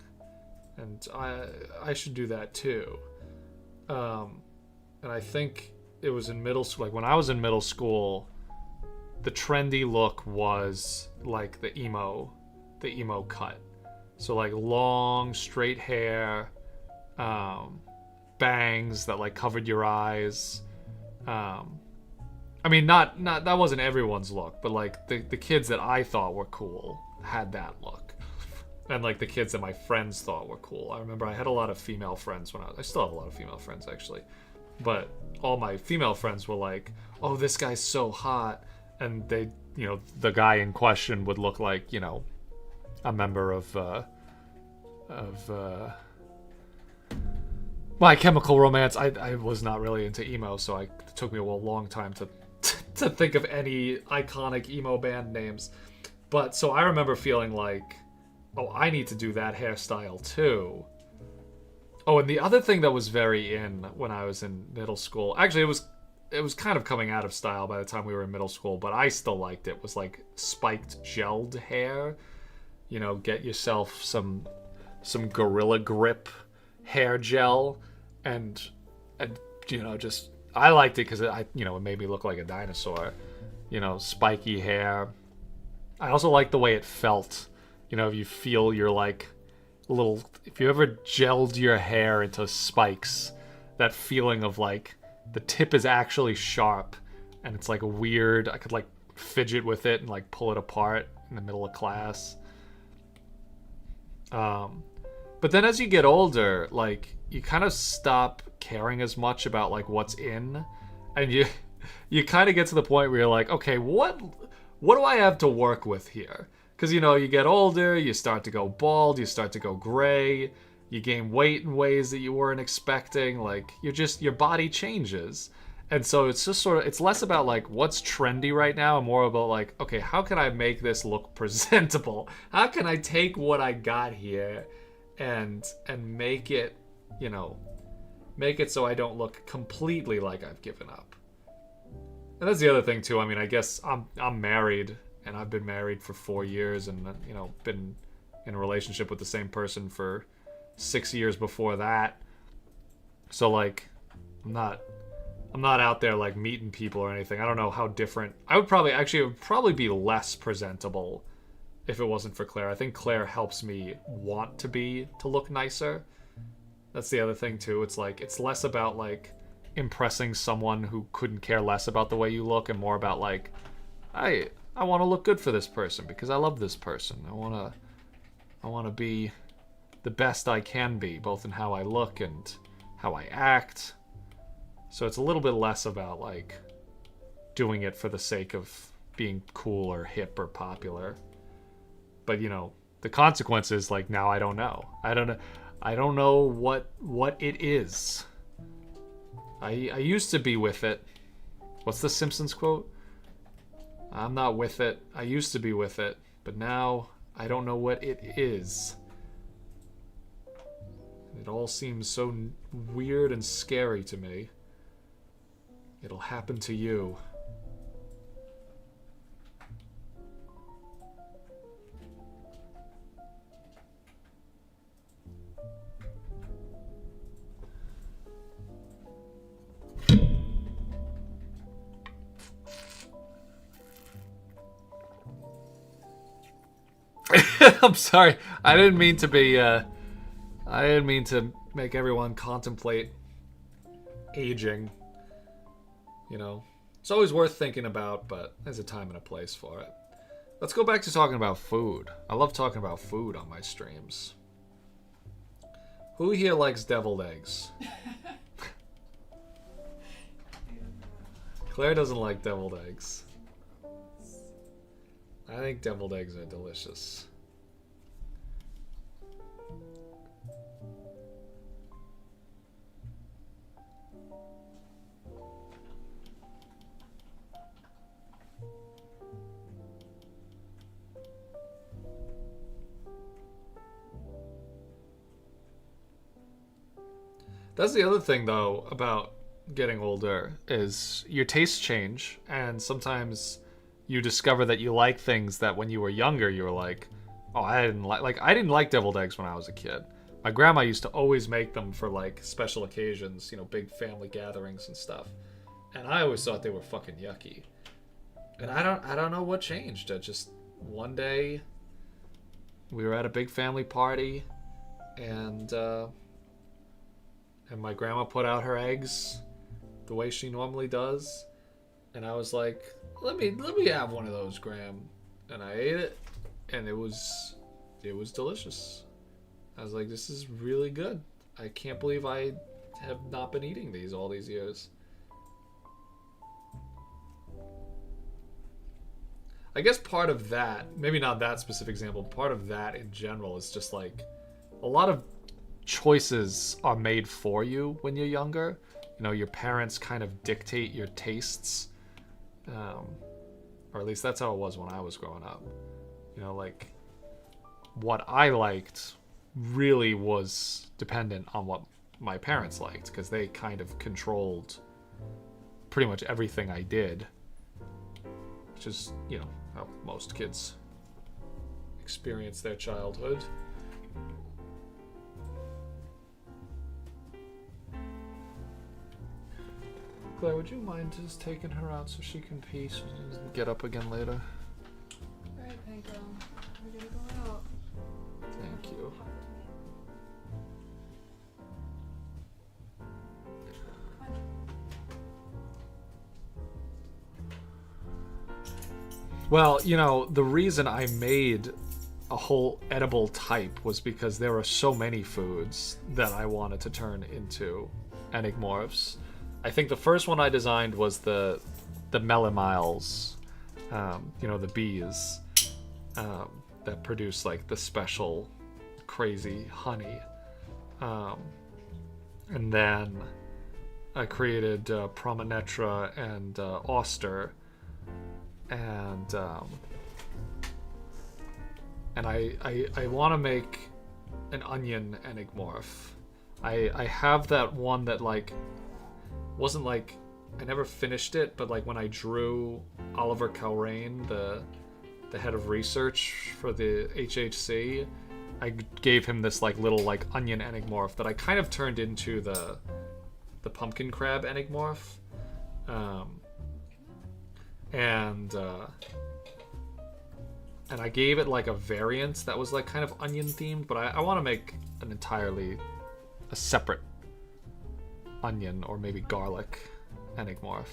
And I should do that too. And I think it was in middle school. Like when I was in middle school, the trendy look was like the emo cut. So like long straight hair, bangs that like covered your eyes. I mean, not that wasn't everyone's look, but like the kids that I thought were cool had that look, and like the kids that my friends thought were cool. I remember I had a lot of female friends when I still have a lot of female friends actually, but all my female friends were like, "Oh, this guy's so hot," and they, you know, the guy in question would look like, you know, a member of My Chemical Romance. I was not really into emo, so it took me a long time to think of any iconic emo band names. But so I remember feeling like, oh, I need to do that hairstyle too. Oh, and the other thing that was very in when I was in middle school, actually it was kind of coming out of style by the time we were in middle school, but I still liked it, was like spiked gelled hair. You know, get yourself some Gorilla Grip hair gel, and you know, just I liked it because it made me look like a dinosaur. You know, spiky hair. I also like the way it felt. You know, if you feel you're like little, if you ever gelled your hair into spikes, that feeling of like the tip is actually sharp and it's like weird. I could like fidget with it and like pull it apart in the middle of class. But then as you get older, like you kind of stop caring as much about like what's in, and you kind of get to the point where you're like, okay, what do I have to work with here? Because, you know, you get older, you start to go bald, you start to go gray, you gain weight in ways that you weren't expecting. Like your body changes. And so it's just sort of, it's less about like what's trendy right now and more about like, okay, how can I make this look presentable? How can I take what I got here and make it, you know, make it so I don't look completely like I've given up. And that's the other thing too. I mean, I guess I'm married, and I've been married for 4 years, and you know, been in a relationship with the same person for 6 years before that. So like, I'm not out there like meeting people or anything. I don't know how different. It would probably be less presentable if it wasn't for Claire. I think Claire helps me want to look nicer. That's the other thing too. It's like, it's less about like impressing someone who couldn't care less about the way you look, and more about like, I want to look good for this person because I love this person. I want to be the best I can be, both in how I look and how I act. So it's a little bit less about like doing it for the sake of being cool or hip or popular. But you know, the consequences, like now I don't know. I don't know what it is. I used to be with it, What's the Simpsons quote? I'm not with it. I used to be with it, but now I don't know what it is. It all seems so weird and scary to me. It'll happen to you. I'm sorry. I didn't mean to be, I didn't mean to make everyone contemplate aging. You know, it's always worth thinking about, but there's a time and a place for it. Let's go back to talking about food. I love talking about food on my streams. Who here likes deviled eggs? Claire doesn't like deviled eggs. I think deviled eggs are delicious. That's the other thing, though, about getting older, is your tastes change, and sometimes you discover that you like things that when you were younger, you were like, oh, I didn't like deviled eggs when I was a kid. My grandma used to always make them for, like, special occasions, you know, big family gatherings and stuff. And I always thought they were fucking yucky. And I don't know what changed. Just one day, we were at a big family party, and my grandma put out her eggs the way she normally does, and I was like, let me have one of those, Graham. And I ate it, and it was delicious. I was like, this is really good. I can't believe I have not been eating these all these years. I guess part of that, maybe not that specific example, part of that in general is just like a lot of choices are made for you when you're younger. You know, your parents kind of dictate your tastes, or at least that's how it was when I was growing up. You know, like what I liked really was dependent on what my parents liked, because they kind of controlled pretty much everything I did, which is, you know, how most kids experience their childhood. Claire, would you mind just taking her out so she can pee so she doesn't get up again later? Alright, Panko. We're gonna go out. Thank you. Well, you know, the reason I made a whole edible type was because there are so many foods that I wanted to turn into Enigmorphs. I think the first one I designed was the Melimiles, you know, the bees that produce like the special crazy honey. And then I created Promenetra and Auster, and I want to make an onion Enigmorph. I have that one that like wasn't like, I never finished it, but like when I drew Oliver Calrain, the head of research for the HHC, I gave him this like little like onion Enigmorph that I kind of turned into the pumpkin crab Enigmorph. And I gave it like a variant that was like kind of onion themed, but I want to make an entirely a separate onion or maybe garlic Enigmorph.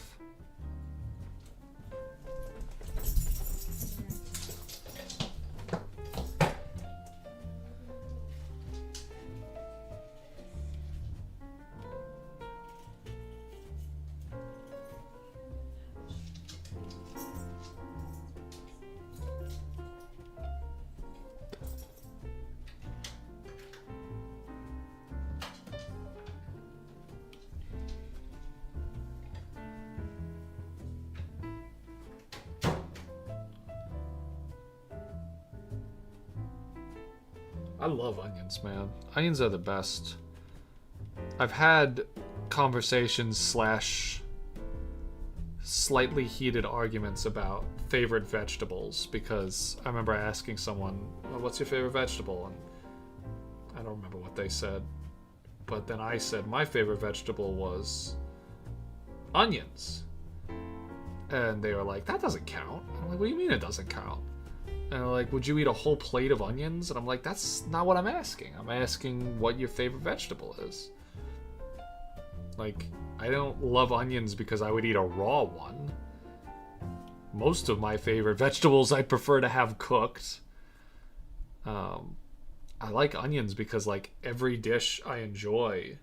I love onions, man. Onions are the best. I've had conversations slash slightly heated arguments about favorite vegetables because I remember asking someone, well, what's your favorite vegetable? And I don't remember what they said. But then I said my favorite vegetable was onions. And they were like, that doesn't count. I'm like, what do you mean it doesn't count? And they're like, would you eat a whole plate of onions? And I'm like, that's not what I'm asking. I'm asking what your favorite vegetable is. Like, I don't love onions because I would eat a raw one. Most of my favorite vegetables I prefer to have cooked. I like onions because, like, every dish I enjoy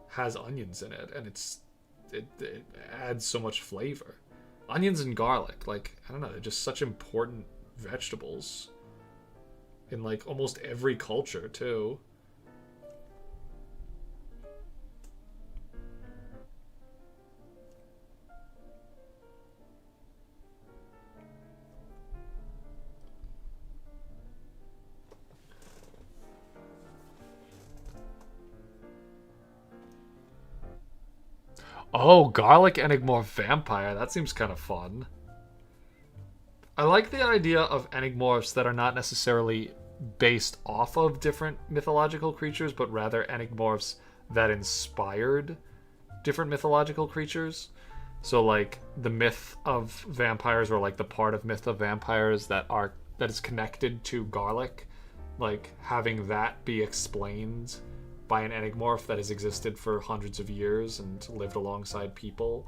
has onions in it, and it adds so much flavor. Onions and garlic, like, I don't know, they're just such important vegetables in, like, almost every culture, too. Oh, garlic Enigmorph vampire. That seems kind of fun. I like the idea of Enigmorphs that are not necessarily based off of different mythological creatures, but rather Enigmorphs that inspired different mythological creatures. So, like, the myth of vampires, or like the part of myth of vampires that is connected to garlic, like having that be explained by an Enigmorph that has existed for hundreds of years and lived alongside people.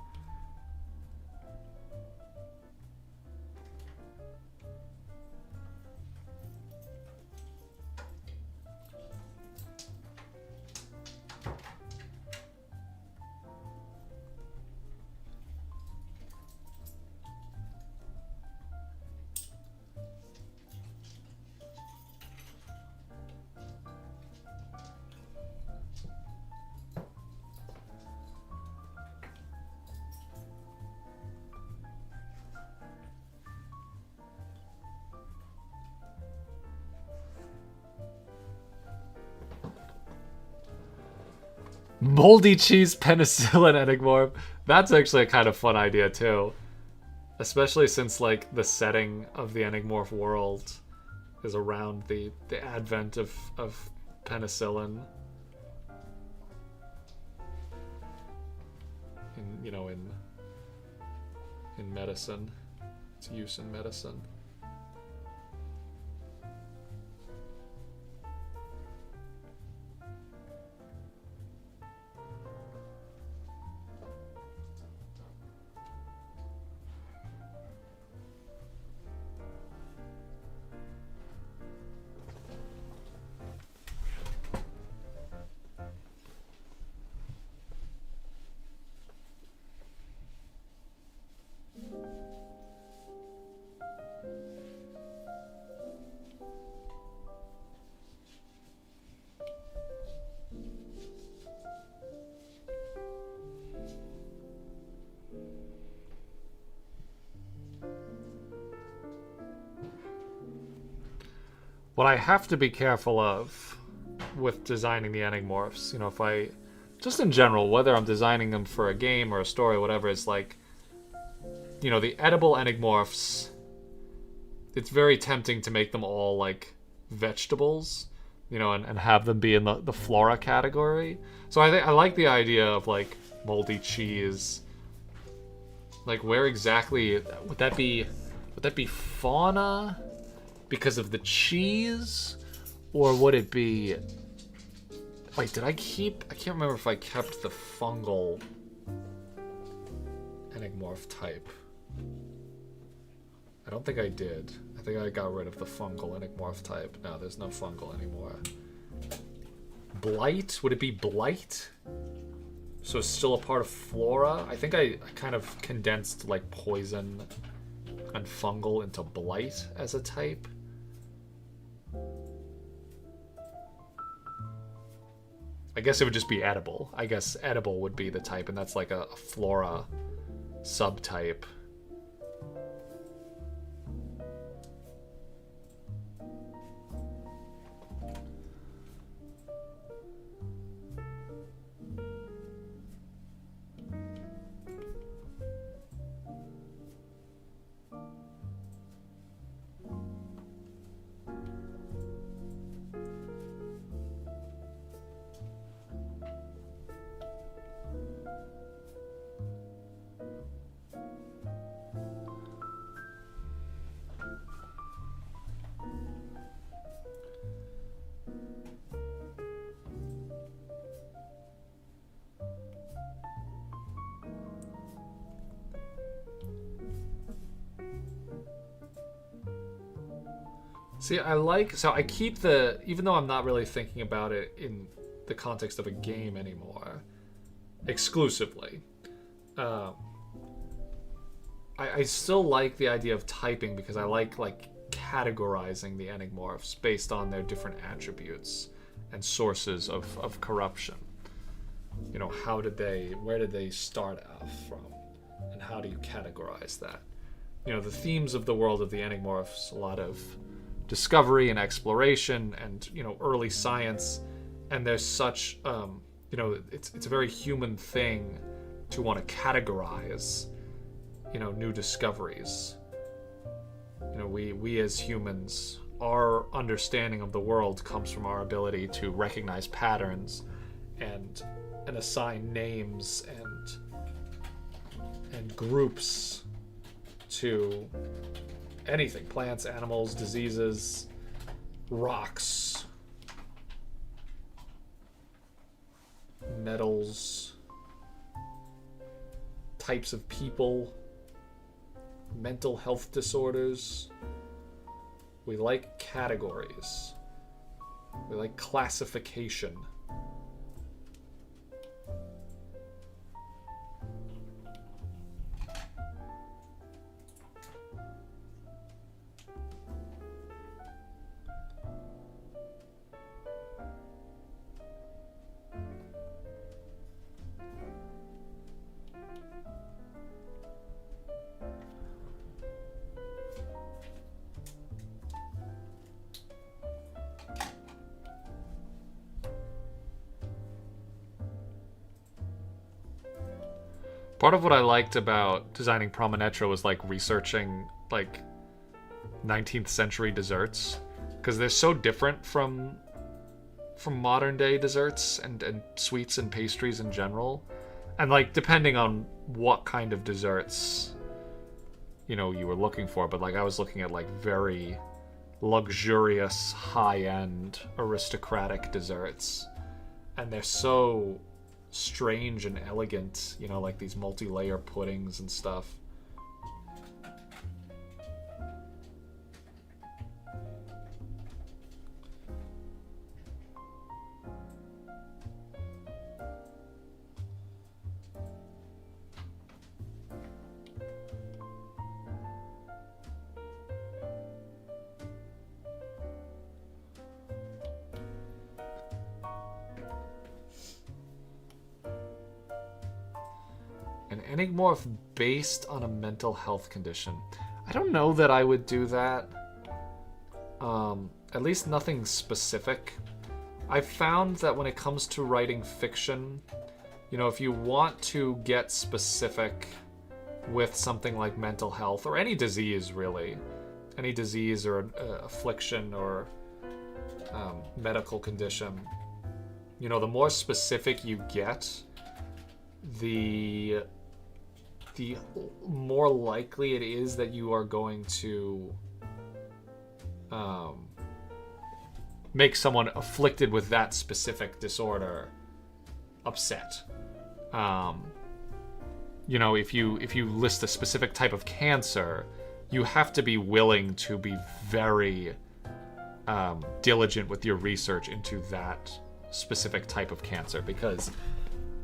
Moldy cheese penicillin Enigmorph. That's actually a kind of fun idea too. Especially since, like, the setting of the Enigmorph world is around the advent of penicillin. In medicine. Its use in medicine. What I have to be careful of with designing the Enigmorphs, if I, just in general, whether I'm designing them for a game or a story, whatever, is like, the edible Enigmorphs, it's very tempting to make them all, like, vegetables, and have them be in the flora category. So I like the idea of, like, moldy cheese. Like, where exactly would that be fauna because of the cheese, or would it be, wait, I can't remember if I kept the fungal Enigmorph type. I don't think I did. I think I got rid of the fungal Enigmorph type. No, there's no fungal anymore. Blight? Would it be blight? So it's still a part of flora? I think I kind of condensed, like, poison and fungal into blight as a type. I guess it would just be edible. I guess edible would be the type, and that's like a flora subtype. See, I keep the, even though I'm not really thinking about it in the context of a game anymore, exclusively, I still like the idea of typing because I like categorizing the Enigmorphs based on their different attributes and sources of corruption. You know, where did they start off from? And how do you categorize that? You know, the themes of the world of the Enigmorphs, a lot of discovery and exploration and, you know, early science. And there's such, you know, it's a very human thing to want to categorize, you know, new discoveries. You know, we as humans, our understanding of the world comes from our ability to recognize patterns and assign names and groups to anything: plants, animals, diseases, rocks, metals, types of people, mental health disorders. We like categories. We like classification. Part of what I liked about designing Promenetra was like researching like 19th century desserts, because they're so different from modern day desserts and sweets and pastries in general. And like depending on what kind of desserts, you know, you were looking for, but like I was looking at like very luxurious, high-end aristocratic desserts, and they're so strange and elegant, you know, like these multi-layer puddings and stuff. An Enigmorph based on a mental health condition. I don't know that I would do that. At least nothing specific. I've found that when it comes to writing fiction, you know, if you want to get specific with something like mental health, or any disease really, any disease or affliction or medical condition, you know, the more specific you get, the more likely it is that you are going to make someone afflicted with that specific disorder upset. You know, if you list a specific type of cancer, you have to be willing to be very diligent with your research into that specific type of cancer, because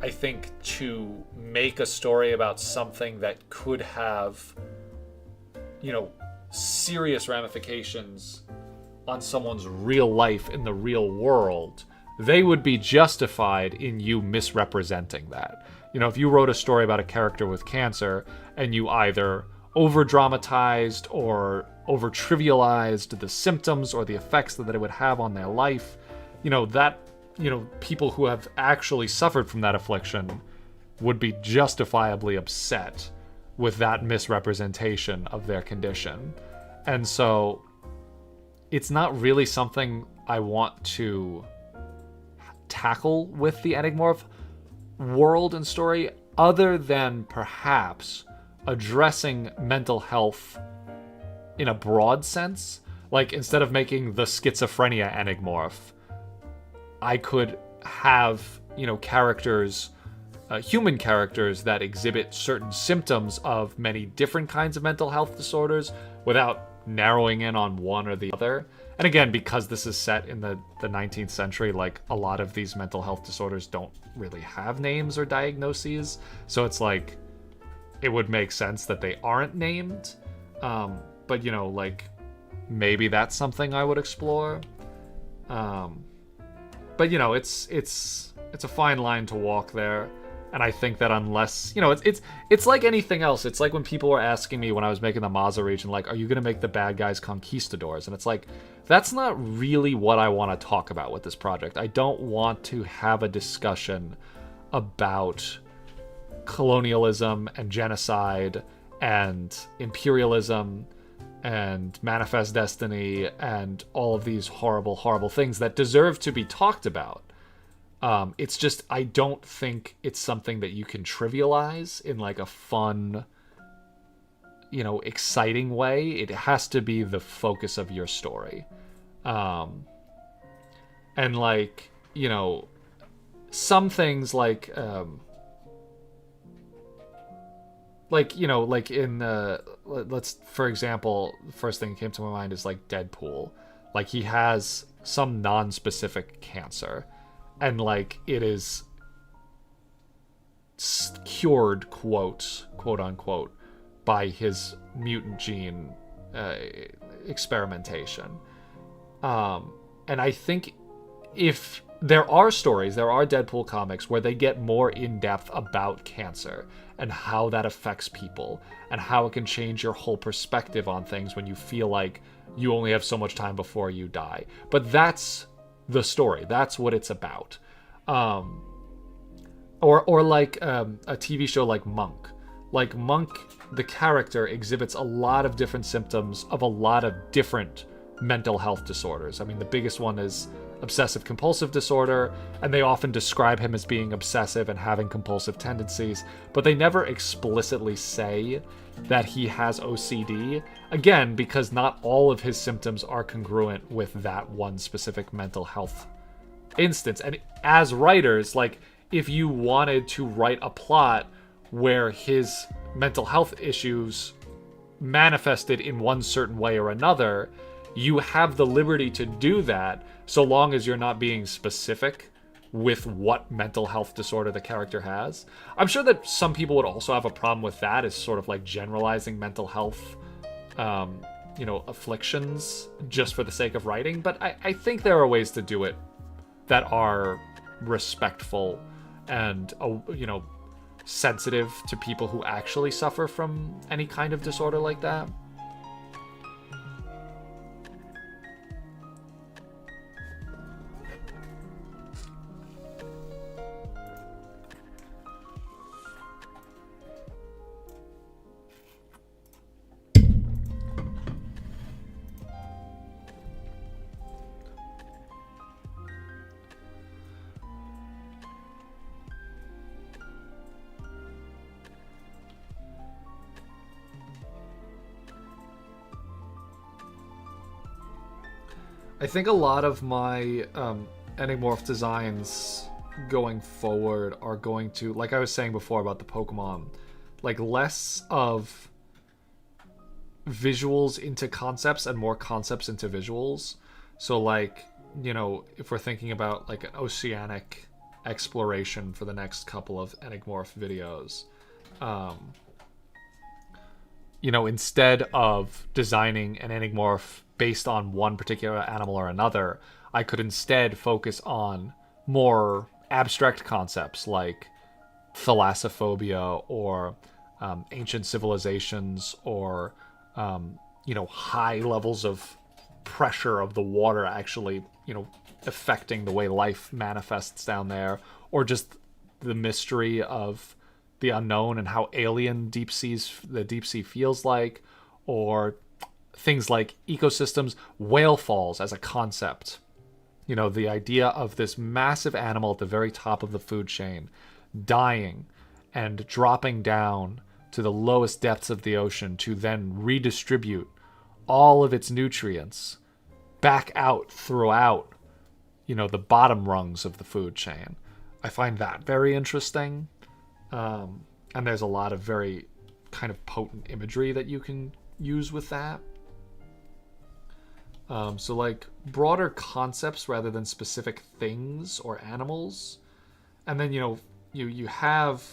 I think to make a story about something that could have, you know, serious ramifications on someone's real life in the real world, they would be justified in you misrepresenting that. You know, if you wrote a story about a character with cancer and you either over-dramatized or over-trivialized the symptoms or the effects that it would have on their life, you know, that, you know, people who have actually suffered from that affliction would be justifiably upset with that misrepresentation of their condition. And so it's not really something I want to tackle with the Enigmorph world and story, other than perhaps addressing mental health in a broad sense. Like, instead of making the schizophrenia Enigmorph, I could have, you know, characters, human characters that exhibit certain symptoms of many different kinds of mental health disorders without narrowing in on one or the other. And again, because this is set in the 19th century, like, a lot of these mental health disorders don't really have names or diagnoses. So it's like, it would make sense that they aren't named. But, you know, like, maybe that's something I would explore. But, you know, it's a fine line to walk there. And I think that unless, you know, it's like anything else. It's like when people were asking me when I was making the Maza region, like, are you going to make the bad guys conquistadors? And it's like, that's not really what I want to talk about with this project. I don't want to have a discussion about colonialism and genocide and imperialism and manifest destiny and all of these horrible, horrible things that deserve to be talked about. It's just, I don't think it's something that you can trivialize in like a fun, you know, exciting way. It has to be the focus of your story. And like, you know, some things like, you know, like in, let's, for example, the first thing that came to my mind is like Deadpool. Like, he has some non-specific cancer. And, like, it is cured, quote unquote, by his mutant gene experimentation. And I think if there are stories, there are Deadpool comics where they get more in-depth about cancer and how that affects people and how it can change your whole perspective on things when you feel like you only have so much time before you die. But that's the story. That's what it's about. Or like a TV show like Monk. Like, Monk, the character, exhibits a lot of different symptoms of a lot of different mental health disorders. I mean, the biggest one is obsessive compulsive disorder, and they often describe him as being obsessive and having compulsive tendencies, but they never explicitly say that he has OCD, again, because not all of his symptoms are congruent with that one specific mental health instance. And as writers, like, if you wanted to write a plot where his mental health issues manifested in one certain way or another, you have the liberty to do that, so long as you're not being specific with what mental health disorder the character has. I'm sure that some people would also have a problem with that, as sort of like generalizing mental health, you know, afflictions just for the sake of writing. But I think there are ways to do it that are respectful and, you know, sensitive to people who actually suffer from any kind of disorder like that. I think a lot of my Enigmorph designs going forward are going to, like I was saying before about the Pokemon, like, less of visuals into concepts and more concepts into visuals. So, like, you know, if we're thinking about like an oceanic exploration for the next couple of Enigmorph videos, you know, instead of designing an Enigmorph based on one particular animal or another, I could instead focus on more abstract concepts like thalassophobia or ancient civilizations, or you know, high levels of pressure of the water actually, you know, affecting the way life manifests down there, or just the mystery of the unknown and how alien the deep sea feels like, or things like ecosystems, whale falls as a concept. You know, the idea of this massive animal at the very top of the food chain dying and dropping down to the lowest depths of the ocean to then redistribute all of its nutrients back out throughout, you know, the bottom rungs of the food chain. I find that very interesting. And there's a lot of very kind of potent imagery that you can use with that. So like broader concepts rather than specific things or animals. And then you have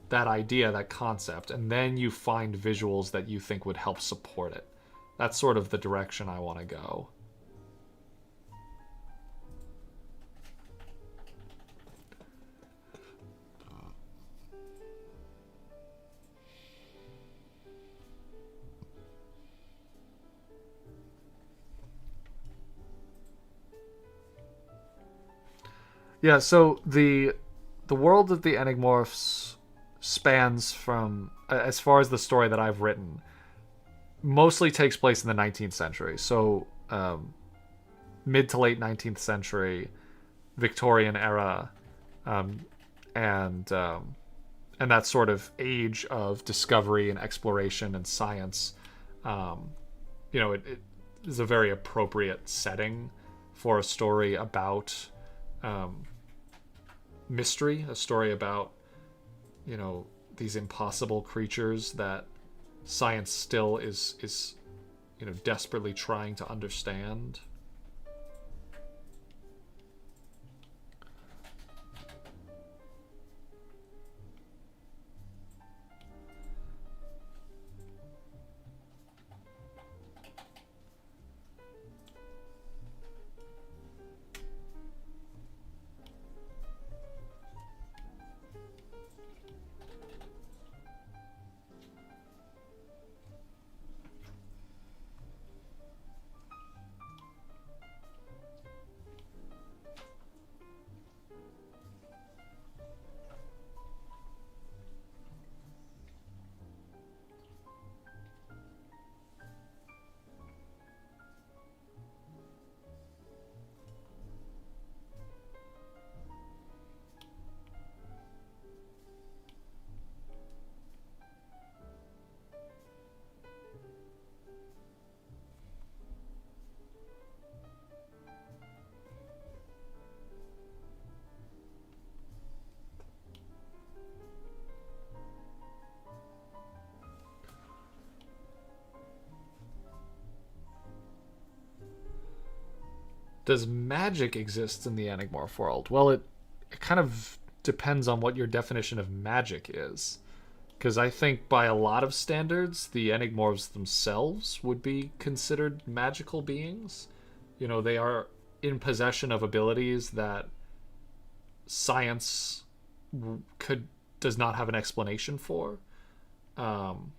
that idea, that concept, and then you find visuals that you think would help support it. That's sort of the direction I want to go. Yeah, so the world of the Enigmorphs spans from, as far as the story that I've written, mostly takes place in the 19th century. So mid to late 19th century, Victorian era, um, and and that sort of age of discovery and exploration and science. Um, it is a very appropriate setting for a story about um, mystery, a story about these impossible creatures that science still is desperately trying to understand. Does magic exist in the Enigmorph world? Well, it kind of depends on what your definition of magic is. Because I think by a lot of standards, the Enigmorphs themselves would be considered magical beings. They are in possession of abilities that science could does not have an explanation for. Um,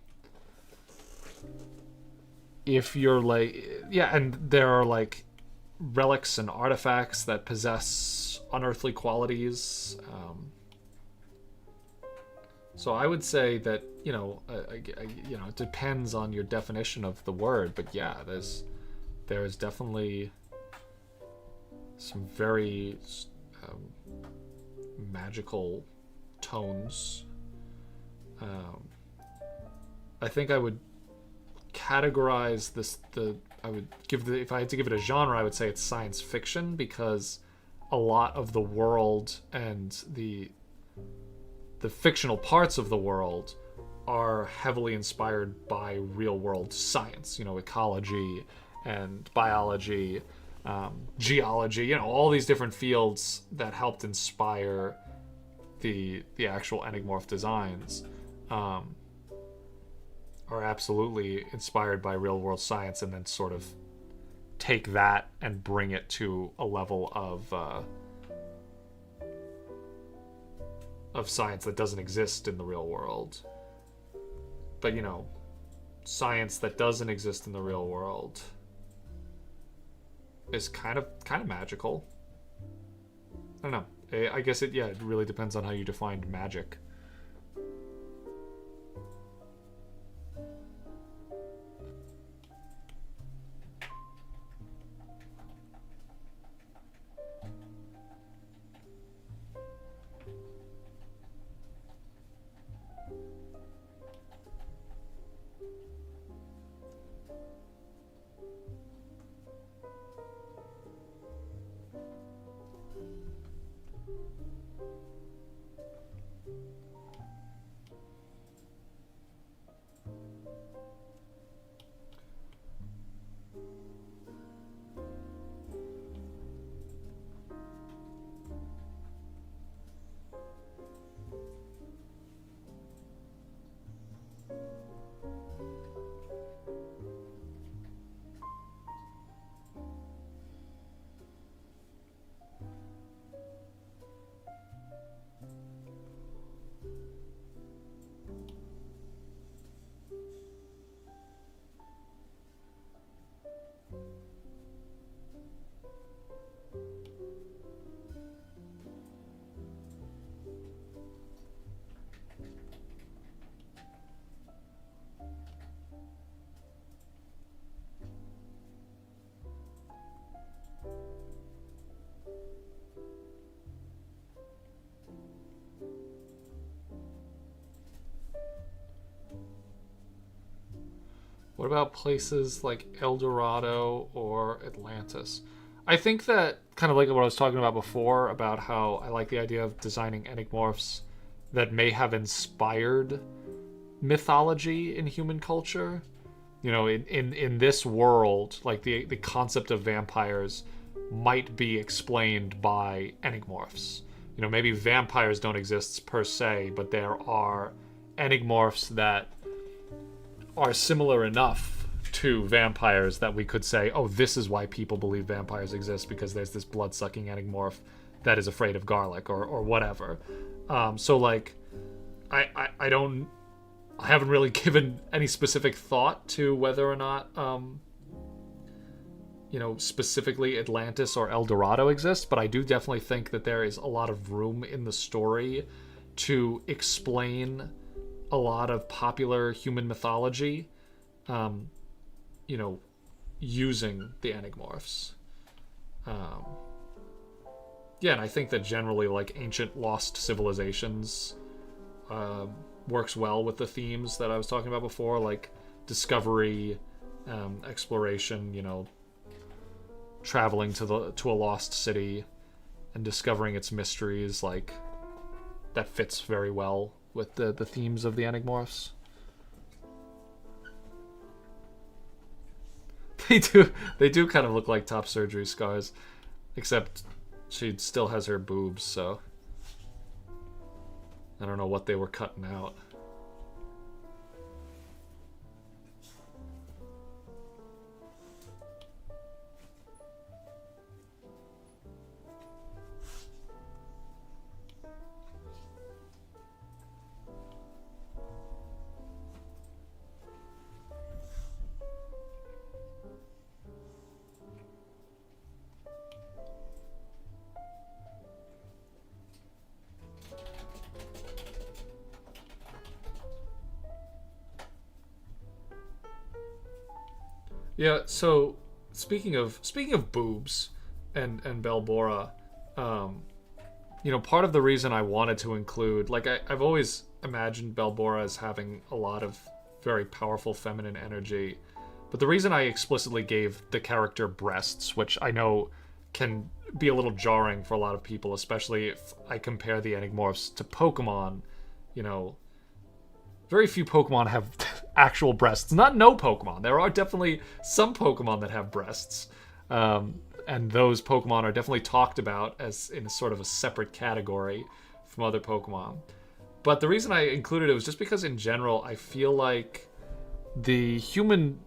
if you're like, yeah, and there are like relics and artifacts that possess unearthly qualities. So I would say that it depends on your definition of the word, but yeah, there's definitely some very um, magical tones. Um, I think I would categorize this the I would give the if I had to give it a genre, I would say it's science fiction, because a lot of the world and the fictional parts of the world are heavily inspired by real world science, ecology and biology, geology, all these different fields that helped inspire the actual Enigmorph designs. Are absolutely inspired by real world science, and then sort of take that and bring it to a level of science that doesn't exist in the real world. But science that doesn't exist in the real world is kind of magical. I don't know. I guess it really depends on how you define magic. What about places like El Dorado or Atlantis? I think that, kind of like what I was talking about before, about how I like the idea of designing enigmorphs that may have inspired mythology in human culture. You know, in this world, like the concept of vampires might be explained by enigmorphs. You know, maybe vampires don't exist per se, but there are enigmorphs that are similar enough to vampires that we could say, oh, this is why people believe vampires exist, because there's this blood-sucking enigmorph that is afraid of garlic or whatever. So, like, I haven't really given any specific thought to whether or not, you know, specifically Atlantis or El Dorado exist, but I do definitely think that there is a lot of room in the story to explain a lot of popular human mythology, you know, using the enigmorphs. Yeah, and I think that generally, like, ancient lost civilizations works well with the themes that I was talking about before, like discovery, exploration, you know, traveling to a lost city and discovering its mysteries. Like, that fits very well with the themes of the enigmorphs. They do kind of look like top surgery scars, except she still has her boobs, so I don't know what they were cutting out. Yeah, so speaking of boobs and Belbora, you know, part of the reason I wanted to include, like, I've always imagined Belbora as having a lot of very powerful feminine energy, but the reason I explicitly gave the character breasts, which I know can be a little jarring for a lot of people, especially if I compare the enigmorphs to Pokemon, you know, very few Pokemon have actual breasts. Not no Pokemon. There are definitely some Pokemon that have breasts. And those Pokemon are definitely talked about as in a sort of a separate category from other Pokemon. But the reason I included it was just because in general, I feel like the human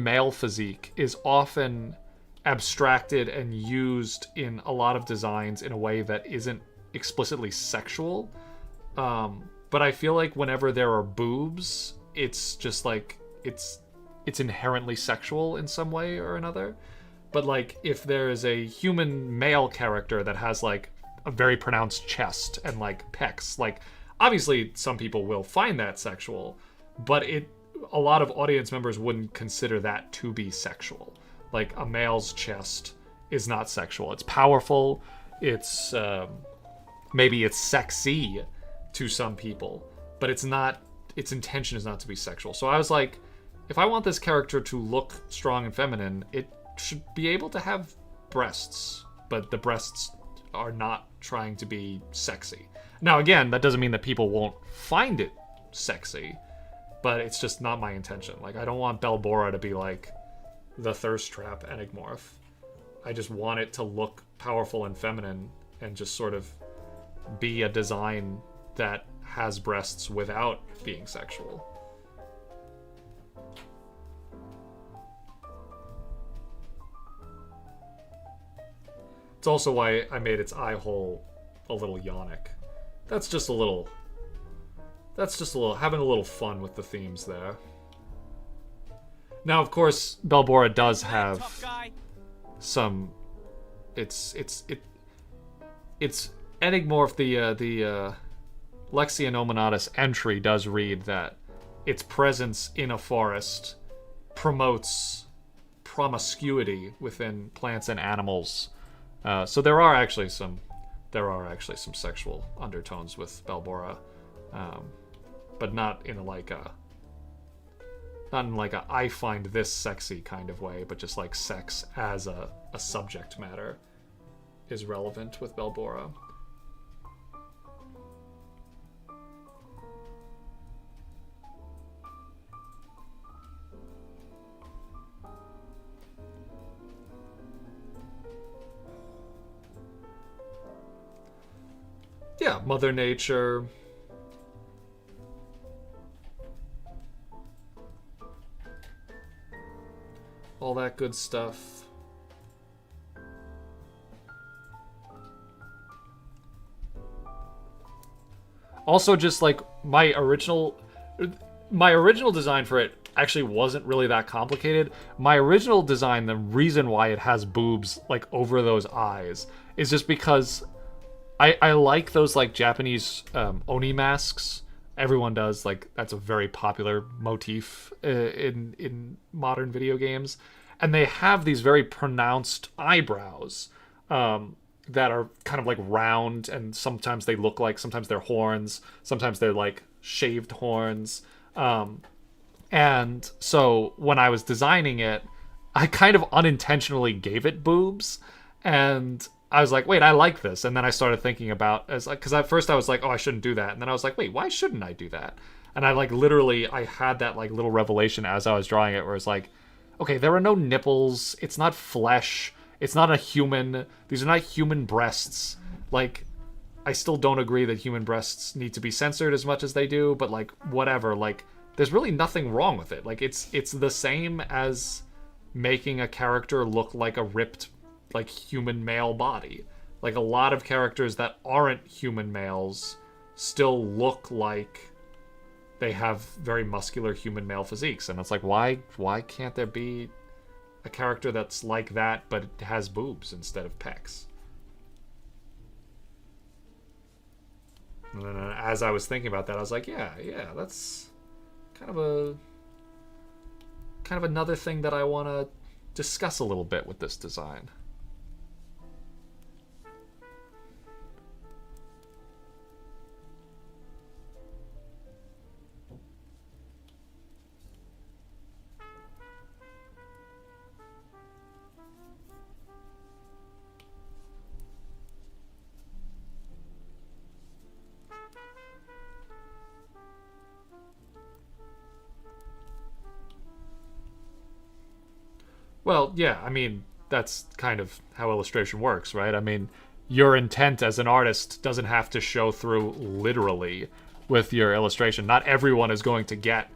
male physique is often abstracted and used in a lot of designs in a way that isn't explicitly sexual. But I feel like whenever there are boobs, it's just like it's inherently sexual in some way or another. But like if there is a human male character that has like a very pronounced chest and like pecs, like obviously some people will find that sexual, but a lot of audience members wouldn't consider that to be sexual. Like a male's chest is not sexual. It's powerful. It's maybe it's sexy to some people, but it's not. Its intention is not to be sexual. So I was like, if I want this character to look strong and feminine, it should be able to have breasts, but the breasts are not trying to be sexy. Now, again, that doesn't mean that people won't find it sexy, but it's just not my intention. Like, I don't want Belbora to be like the thirst trap enigmorph. I just want it to look powerful and feminine and just sort of be a design that has breasts without being sexual. It's also why I made its eye hole a little yonic. That's just a little having a little fun with the themes there. Now, of course, Belbora does have some. It's Enigmorph. The Lexia Nominatus entry does read that its presence in a forest promotes promiscuity within plants and animals. So there are actually some sexual undertones with Belbora, but not in Not in like a I find this sexy kind of way, but just like sex as a subject matter is relevant with Belbora. Yeah, Mother Nature. All that good stuff. Also, just like my original design for it actually wasn't really that complicated. My original design, the reason why it has boobs like over those eyes is just because I like those like Japanese oni masks. Everyone does. Like that's a very popular motif in modern video games, and they have these very pronounced eyebrows that are kind of like round, and sometimes they look like, sometimes they're horns, sometimes they're like shaved horns. And so when I was designing it, I kind of unintentionally gave it boobs, and I was like, wait, I like this. And then I started thinking about, as like, because at first I was like, oh, I shouldn't do that. And then I was like, wait, why shouldn't I do that? And I like literally, I had that like little revelation as I was drawing it, where it's like, okay, there are no nipples. It's not flesh. It's not a human. These are not human breasts. Like, I still don't agree that human breasts need to be censored as much as they do, but like, whatever. Like, there's really nothing wrong with it. Like, it's the same as making a character look like a ripped, like, human male body. Like, a lot of characters that aren't human males still look like they have very muscular human male physiques, and it's like, why can't there be a character that's like that but it has boobs instead of pecs? And then as I was thinking about that, I was like, yeah, that's kind of another thing that I want to discuss a little bit with this design. Well, yeah, I mean, that's kind of how illustration works, right? I mean, your intent as an artist doesn't have to show through literally with your illustration. Not everyone is going to get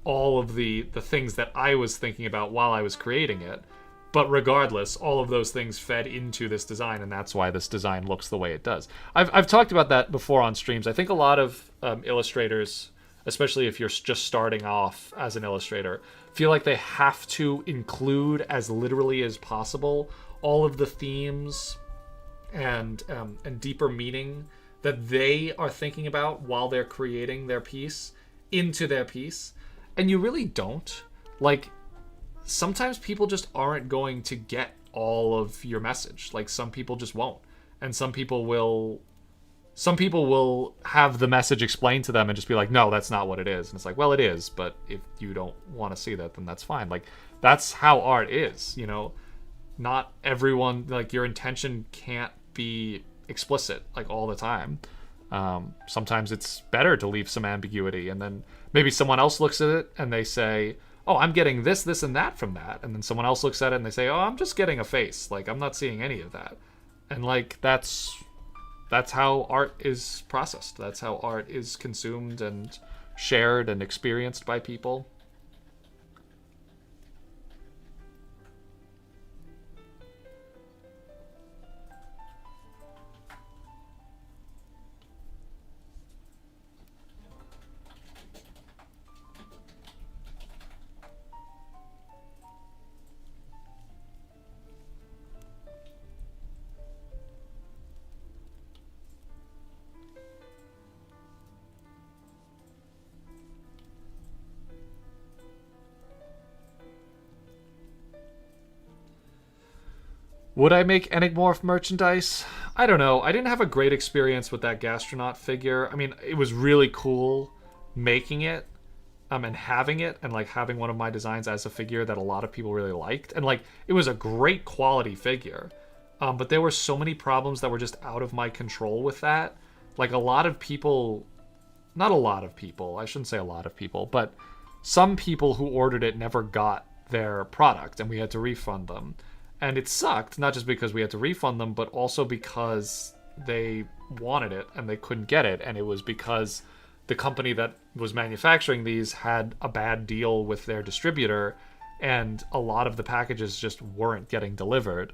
all of the things that I was thinking about while I was creating it. But regardless, all of those things fed into this design, and that's why this design looks the way it does. I've talked about that before on streams. I think a lot of illustrators, especially if you're just starting off as an illustrator, feel like they have to include as literally as possible all of the themes and deeper meaning that they are thinking about while they're creating their piece into their piece. And you really don't. Like, sometimes people just aren't going to get all of your message. Like, some people just won't. And some people will have the message explained to them and just be like, no, that's not what it is. And it's like, well, it is, but if you don't want to see that, then that's fine. Like, that's how art is, you know? Not everyone, like, your intention can't be explicit, like, all the time. Sometimes it's better to leave some ambiguity, and then maybe someone else looks at it and they say, oh, I'm getting this, this, and that from that. And then someone else looks at it and they say, oh, I'm just getting a face. Like, I'm not seeing any of that. And, like, that's how art is processed. That's how art is consumed and shared and experienced by people. Would I make Enigmorph merchandise? I don't know. I didn't have a great experience with that gastronaut figure. I mean, it was really cool making it, and having it, and like having one of my designs as a figure that a lot of people really liked, and like it was a great quality figure, but there were so many problems that were just out of my control with that. Like a lot of people, not a lot of people, I shouldn't say a lot of people, but some people who ordered it never got their product, and we had to refund them. And it sucked, not just because we had to refund them, but also because they wanted it and they couldn't get it, and it was because the company that was manufacturing these had a bad deal with their distributor, and a lot of the packages just weren't getting delivered.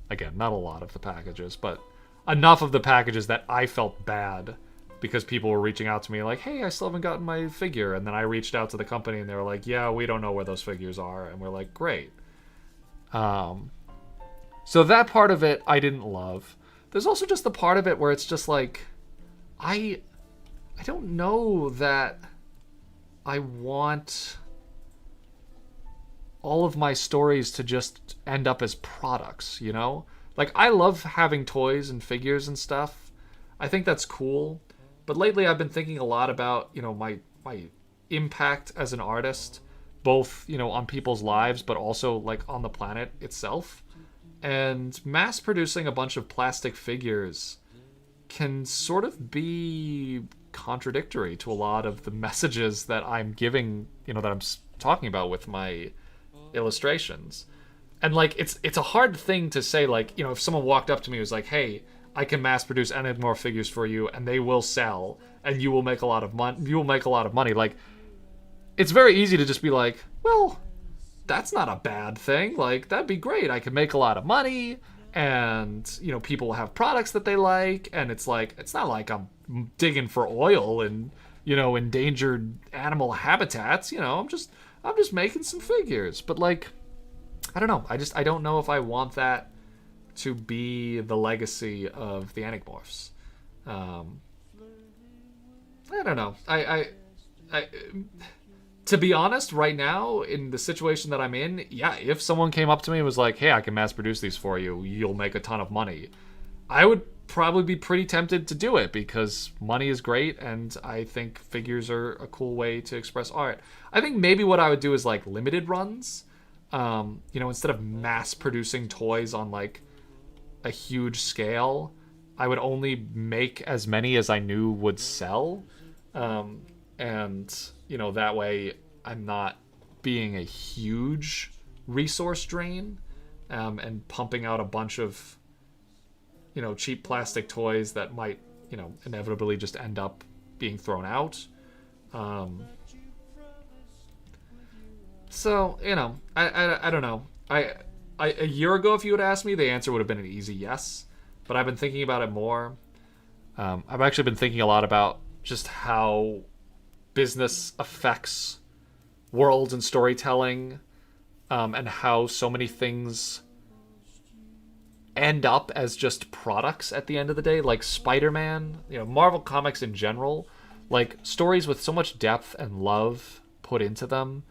Again, not a lot of the packages, but enough of the packages that I felt bad because people were reaching out to me like, hey, I still haven't gotten my figure. And then I reached out to the company and they were like, yeah, we don't know where those figures are. And we're like, great. So that part of it I didn't love. There's also just the part of it where it's just like, I don't know that I want all of my stories to just end up as products, you know? Like, I love having toys and figures and stuff. I think that's cool. But lately I've been thinking a lot about, you know, my impact as an artist, both, you know, on people's lives, but also, like, on the planet itself. And mass producing a bunch of plastic figures can sort of be contradictory to a lot of the messages that I'm giving, you know, that I'm talking about with my illustrations. And like it's a hard thing to say, like, you know, if someone walked up to me and was like, hey, I can mass produce Enigmorph figures for you and they will sell and you will make a lot of money, like, it's very easy to just be like, well, that's not a bad thing. Like, that'd be great. I could make a lot of money, and, you know, people will have products that they like, and it's like, it's not like I'm digging for oil and, you know, endangered animal habitats. You know, I'm just making some figures. But like, I don't know. I don't know if I want that to be the legacy of the Enigmorphs. I don't know. I to be honest, right now, in the situation that I'm in, yeah, if someone came up to me and was like, hey, I can mass produce these for you, you'll make a ton of money, I would probably be pretty tempted to do it because money is great, and I think figures are a cool way to express art. I think maybe what I would do is like limited runs. You know, instead of mass producing toys on like a huge scale, I would only make as many as I knew would sell. And, you know, that way I'm not being a huge resource drain, and pumping out a bunch of, you know, cheap plastic toys that might, you know, inevitably just end up being thrown out. So, you know, I don't know. A year ago, if you had asked me, the answer would have been an easy yes. But I've been thinking about it more. I've actually been thinking a lot about just how business affects worlds and storytelling, and how so many things end up as just products at the end of the day. Like Spider-Man, you know, Marvel Comics in general, like stories with so much depth and love put into them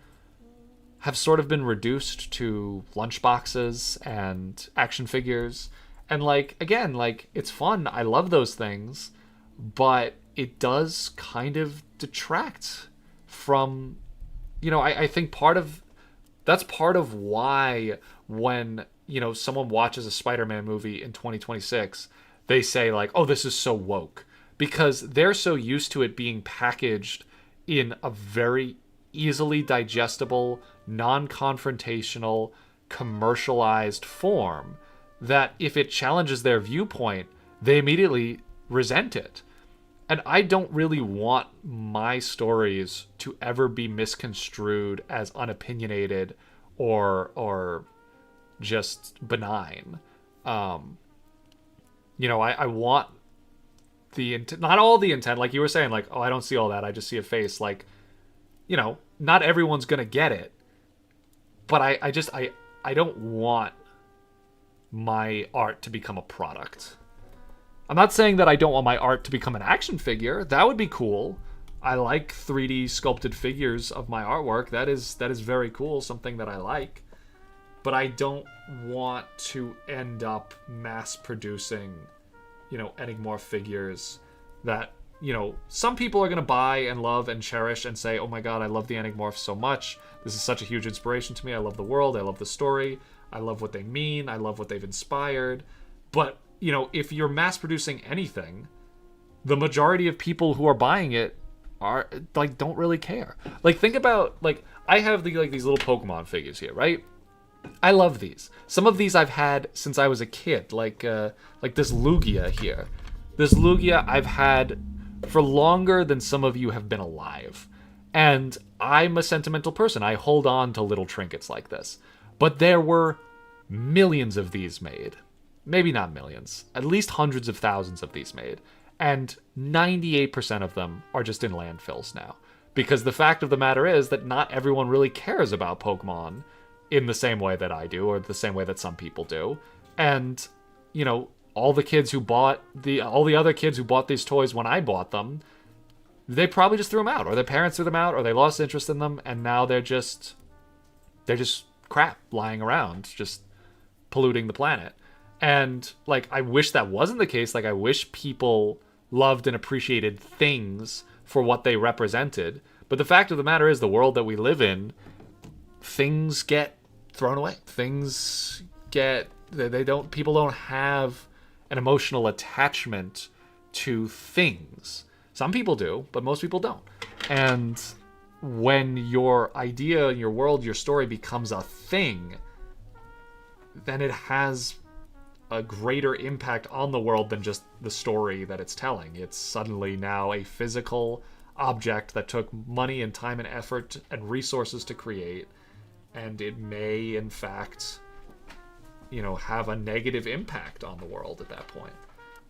have sort of been reduced to lunchboxes and action figures. And like, again, like, it's fun. I love those things, but it does kind of detract from, you know, I think that's part of why when, you know, someone watches a Spider-Man movie in 2026, they say like, oh, this is so woke, because they're so used to it being packaged in a very easily digestible, non-confrontational, commercialized form that if it challenges their viewpoint, they immediately resent it. And I don't really want my stories to ever be misconstrued as unopinionated or just benign. You know, I want the intent, not all the intent, like you were saying, like, oh, I don't see all that, I just see a face. Like, you know, not everyone's gonna get it, but I don't want my art to become a product. I'm not saying that I don't want my art to become an action figure. That would be cool. I like 3D sculpted figures of my artwork. That is very cool, something that I like. But I don't want to end up mass producing, you know, Enigmorph figures that some people are going to buy and love and cherish and say, oh my god, I love the Enigmorph so much. This is such a huge inspiration to me. I love the world. I love the story. I love what they mean. I love what they've inspired. But, if you're mass producing anything, the majority of people who are buying it are, like, don't really care. Like, think about, like, I have these little Pokemon figures here, right? I love these. Some of these I've had since I was a kid, like this Lugia here. This Lugia I've had for longer than some of you have been alive. And I'm a sentimental person. I hold on to little trinkets like this. But there were millions of these made. Maybe not millions. At least hundreds of thousands of these made. And 98% of them are just in landfills now. Because the fact of the matter is that not everyone really cares about Pokemon in the same way that I do, or the same way that some people do. And, all the other kids who bought these toys when I bought them, they probably just threw them out, or their parents threw them out, or they lost interest in them, and now they're just crap lying around, just polluting the planet. And, like, I wish that wasn't the case. Like, I wish people loved and appreciated things for what they represented. But the fact of the matter is, the world that we live in, things get thrown away. People don't have an emotional attachment to things. Some people do, but most people don't. And when your idea, your world, your story becomes a thing, then it has a greater impact on the world than just the story that it's telling. It's suddenly now a physical object that took money and time and effort and resources to create, and it may, in fact, have a negative impact on the world at that point.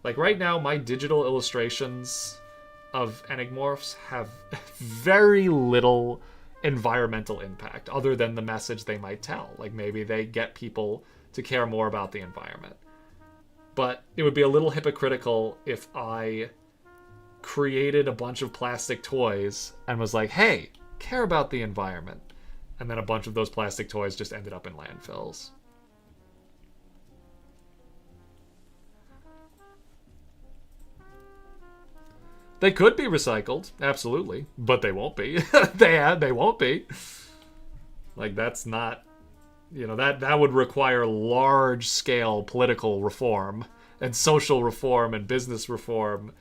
Like, right now, my digital illustrations of Enigmorphs have very little environmental impact, other than the message they might tell. Like, maybe they get people to care more about the environment. But it would be a little hypocritical if I created a bunch of plastic toys and was like, hey, care about the environment. And then a bunch of those plastic toys just ended up in landfills. They could be recycled, absolutely, but they won't be. They won't be. Like, that's not, that would require large-scale political reform and social reform and business reform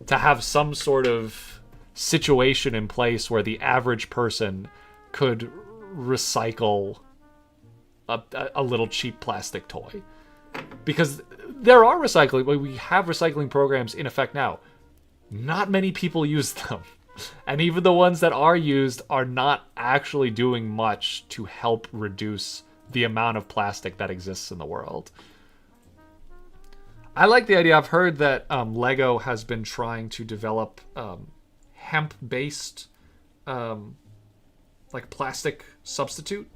to have some sort of situation in place where the average person could recycle a little cheap plastic toy. Because there are we have recycling programs in effect now. Not many people use them. And even the ones that are used are not actually doing much to help reduce the amount of plastic that exists in the world. I like the idea. I've heard that Lego has been trying to develop hemp-based like plastic substitute.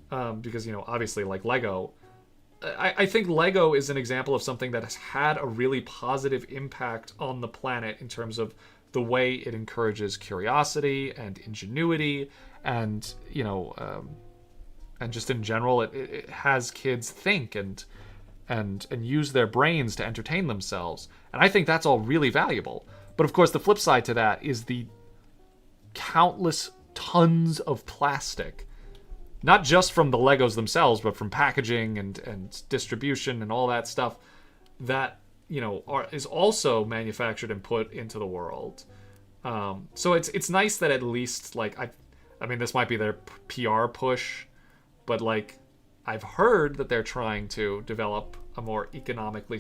Because, obviously, like Lego, I think Lego is an example of something that has had a really positive impact on the planet in terms of the way it encourages curiosity and ingenuity, and and just in general, it has kids think and use their brains to entertain themselves, and I think that's all really valuable. But of course, the flip side to that is the countless tons of plastic. Not just from the Legos themselves, but from packaging and distribution and all that stuff that, is also manufactured and put into the world. So it's nice that at least, like, I mean, this might be their PR push, but, like, I've heard that they're trying to develop a more economically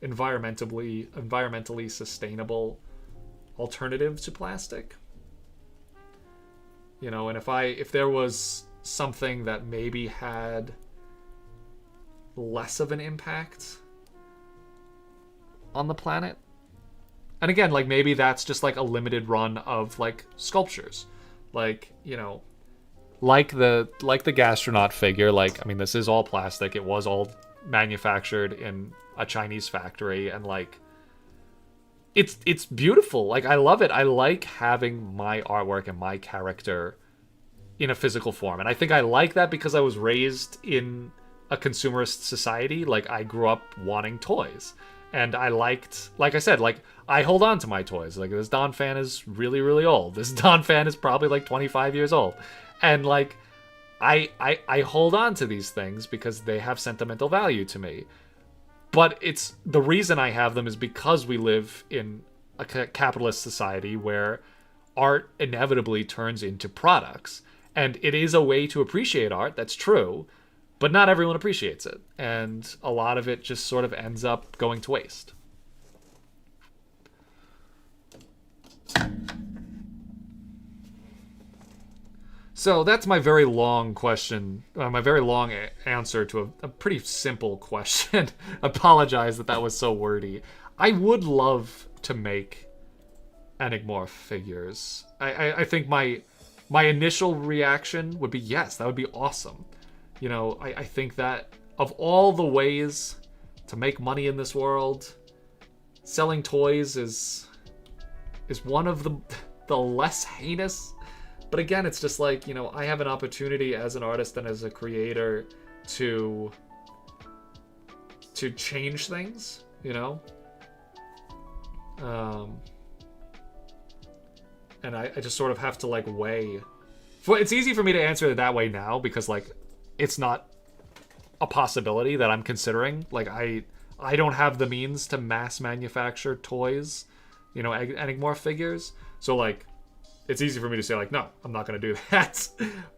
environmentally sustainable alternative to plastic. And if there was something that maybe had less of an impact on the planet, and again, like, maybe that's just like a limited run of like sculptures, like, like the gastronaut figure. Like, I mean, this is all plastic. It was all manufactured in a Chinese factory, and like, it's beautiful. Like, I love it. I like having my artwork and my character in a physical form. And I think I like that because I was raised in a consumerist society. Like, I grew up wanting toys. And I liked, like I said, like, I hold on to my toys. Like, this Don fan is really, really old. This Don fan is probably like 25 years old. And like, I hold on to these things because they have sentimental value to me. But it's the reason I have them is because we live in a capitalist society where art inevitably turns into products. And it is a way to appreciate art, that's true, but not everyone appreciates it. And a lot of it just sort of ends up going to waste. So that's my very long question, my very long answer to a pretty simple question. Apologize that was so wordy. I would love to make Enigmorph figures. I think my initial reaction would be yes, that would be awesome. You know, I think that of all the ways to make money in this world, selling toys is one of the less heinous. But again, it's just like, you know, I have an opportunity as an artist and as a creator to change things, you know? And I just sort of have to, like, weigh. It's easy for me to answer it that way now because, like, it's not a possibility that I'm considering. Like, I don't have the means to mass manufacture toys, you know, Enigmorph figures. So, like, it's easy for me to say, like, no, I'm not going to do that.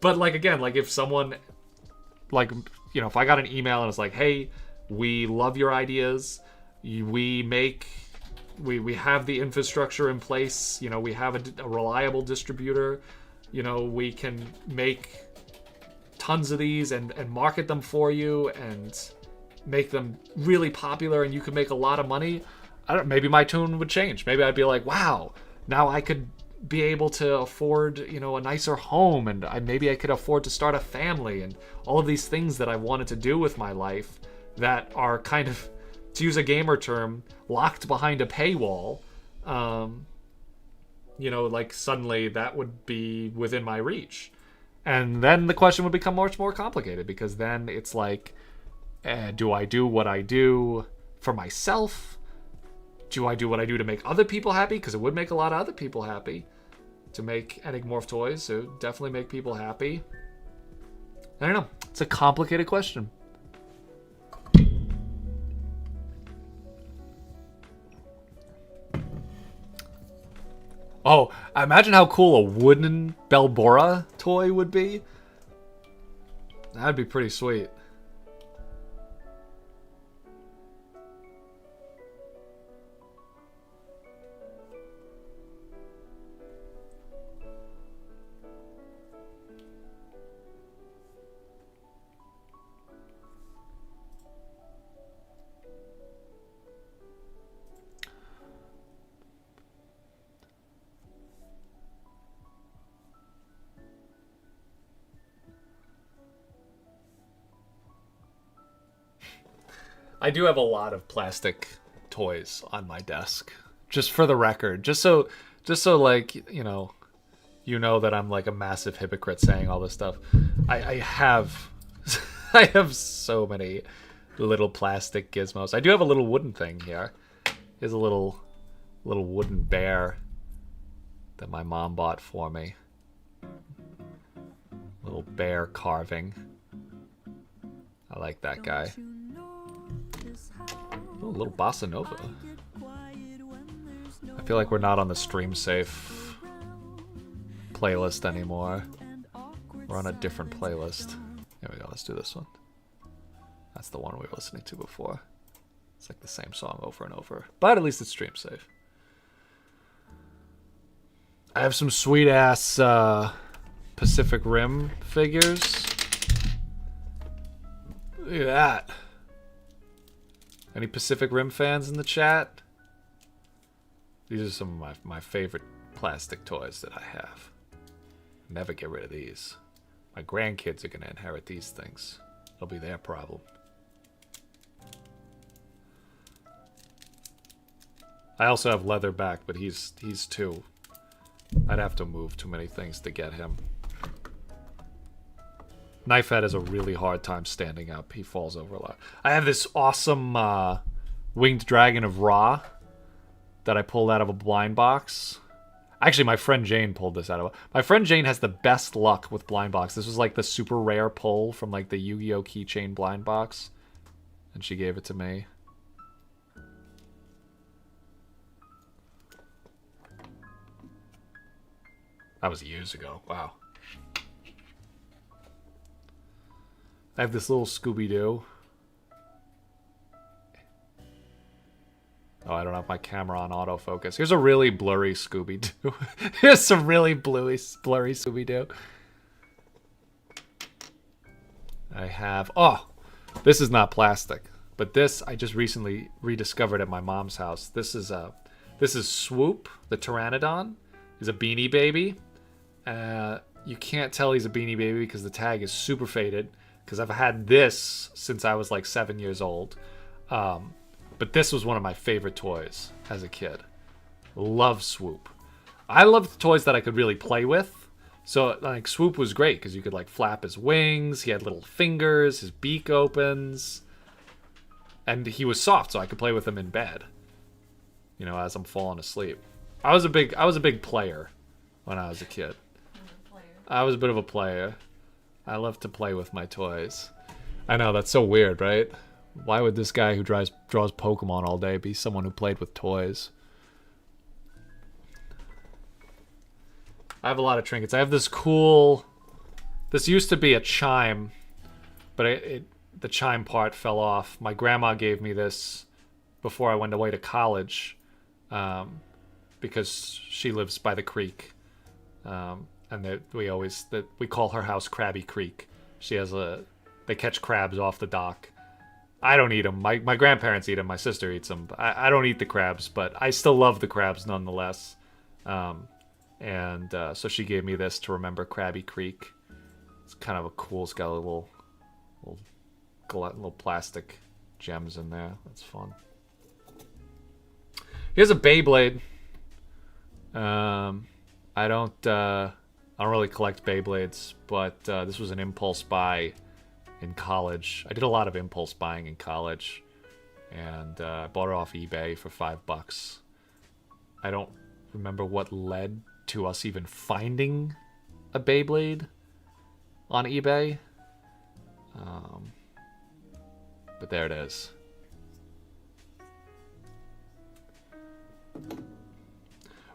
But, like, again, like, if someone, like, you know, if I got an email and it's like, hey, we love your ideas, we have the infrastructure in place, you know, we have a reliable distributor, you know, we can make tons of these and market them for you and make them really popular and you can make a lot of money, maybe my tune would change. Maybe I'd be like, wow, now I could be able to afford, you know, a nicer home, and maybe I could afford to start a family, and all of these things that I wanted to do with my life that are kind of, to use a gamer term, locked behind a paywall. You know, like, suddenly that would be within my reach. And then the question would become much more complicated, because then it's like, do I do what I do for myself? Do I do what I do to make other people happy? Because it would make a lot of other people happy to make Enigmorph toys. So it would definitely make people happy. I don't know. It's a complicated question. Oh, imagine how cool a wooden Belbora toy would be. That'd be pretty sweet. I do have a lot of plastic toys on my desk, just for the record, just so like, you know that I'm like a massive hypocrite saying all this stuff. I have I have so many little plastic gizmos. I do have a little wooden thing here. Here's a little wooden bear that my mom bought for me. Little bear carving. I like that guy. Oh, a little bossa nova. I feel like we're not on the Stream Safe playlist anymore. We're on a different playlist. Here we go, let's do this one. That's the one we were listening to before. It's like the same song over and over. But at least it's Stream Safe. I have some sweet ass Pacific Rim figures. Look at that. Any Pacific Rim fans in the chat? These are some of my favorite plastic toys that I have. Never get rid of these. My grandkids are going to inherit these things. It'll be their problem. I also have Leatherback, but he's two. I'd have to move too many things to get him. Knifehead has a really hard time standing up. He falls over a lot. I have this awesome winged dragon of Ra that I pulled out of a blind box. Actually, my friend Jane pulled this out of. My friend Jane has the best luck with blind box. This was like the super rare pull from like the Yu-Gi-Oh keychain blind box, and she gave it to me. That was years ago. Wow. I have this little Scooby-Doo. Oh, I don't have my camera on autofocus. Here's a really blurry Scooby-Doo. Here's some really blurry Scooby-Doo. I have... Oh! This is not plastic. But this, I just recently rediscovered at my mom's house. This is Swoop, the Pteranodon. He's a Beanie Baby. You can't tell he's a Beanie Baby because the tag is super faded. Because I've had this since I was like 7 years old. But this was one of my favorite toys as a kid. Love Swoop. I loved toys that I could really play with. So like Swoop was great because you could like flap his wings. He had little fingers. His beak opens. And he was soft, so I could play with him in bed. You know, as I'm falling asleep. I was a big player when I was a kid. I was a bit of a player. I love to play with my toys. I know, that's so weird, right? Why would this guy who draws Pokemon all day be someone who played with toys? I have a lot of trinkets. I have this cool... This used to be a chime, but the chime part fell off. My grandma gave me this before I went away to college because she lives by the creek. And we call her house Krabby Creek. They catch crabs off the dock. I don't eat them. My grandparents eat them. My sister eats them. I don't eat the crabs, but I still love the crabs nonetheless. So she gave me this to remember Krabby Creek. It's kind of a cool. It's got a little plastic gems in there. That's fun. Here's a Beyblade. I don't really collect Beyblades, but this was an impulse buy in college. I did a lot of impulse buying in college, and I bought it off eBay for $5. I don't remember what led to us even finding a Beyblade on eBay, but there it is.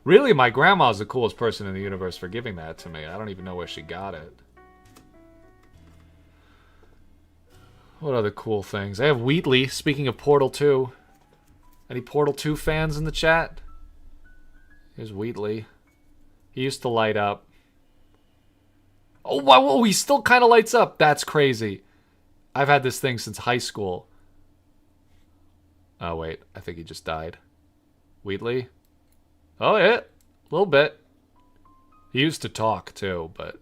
Really, my grandma's the coolest person in the universe for giving that to me. I don't even know where she got it. What other cool things? I have Wheatley, speaking of Portal 2. Any Portal 2 fans in the chat? Here's Wheatley. He used to light up. Oh, wow, he still kind of lights up. That's crazy. I've had this thing since high school. Oh, wait. I think he just died. Wheatley? Oh, yeah. A little bit. He used to talk, too, but...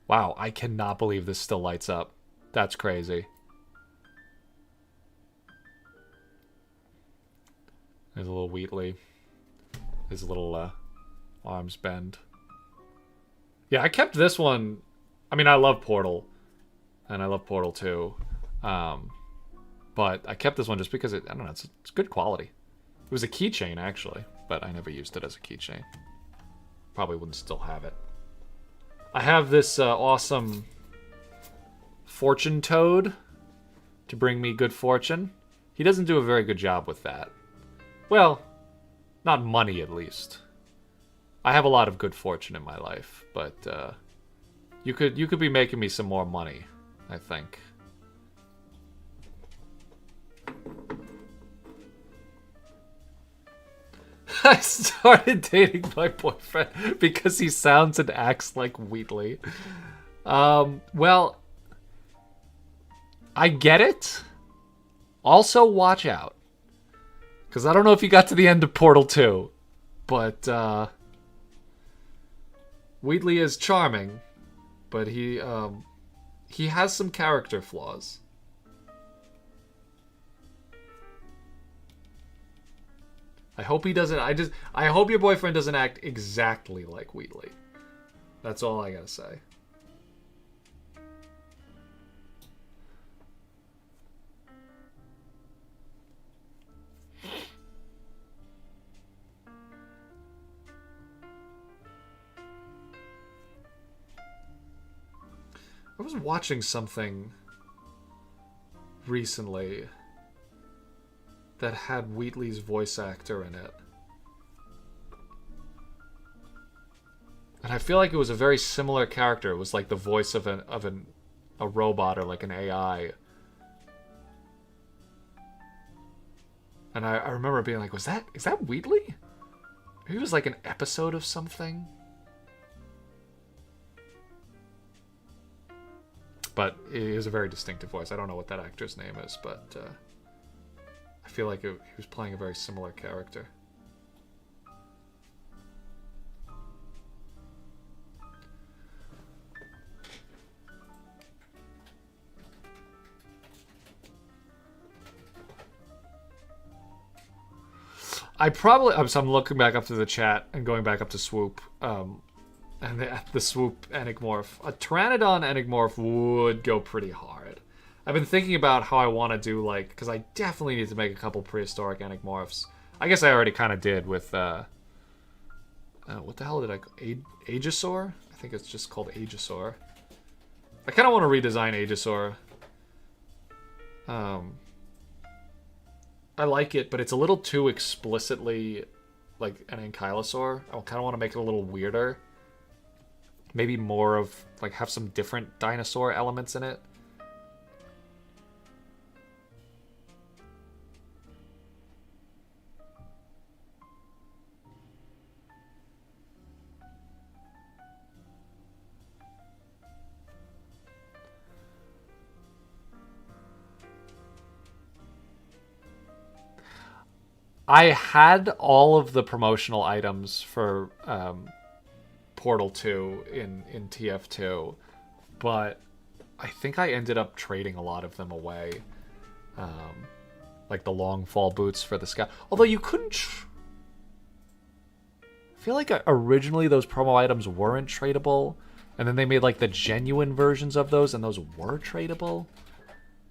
Wow, I cannot believe this still lights up. That's crazy. There's a little Wheatley. His little arms bend. Yeah, I kept this one. I mean, I love Portal. And I love Portal 2. But I kept this one just because I don't know, it's good quality. It was a keychain, actually. But I never used it as a keychain. Probably wouldn't still have it. I have this awesome... Fortune Toad to bring me good fortune. He doesn't do a very good job with that. Well, not money at least. I have a lot of good fortune in my life, but you could be making me some more money, I think. I started dating my boyfriend because he sounds and acts like Wheatley. Well, I get it. Also, watch out. Because I don't know if you got to the end of Portal 2. But, Wheatley is charming. But he has some character flaws. I hope he doesn't... I hope your boyfriend doesn't act exactly like Wheatley. That's all I gotta say. was watching something recently that had Wheatley's voice actor in it. And I feel like it was a very similar character. It was like the voice of a robot or like an AI. And I remember being like, is that Wheatley? Maybe it was like an episode of something. But it is a very distinctive voice. I don't know what that actor's name is, but I feel like he was playing a very similar character. I'm looking back up to the chat and going back up to Swoop, and the Swoop Enigmorph. A Pteranodon Enigmorph would go pretty hard. I've been thinking about how I want to do, like, because I definitely need to make a couple prehistoric Enigmorphs. I guess I already kind of did with, what the hell did Aegisaur? I think it's just called Aegisaur. I kind of want to redesign Aegisaur. I like it, but it's a little too explicitly like an ankylosaur. I kind of want to make it a little weirder. Maybe more of, like, have some different dinosaur elements in it. I had all of the promotional items for Portal 2 in TF2, but I think I ended up trading a lot of them away. Like the long fall boots for the scout. Although you couldn't... I feel like originally those promo items weren't tradable, and then they made like the genuine versions of those, and those were tradable.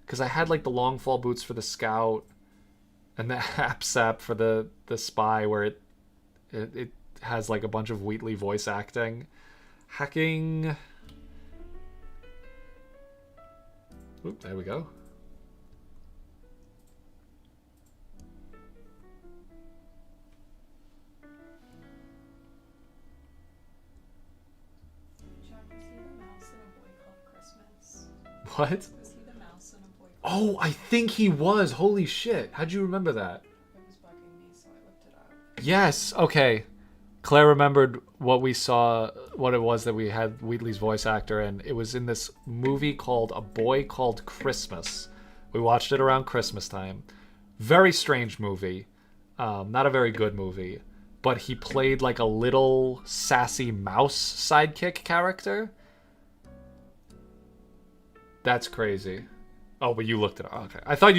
Because I had like the long fall boots for the scout, and the AppSap for the spy, where it has like a bunch of Wheatley voice acting. Hacking. Oop, there we go. Jack, was he the mouse in A Boy Called Christmas? What? Was he the mouse in A Boy Called Oh, I think he was. Holy shit. How'd you remember that? It was bugging me, so I looked it up. Yes. Okay. Claire remembered what we saw, what it was that we had Wheatley's voice actor in. It was in this movie called A Boy Called Christmas. We watched it around Christmas time. Very strange movie. Not a very good movie. But he played like a little sassy mouse sidekick character. That's crazy. Oh, but you looked it up. Okay. I thought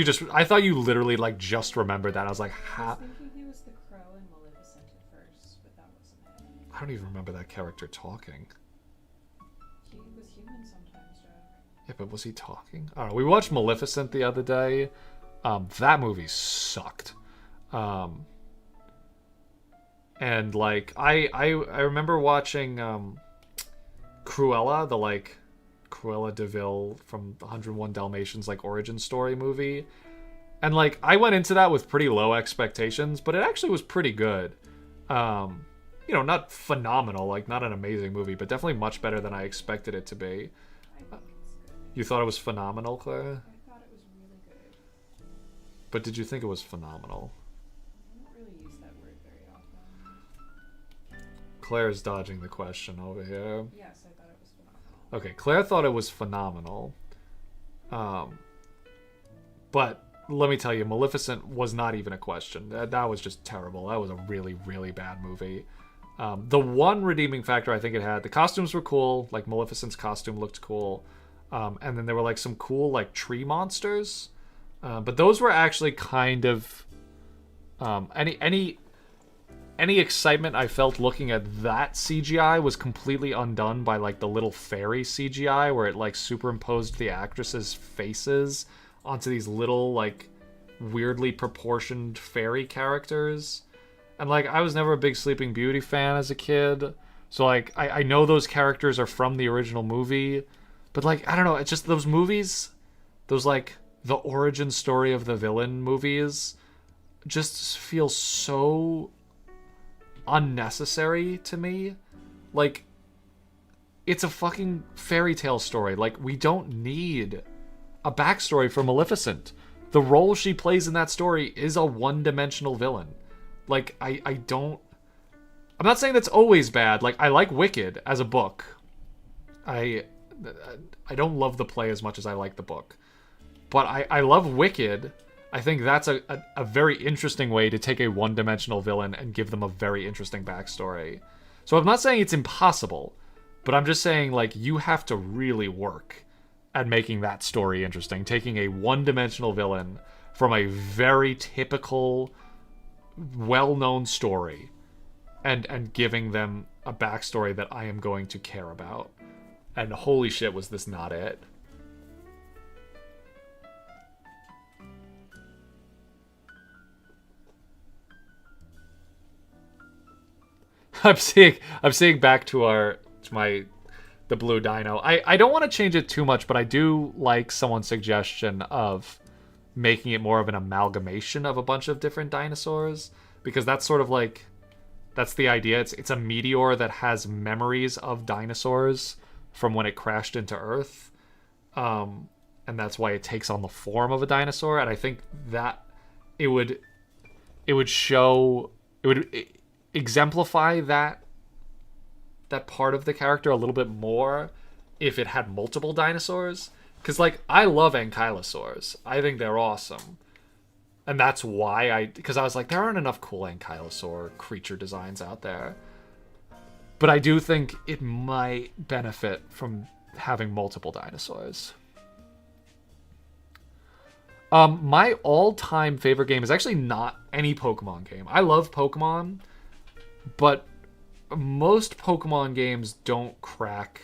you literally like just remembered that. I was like, I ha. was thinking he was the crow in Maleficent at first, but that wasn't it. I don't even remember that character talking. He was human sometimes, Jack. Yeah, but was he talking? I don't know. We watched Maleficent the other day. That movie sucked. And like I remember watching Cruella, the like Cruella de Vil from the 101 Dalmatians like origin story movie. And like I went into that with pretty low expectations, but it actually was pretty good. You know, not phenomenal, like not an amazing movie, but definitely much better than I expected it to be. I think it's good. You thought it was phenomenal, Claire? I thought it was really good. But did you think it was phenomenal? I don't really use that word very often. Claire's dodging the question over here. Yes, I thought it was phenomenal. Okay, Claire thought it was phenomenal. But let me tell you, Maleficent was not even a question. That was just terrible. That was a really, really bad movie. The one redeeming factor I think it had, the costumes were cool. Like Maleficent's costume looked cool. And then there were like some cool like tree monsters. But those were actually kind of any excitement I felt looking at that CGI was completely undone by like the little fairy CGI where it like superimposed the actresses' faces onto these little like weirdly proportioned fairy characters. And like I was never a big Sleeping Beauty fan as a kid, so like I know those characters are from the original movie, But like, I don't know, it's just those movies, those like the origin story of the villain movies just feel so unnecessary to me. Like, it's a fucking fairy tale story. Like, we don't need a backstory for Maleficent. The role she plays in that story is a one-dimensional villain. Like, I don't... I'm not saying that's always bad. Like, I like Wicked as a book. I don't love the play as much as I like the book. But I love Wicked. I think that's a very interesting way to take a one-dimensional villain and give them a very interesting backstory. So I'm not saying it's impossible, but I'm just saying, like, you have to really work at making that story interesting. Taking a one-dimensional villain from a very typical, well-known story and giving them a backstory that I am going to care about. And holy shit, was this not it. I'm seeing back to the blue dino. I don't want to change it too much, but I do like someone's suggestion of making it more of an amalgamation of a bunch of different dinosaurs, because that's sort of like, that's the idea. It's a meteor that has memories of dinosaurs from when it crashed into Earth, and that's why it takes on the form of a dinosaur. And I think that it would exemplify that part of the character a little bit more if it had multiple dinosaurs. Because, like, I love ankylosaurs. I think they're awesome. And that's why because I was like, there aren't enough cool ankylosaur creature designs out there. But I do think it might benefit from having multiple dinosaurs. My all-time favorite game is actually not any Pokemon game. I love Pokemon, but most Pokemon games don't crack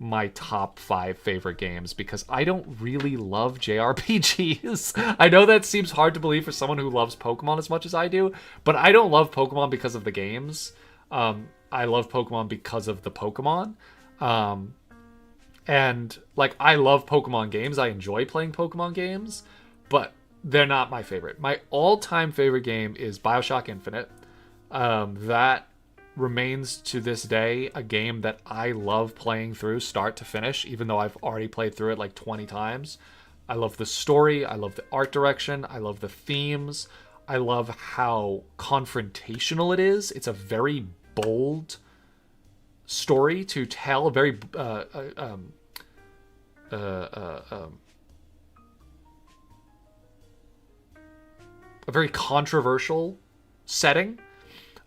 my top 5 favorite games because I don't really love JRPGs. I know that seems hard to believe for someone who loves Pokemon as much as I do, but I don't love Pokemon because of the games. I love Pokemon because of the Pokemon. And, like, I love Pokemon games. I enjoy playing Pokemon games, but they're not my favorite. My all-time favorite game is BioShock Infinite. That remains to this day a game that I love playing through start to finish, even though I've already played through it like 20 times. I love the story. I love the art direction. I love the themes. I love how confrontational it is. It's a very bold story to tell, a very a very controversial setting.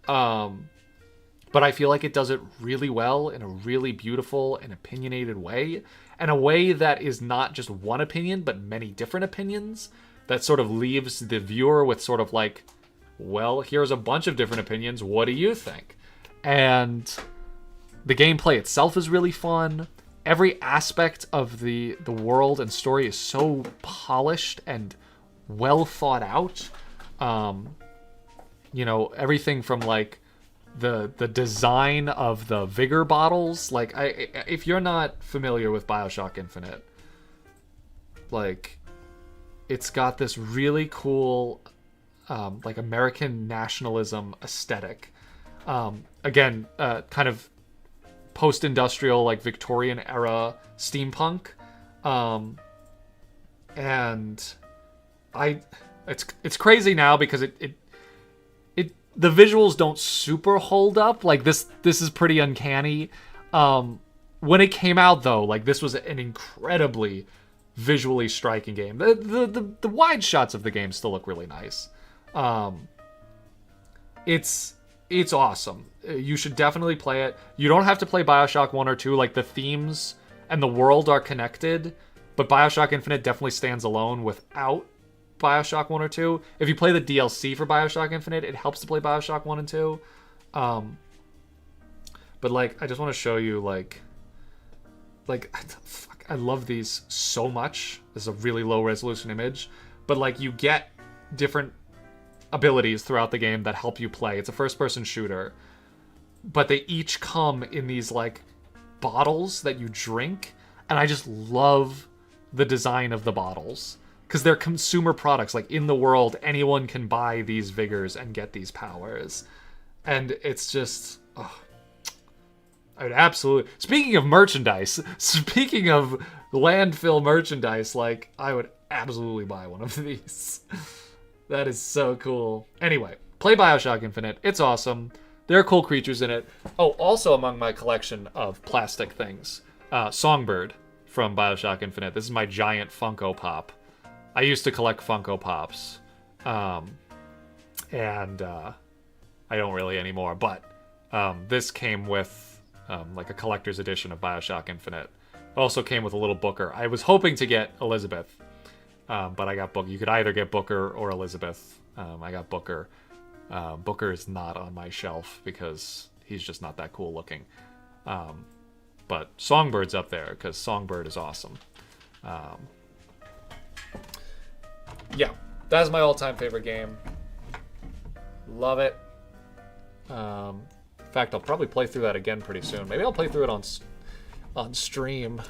But I feel like it does it really well in a really beautiful and opinionated way, and a way that is not just one opinion, but many different opinions, that sort of leaves the viewer with sort of like, well, here's a bunch of different opinions. What do you think? And the gameplay itself is really fun. Every aspect of the world and story is so polished and well thought out. You know, everything from like the design of the Vigor bottles. Like, if you're not familiar with BioShock Infinite, like, it's got this really cool like American nationalism aesthetic. Again, kind of post-industrial, like Victorian era steampunk. And it's crazy now because the visuals don't super hold up. Like, this is pretty uncanny. When it came out, though, like, this was an incredibly visually striking game. The wide shots of the game still look really nice. It's awesome. You should definitely play it. You don't have to play BioShock 1 or 2. Like, the themes and the world are connected, but BioShock Infinite definitely stands alone without BioShock 1 or 2. If you play the DLC for BioShock Infinite, it helps to play BioShock 1 and 2. But, like, I just want to show you, like, fuck, I love these so much. This is a really low resolution image, but, like, you get different abilities throughout the game that help you play. It's a first-person shooter, but they each come in these, like, bottles that you drink, and I just love the design of the bottles. Because they're consumer products. Like, in the world, anyone can buy these vigors and get these powers. And it's just... Oh, I would absolutely... Speaking of merchandise, speaking of landfill merchandise, like, I would absolutely buy one of these. That is so cool. Anyway, play Bioshock Infinite. It's awesome. There are cool creatures in it. Oh, also among my collection of plastic things, Songbird from Bioshock Infinite. This is my giant Funko Pop. I used to collect Funko Pops, and I don't really anymore, but this came with like a collector's edition of Bioshock Infinite. It also came with a little Booker. I was hoping to get Elizabeth, but I got Booker. You could either get Booker or Elizabeth. I got Booker. Booker is not on my shelf because he's just not that cool looking. But Songbird's up there because Songbird is awesome. Yeah, that's my all-time favorite game. Love it. In fact, I'll probably play through that again pretty soon. Maybe I'll play through it on stream.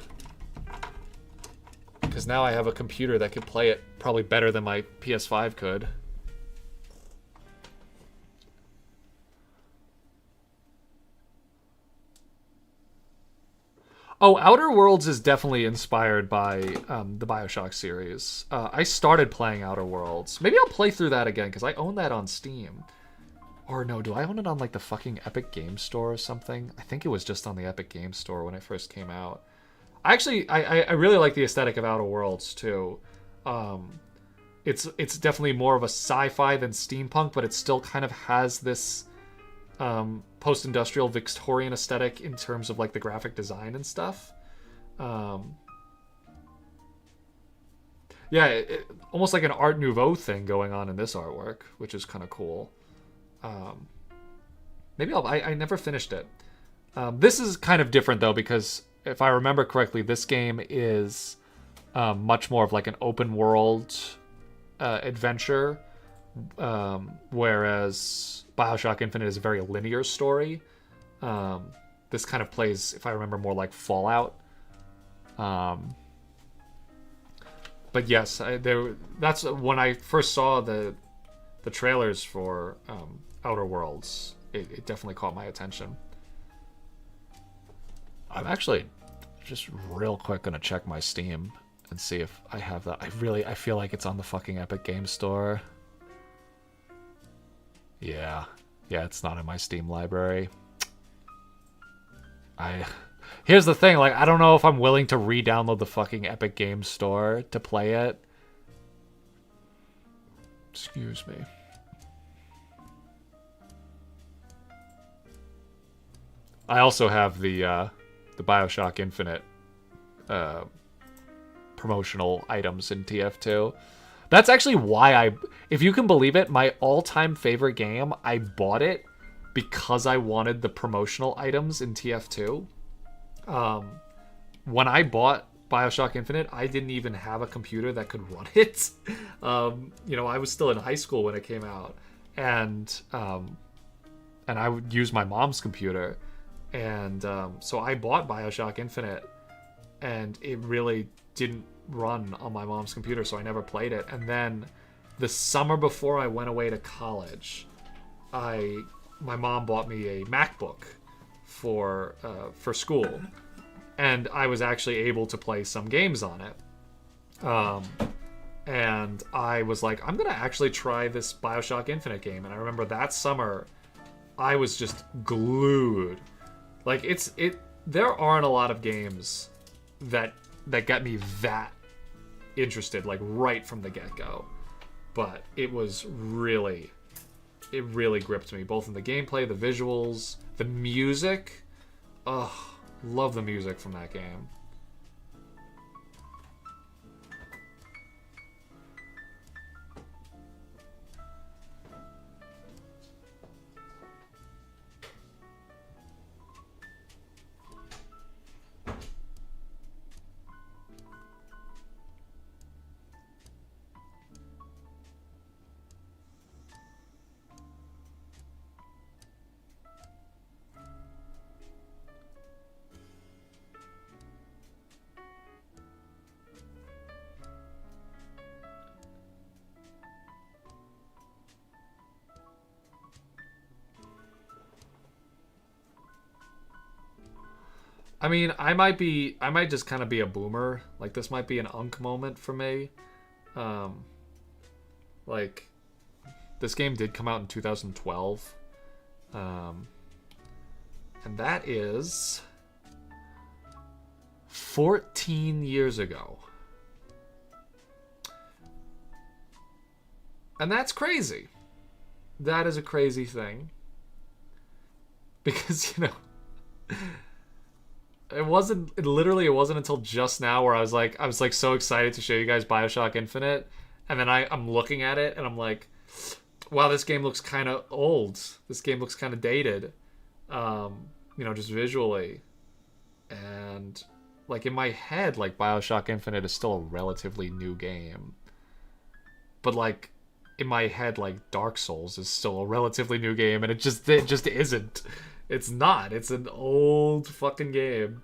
Because now I have a computer that could play it probably better than my PS5 could. Oh, Outer Worlds is definitely inspired by the Bioshock series. I started playing Outer Worlds. Maybe I'll play through that again, because I own that on Steam. Or no, do I own it on like the fucking Epic Game Store or something? I think it was just on the Epic Game Store when it first came out. I really like the aesthetic of Outer Worlds, too. It's definitely more of a sci-fi than steampunk, but it still kind of has this... post-industrial Victorian aesthetic in terms of like the graphic design and stuff. Yeah, almost like an Art Nouveau thing going on in this artwork, which is kind of cool. Maybe I never finished it. This is kind of different though, because if I remember correctly, this game is much more of like an open world adventure, whereas Bioshock Infinite is a very linear story. This kind of plays, if I remember, more like Fallout. But yes, that's when I first saw the trailers for Outer Worlds. It definitely caught my attention. I'm actually just real quick gonna check my Steam and see if I have that. I feel like it's on the fucking Epic Game Store. Yeah, it's not in my Steam library. Here's the thing, like, I don't know if I'm willing to re-download the fucking Epic Games Store to play it. Excuse me. I also have the Bioshock Infinite promotional items in TF2. That's actually why if you can believe it, my all-time favorite game, I bought it because I wanted the promotional items in TF2. When I bought Bioshock Infinite, I didn't even have a computer that could run it. I was still in high school when it came out, and I would use my mom's computer, and so I bought Bioshock Infinite, and it really didn't run on my mom's computer, so I never played it. And then the summer before I went away to college, my mom bought me a MacBook for school, and I was actually able to play some games on it. And I was like, I'm gonna actually try this Bioshock Infinite game. And I remember that summer, I was just glued. Like, there aren't a lot of games that got me that interested, like, right from the get-go. But it really gripped me, both in the gameplay, the visuals, the music. Ugh, love the music from that game. I mean, I might just kind of be a boomer. Like this might be an unk moment for me. Um, like this game did come out in 2012. Um, and that is 14 years ago. And that's crazy. That is a crazy thing. Because, you know, it wasn't until just now where I was like so excited to show you guys BioShock Infinite, and then I'm looking at it and I'm like, wow, this game looks kind of old. This game looks kind of dated. You know, just visually. And like in my head, like BioShock Infinite is still a relatively new game. But like in my head, like Dark Souls is still a relatively new game, and it just isn't. It's not. It's an old fucking game.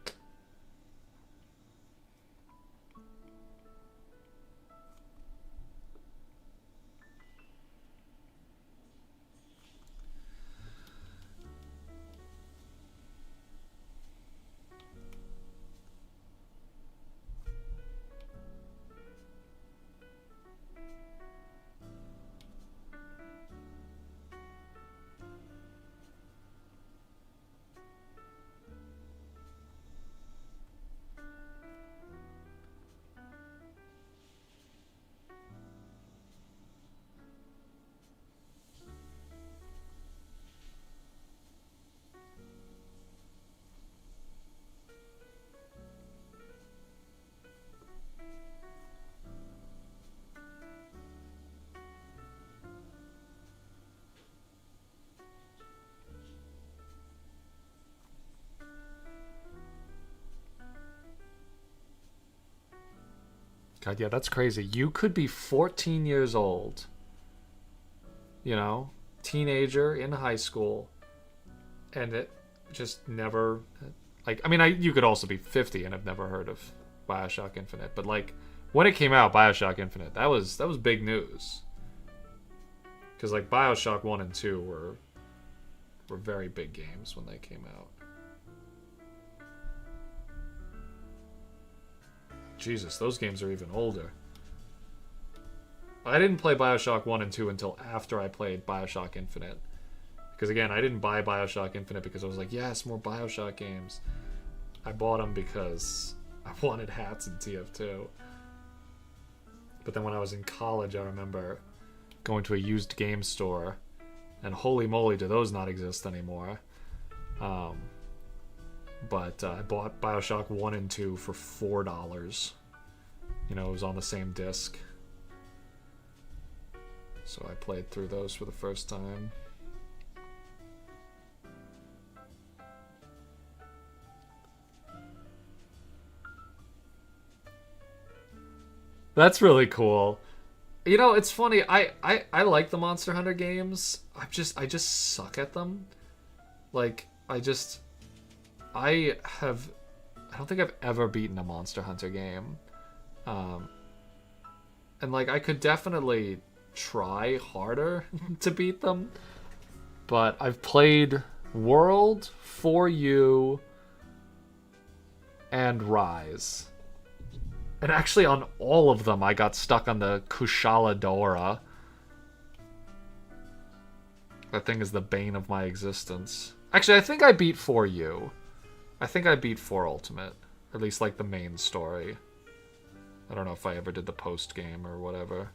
God, yeah, that's crazy. You could be 14 years old, you know, teenager in high school, and it just never, like, I mean, you could also be 50 and have never heard of BioShock Infinite, but like when it came out, BioShock Infinite, that was big news. Because like BioShock 1 and 2 were very big games when they came out. Jesus, those games are even older. I didn't play BioShock 1 and 2 until after I played BioShock Infinite. Because again, I didn't buy BioShock Infinite because I was like, yes, more BioShock games. I bought them because I wanted hats in TF2. But then when I was in college, I remember going to a used game store, and holy moly, do those not exist anymore. But I bought BioShock 1 and 2 for $4. You know, it was on the same disc. So I played through those for the first time. That's really cool. You know, it's funny. I like the Monster Hunter games. I just suck at them. Like I don't think I've ever beaten a Monster Hunter game. And like I could definitely try harder to beat them. But I've played World, For You, and Rise. And actually on all of them I got stuck on the Kushala Daora. That thing is the bane of my existence. Actually, I think I beat For You. I think I beat 4 Ultimate. Or at least like the main story. I don't know if I ever did the post game or whatever.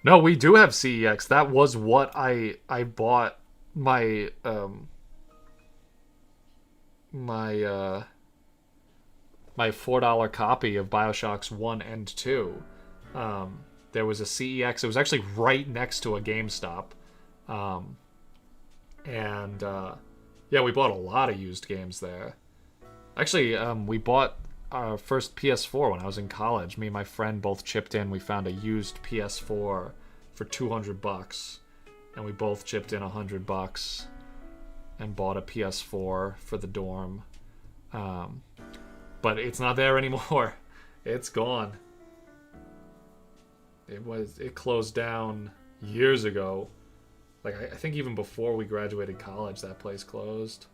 No, we do have CEX. That was what I bought my my my $4 copy of BioShocks 1 and 2. There was a CEX. It was actually right next to a GameStop. And yeah, we bought a lot of used games there. Actually, we bought our first PS4 when I was in college. Me and my friend both chipped in. We found a used PS4 for $200, and we both chipped in $100 and bought a PS4 for the dorm. But it's not there anymore. It's gone. It closed down years ago. Like, I think even before we graduated college, that place closed.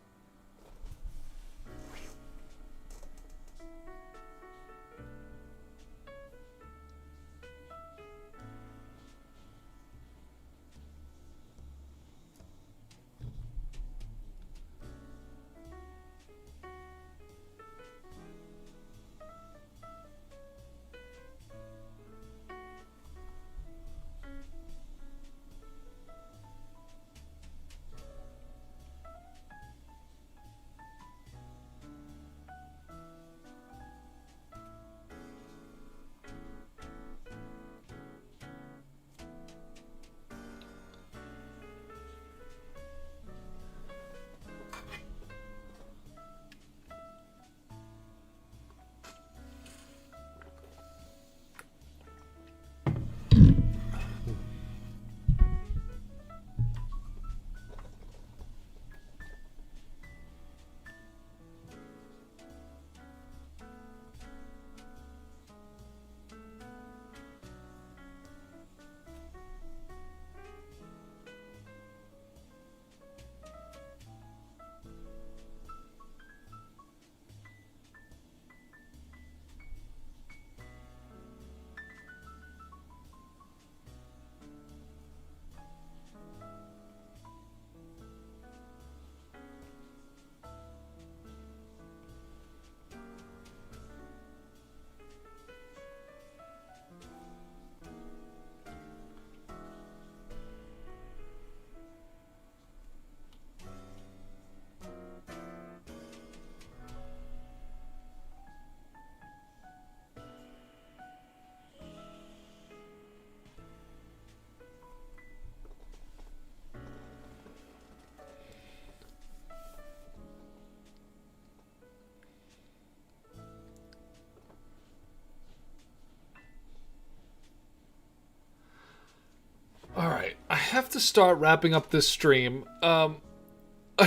Alright, I have to start wrapping up this stream. I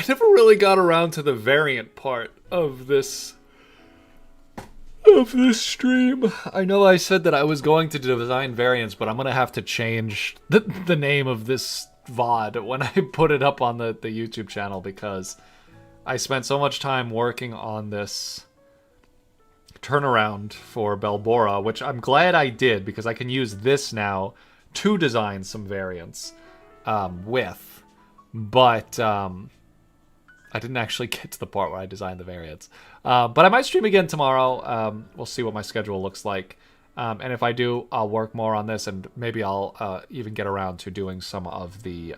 never really got around to the variant part of this stream. I know I said that I was going to design variants, but I'm gonna have to change the name of this VOD when I put it up on the YouTube channel, because I spent so much time working on this turnaround for Belbora, which I'm glad I did, because I can use this now to design some variants with. But I didn't actually get to the part where I designed the variants. But I might stream again tomorrow. We'll see what my schedule looks like. And if I do, I'll work more on this, and maybe I'll even get around to doing some of the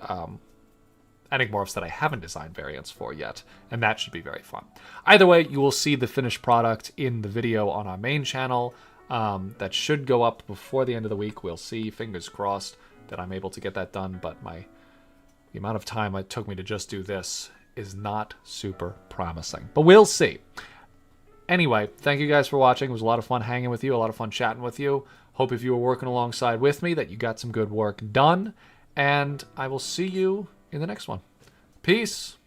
Enigmorphs that I haven't designed variants for yet. And that should be very fun. Either way, you will see the finished product in the video on our main channel. That should go up before the end of the week. We'll see. Fingers crossed that I'm able to get that done. But the amount of time it took me to just do this is not super promising. But we'll see. Anyway, thank you guys for watching. It was a lot of fun hanging with you, a lot of fun chatting with you. Hope if you were working alongside with me that you got some good work done. And I will see you in the next one. Peace.